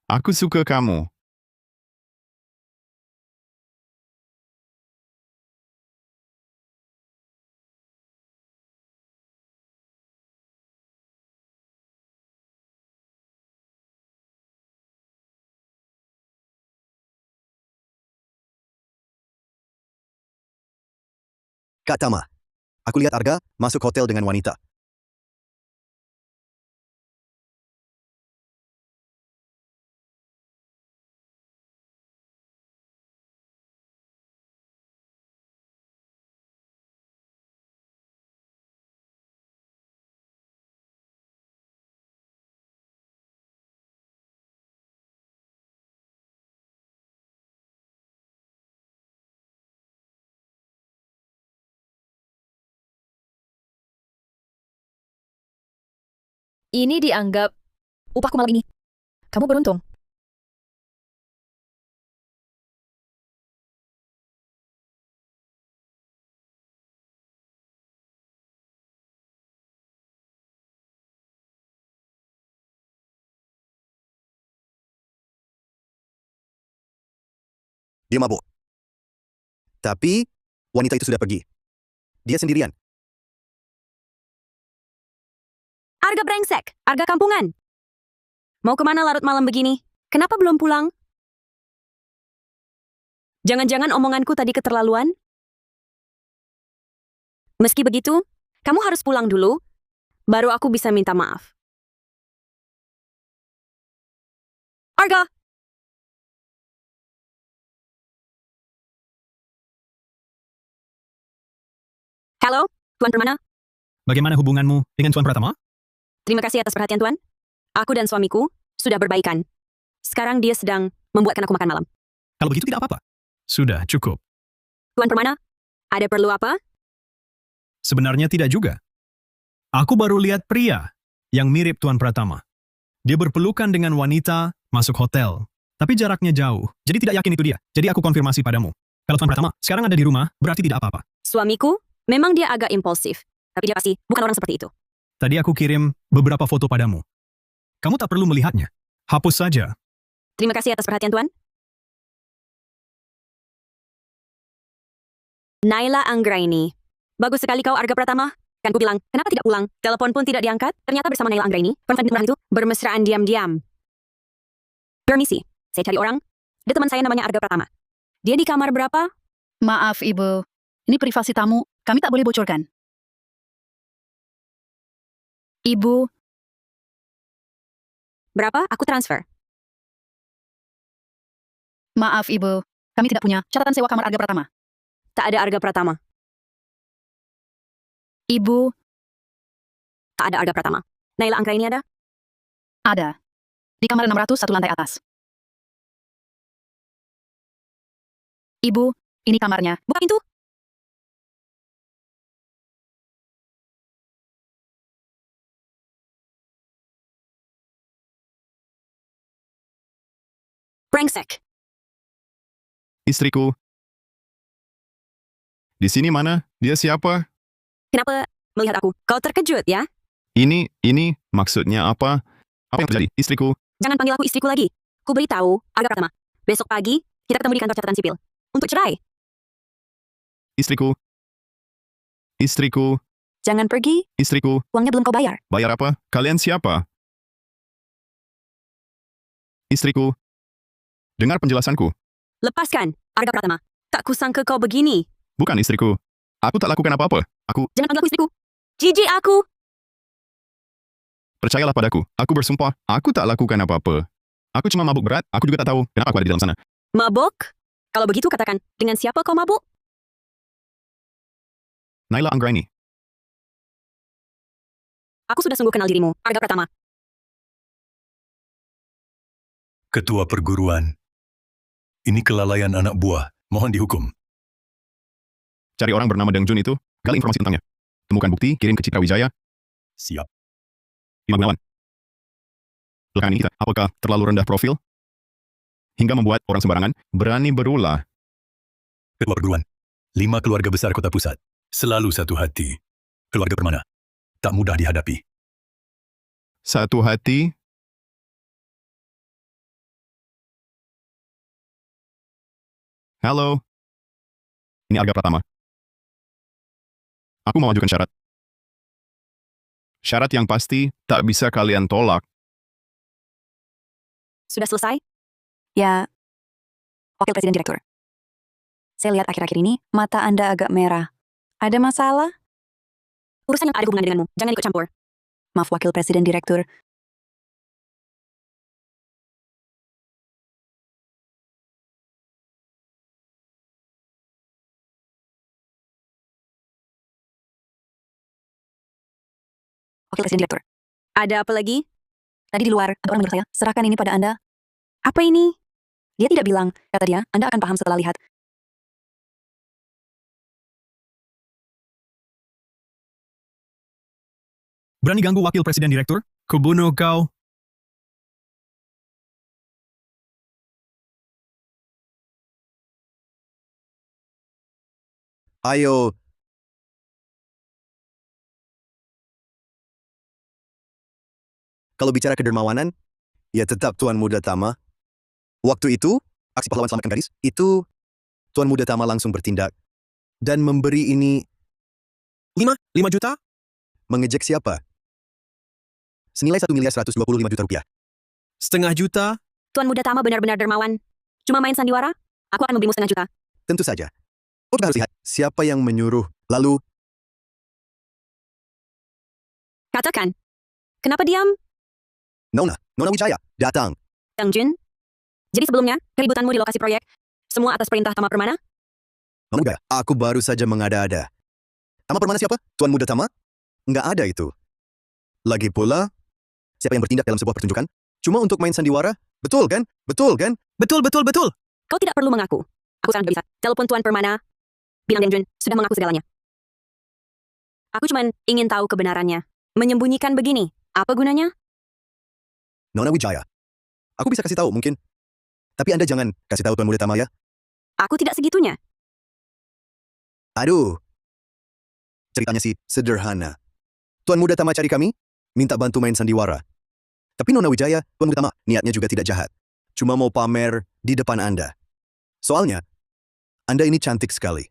Aku suka kamu. Kak Tama, aku lihat Arga masuk hotel dengan wanita. Ini dianggap upahku malam ini. Kamu beruntung. Dia mabuk. Tapi, wanita itu sudah pergi. Dia sendirian. Arga brengsek, Arga kampungan. Mau kemana larut malam begini? Kenapa belum pulang? Jangan-jangan omonganku tadi keterlaluan? Meski begitu, kamu harus pulang dulu, baru aku bisa minta maaf. Arga! Halo, Tuan Permana. Bagaimana hubunganmu dengan Tuan Pratama? Terima kasih atas perhatian Tuan. Aku dan suamiku sudah berbaikan. Sekarang dia sedang membuatkan aku makan malam. Kalau begitu tidak apa-apa. Sudah, cukup. Tuan Permana, ada perlu apa? Sebenarnya tidak juga. Aku baru lihat pria yang mirip Tuan Pratama. Dia berpelukan dengan wanita masuk hotel. Tapi jaraknya jauh, jadi tidak yakin itu dia. Jadi aku konfirmasi padamu. Kalau Tuan Pratama sekarang ada di rumah, berarti tidak apa-apa. Suamiku, memang dia agak impulsif. Tapi dia pasti bukan orang seperti itu. Tadi aku kirim beberapa foto padamu. Kamu tak perlu melihatnya. Hapus saja. Terima kasih atas perhatian Tuan. Naila Anggraini. Bagus sekali kau, Arga Pratama. Kan ku bilang, kenapa tidak pulang? Telepon pun tidak diangkat. Ternyata bersama Naila Anggraini, perempuan itu bermesraan diam-diam. Permisi, saya cari orang. Ada teman saya namanya Arga Pratama. Dia di kamar berapa? Maaf, Ibu. Ini privasi tamu. Kami tak boleh bocorkan. Ibu, Berapa? Aku transfer. maaf, Ibu. Kami tidak punya catatan sewa kamar Arga Pratama. Tak ada Arga Pratama. Ibu, Tak ada Arga Pratama. Naila Anggraini ada? Ada. Di kamar 600 satu lantai atas. Ibu, ini kamarnya. Buka pintu. Brengsek. Istriku. Di sini mana? Dia siapa? Kenapa melihat aku? Kau terkejut ya? Ini maksudnya apa? Apa yang terjadi? Istriku. Jangan panggil aku istriku lagi. Ku beritahu, Arga Pratama. Besok pagi, kita ketemu di kantor catatan sipil. Untuk cerai. Istriku. Istriku. Jangan pergi, Istriku. uangnya belum kau bayar. Bayar apa? Kalian siapa? Istriku. Dengar penjelasanku. Lepaskan, Arga Pratama. Tak kusangka kau begini. Bukan istriku. Aku tak lakukan apa-apa. Aku, Jangan panggil aku istriku. Jijik aku. percayalah padaku. Aku bersumpah, aku tak lakukan apa-apa. Aku cuma mabuk berat, aku juga tak tahu kenapa aku ada di dalam sana. Mabuk? Kalau begitu katakan, dengan siapa kau mabuk? Naila Anggraini. Aku sudah sungguh kenal dirimu, Arga Pratama. Ketua perguruan. Ini kelalaian anak buah. Mohon dihukum. Cari orang bernama Deng Jun itu, gali informasi tentangnya. Temukan bukti, kirim ke Citra Wijaya. Siap. Imam Gunawan. Belakangan ini kita, apakah terlalu rendah profil? Hingga membuat orang sembarangan berani berulah. Ketua perguruan. 5 keluarga besar kota pusat. Selalu satu hati. Keluarga Permana. Tak mudah dihadapi. Satu hati. Halo. Ini Arga Pratama. Aku mau ajukan syarat. Syarat yang pasti tak bisa kalian tolak. Sudah selesai? Ya, Wakil Presiden Direktur. Saya lihat akhir-akhir ini, mata Anda agak merah. Ada masalah? Urusan yang tak ada hubungan denganmu. Jangan ikut campur. Maaf, Wakil Presiden Direktur. Wakil Presiden Direktur. Ada apa lagi? Tadi di luar, ada orang menyuruh saya, serahkan ini pada Anda. Apa ini? Dia tidak bilang, kata dia, Anda akan paham setelah lihat. Berani ganggu Wakil Presiden Direktur? Kubunuh kau. Ayo. Kalau bicara kedermawanan, ya tetap Tuan Muda Tama. Waktu itu, aksi pahlawan selamatkan gadis, itu Tuan Muda Tama langsung bertindak. Dan memberi ini 5 juta? mengejek siapa? Senilai 1.125.000.000 rupiah. Setengah juta? Tuan Muda Tama benar-benar dermawan. Cuma main sandiwara? Aku akan memberimu 1,5 juta. Tentu saja. Oh, kita harus lihat siapa yang menyuruh. Lalu, Katakan. Kenapa diam? Nona Wijaya, datang. Deng Jun? Jadi sebelumnya, keributanmu di lokasi proyek, semua atas perintah Tama Permana? Nona Wijaya, aku baru saja mengada-ada. Tama Permana siapa? Tuan Muda Tama? Nggak ada itu. Lagi pula, siapa yang bertindak dalam sebuah pertunjukan? Cuma untuk main sandiwara? Betul kan? Betul kan? Betul. Kau tidak perlu mengaku. Aku sekarang bisa. Telepon Tuan Permana. Bilang Deng Jun sudah mengaku segalanya. Aku cuma ingin tahu kebenarannya. Menyembunyikan begini, apa gunanya? Nona Wijaya. Aku bisa kasih tahu mungkin. Tapi Anda jangan kasih tahu Tuan Muda Tama ya. Aku tidak segitunya. Aduh. Ceritanya sih sederhana. Tuan Muda Tama cari kami, minta bantu main sandiwara. Tapi Nona Wijaya, Tuan Muda Tama, niatnya juga tidak jahat. Cuma mau pamer di depan Anda. Soalnya, Anda ini cantik sekali.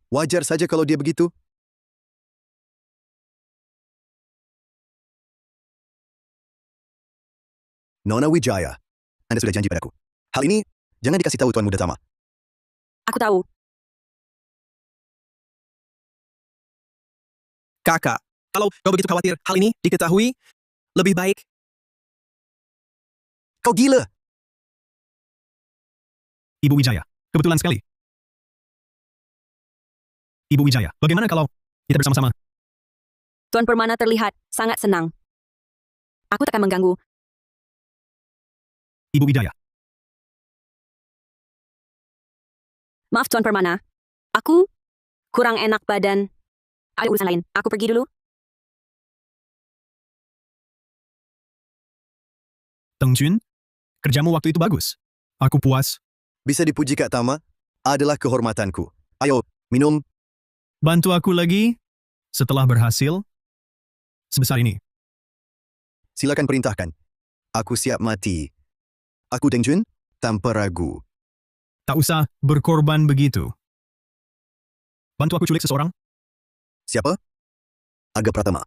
Wajar saja kalau dia begitu. Nona Wijaya, Anda sudah janji padaku. Hal ini, jangan dikasih tahu Tuan Muda Tama. Aku tahu. Kakak, kalau kau begitu khawatir hal ini diketahui, lebih baik. Kau gila! Ibu Wijaya, kebetulan sekali. Ibu Wijaya, bagaimana kalau kita bersama-sama? Tuan Permana terlihat sangat senang. Aku tak akan mengganggu. Ibu Wijaya. Maaf Tuan Permana. Aku kurang enak badan. Ada urusan lain. Aku pergi dulu. Teng Jun, kerjamu waktu itu bagus. Aku puas. Bisa dipuji Kak Tama, adalah kehormatanku. Ayo, minum. Bantu aku lagi setelah berhasil sebesar ini. Silakan perintahkan. Aku siap mati. Aku Deng Jun, tanpa ragu. Tak usah berkorban begitu. Bantu aku culik seseorang? Siapa? Aga Pratama.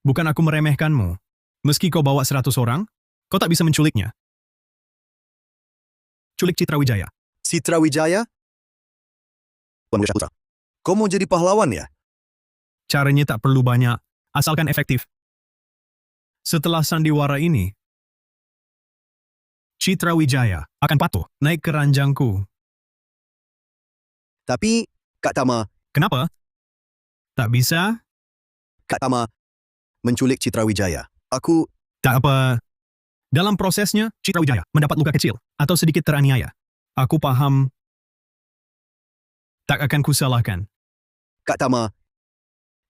Bukan aku meremehkanmu. Meski kau bawa 100 orang, kau tak bisa menculiknya. Culik Citra Wijaya. Citra Wijaya? Tuan Muda Putra. Kau mau jadi pahlawan ya? Caranya tak perlu banyak, asalkan efektif. Setelah sandiwara ini, Citra Wijaya akan patuh naik ke ranjangku. Tapi, Kak Tama, Kenapa? Tak bisa? Kak Tama menculik Citra Wijaya. Aku, Tak apa. Dalam prosesnya, Citra Wijaya mendapat luka kecil atau sedikit teraniaya. Aku paham. Tak akan kusalahkan. Kak Tama,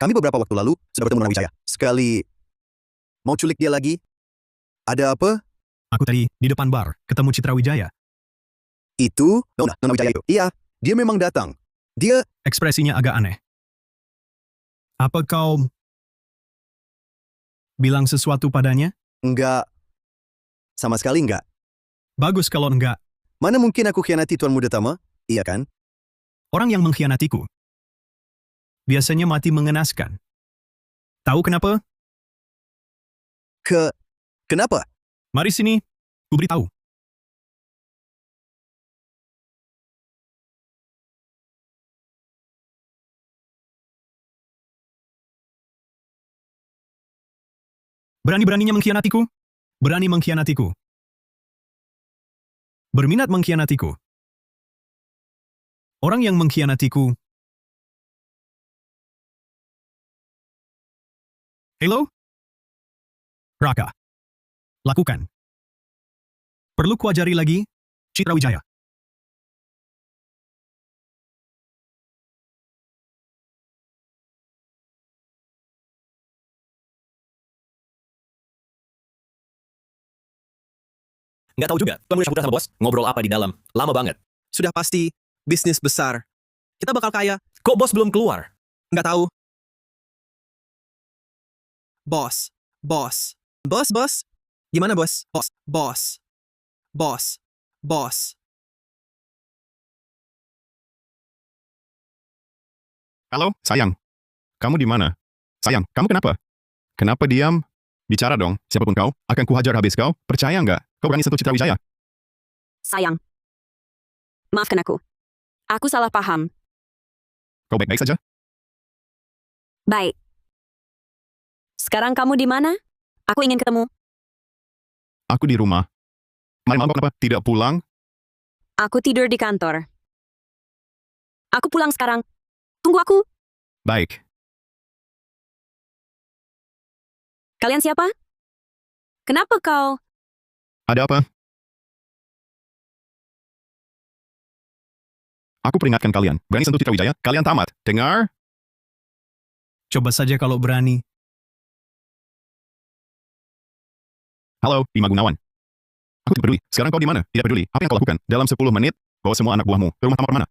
kami beberapa waktu lalu sudah bertemu dengan Wijaya. Sekali, mau culik dia lagi? Ada apa? Aku tadi di depan bar ketemu Citra Wijaya. Itu, Nona Wijaya itu. Iya, dia memang datang. Dia, Ekspresinya agak aneh. Apa kau bilang sesuatu padanya? enggak, sama sekali enggak. Bagus kalau enggak. Mana mungkin aku khianati Tuan Muda Tama? Iya kan? Orang yang mengkhianatiku biasanya mati mengenaskan. Tahu kenapa? Kenapa? Mari sini, ku beritahu. Berani-beraninya mengkhianatiku? Berani mengkhianatiku. Berminat mengkhianatiku. Orang yang mengkhianatiku. Hello? Raka. Lakukan. Perlu kuajari lagi, Citra Wijaya. Nggak tahu juga, Tuan Muda Putra sama bos ngobrol apa di dalam. Lama banget. Sudah pasti bisnis besar. Kita bakal kaya. Kok bos belum keluar? Nggak tahu. Bos. Bos. Bos, bos. Gimana bos? Bos. Bos. Bos. Bos. Halo, sayang. Kamu di mana? Sayang, kamu kenapa? Kenapa diam? Bicara dong, siapapun kau, akan kuhajar habis kau. Percaya nggak? Kau berani sentuh Citra Wijaya? Sayang. Maafkan aku. Aku salah paham. Kau baik-baik saja? Baik. Sekarang kamu di mana? Aku ingin ketemu. Aku di rumah. Malam-malam kau kenapa tidak pulang? Aku tidur di kantor. Aku pulang sekarang. Tunggu aku. Baik. Kalian siapa? Kenapa kau? Ada apa? Aku peringatkan kalian. Berani sentuh Citra Wijaya, kalian tamat. Dengar? Coba saja kalau berani. Halo, Bima Gunawan. Aku tidak peduli. Sekarang kau di mana? Tidak peduli. Apa yang kau lakukan? Dalam 10 menit, bawa semua anak buahmu ke rumah Tamar mana?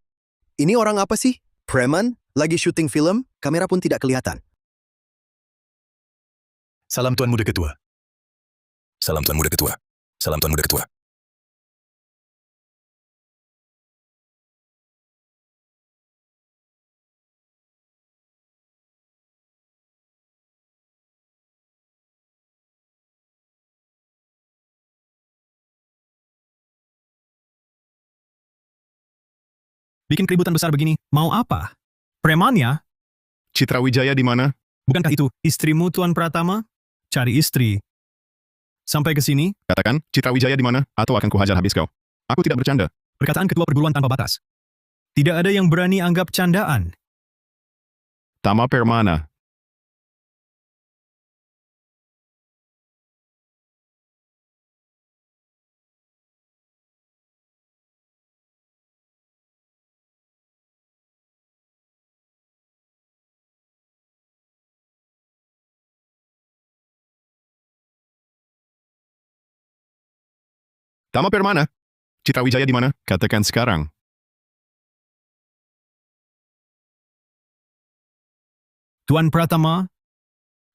Ini orang apa sih? Preman? Lagi syuting film? Kamera pun tidak kelihatan. Salam Tuan Muda Ketua. Salam Tuan Muda Ketua. Salam Tuan Muda Ketua. Bikin keributan besar begini, mau apa? Preman ya? Citra Wijaya di mana? Bukankah itu istrimu Tuan Pratama? Cari istri. Sampai ke sini, Katakan, Citra Wijaya di mana? Atau akan kuhajar habis kau. Aku tidak bercanda. perkataan ketua perguruan tanpa batas. Tidak ada yang berani anggap candaan. Tama Permana. Tama Permana. Citra Wijaya di mana? Katakan sekarang. Tuan Pratama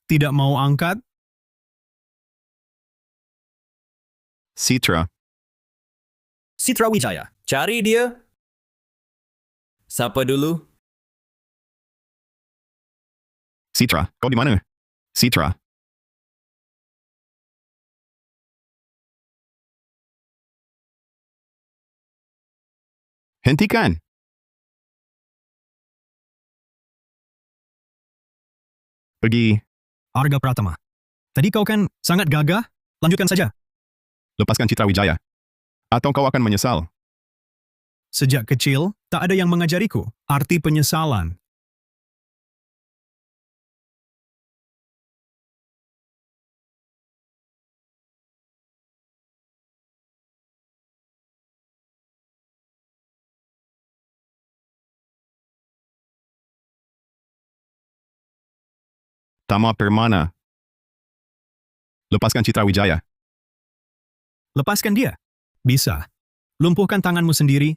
tidak mau angkat. Citra. Citra Wijaya. Cari dia. Siapa dulu? Citra, kau di mana? Citra. Hentikan. Pergi. Arga Pratama. Tadi kau kan sangat gagah. Lanjutkan saja. Lepaskan Citra Wijaya. Atau kau akan menyesal. Sejak kecil, tak ada yang mengajariku arti penyesalan. Tama Permana. Lepaskan Citra Wijaya. Lepaskan dia. Bisa. Lumpuhkan tanganmu sendiri.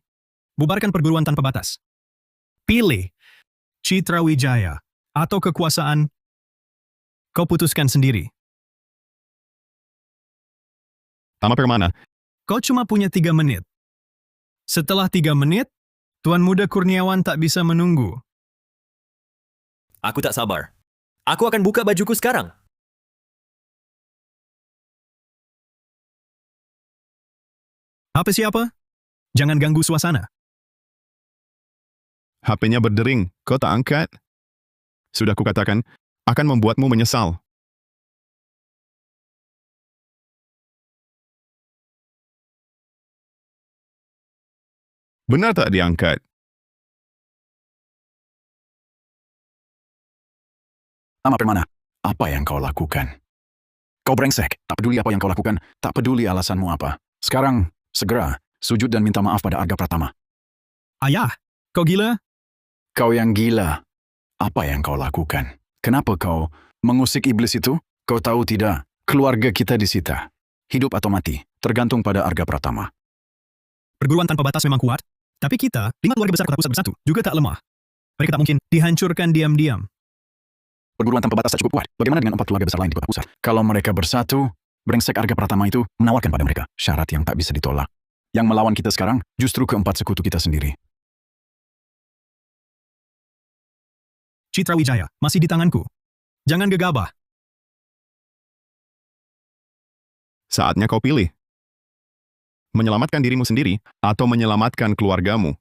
Bubarkan perguruan tanpa batas. Pilih Citra Wijaya atau kekuasaan. Kau putuskan sendiri. Tama Permana. Kau cuma punya 3 menit. Setelah 3 menit, Tuan Muda Kurniawan tak bisa menunggu. Aku tak sabar. Aku akan buka bajuku sekarang. HP siapa? Jangan ganggu suasana. HP-nya berdering. Kau tak angkat? Sudah kukatakan, akan membuatmu menyesal. Benar tak diangkat? Tama Permana, apa yang kau lakukan? Kau brengsek, tak peduli apa yang kau lakukan, tak peduli alasanmu apa. Sekarang, segera, sujud dan minta maaf pada Arga Pratama. Ayah, kau gila? Kau yang gila. Apa yang kau lakukan? Kenapa kau mengusik iblis itu? Kau tahu tidak, keluarga kita disita. Hidup atau mati, tergantung pada Arga Pratama. Perguruan tanpa batas memang kuat, tapi kita, 5 keluarga besar kota pusat bersatu, juga tak lemah. Mereka tak mungkin dihancurkan diam-diam. Perguruan tanpa batas tak cukup kuat. Bagaimana dengan 4 keluarga besar lain di kota pusat? Kalau mereka bersatu, brengsek Arga Pratama itu menawarkan pada mereka syarat yang tak bisa ditolak. Yang melawan kita sekarang justru keempat sekutu kita sendiri. Citra Wijaya masih di tanganku. Jangan gegabah. Saatnya kau pilih. Menyelamatkan dirimu sendiri atau menyelamatkan keluargamu.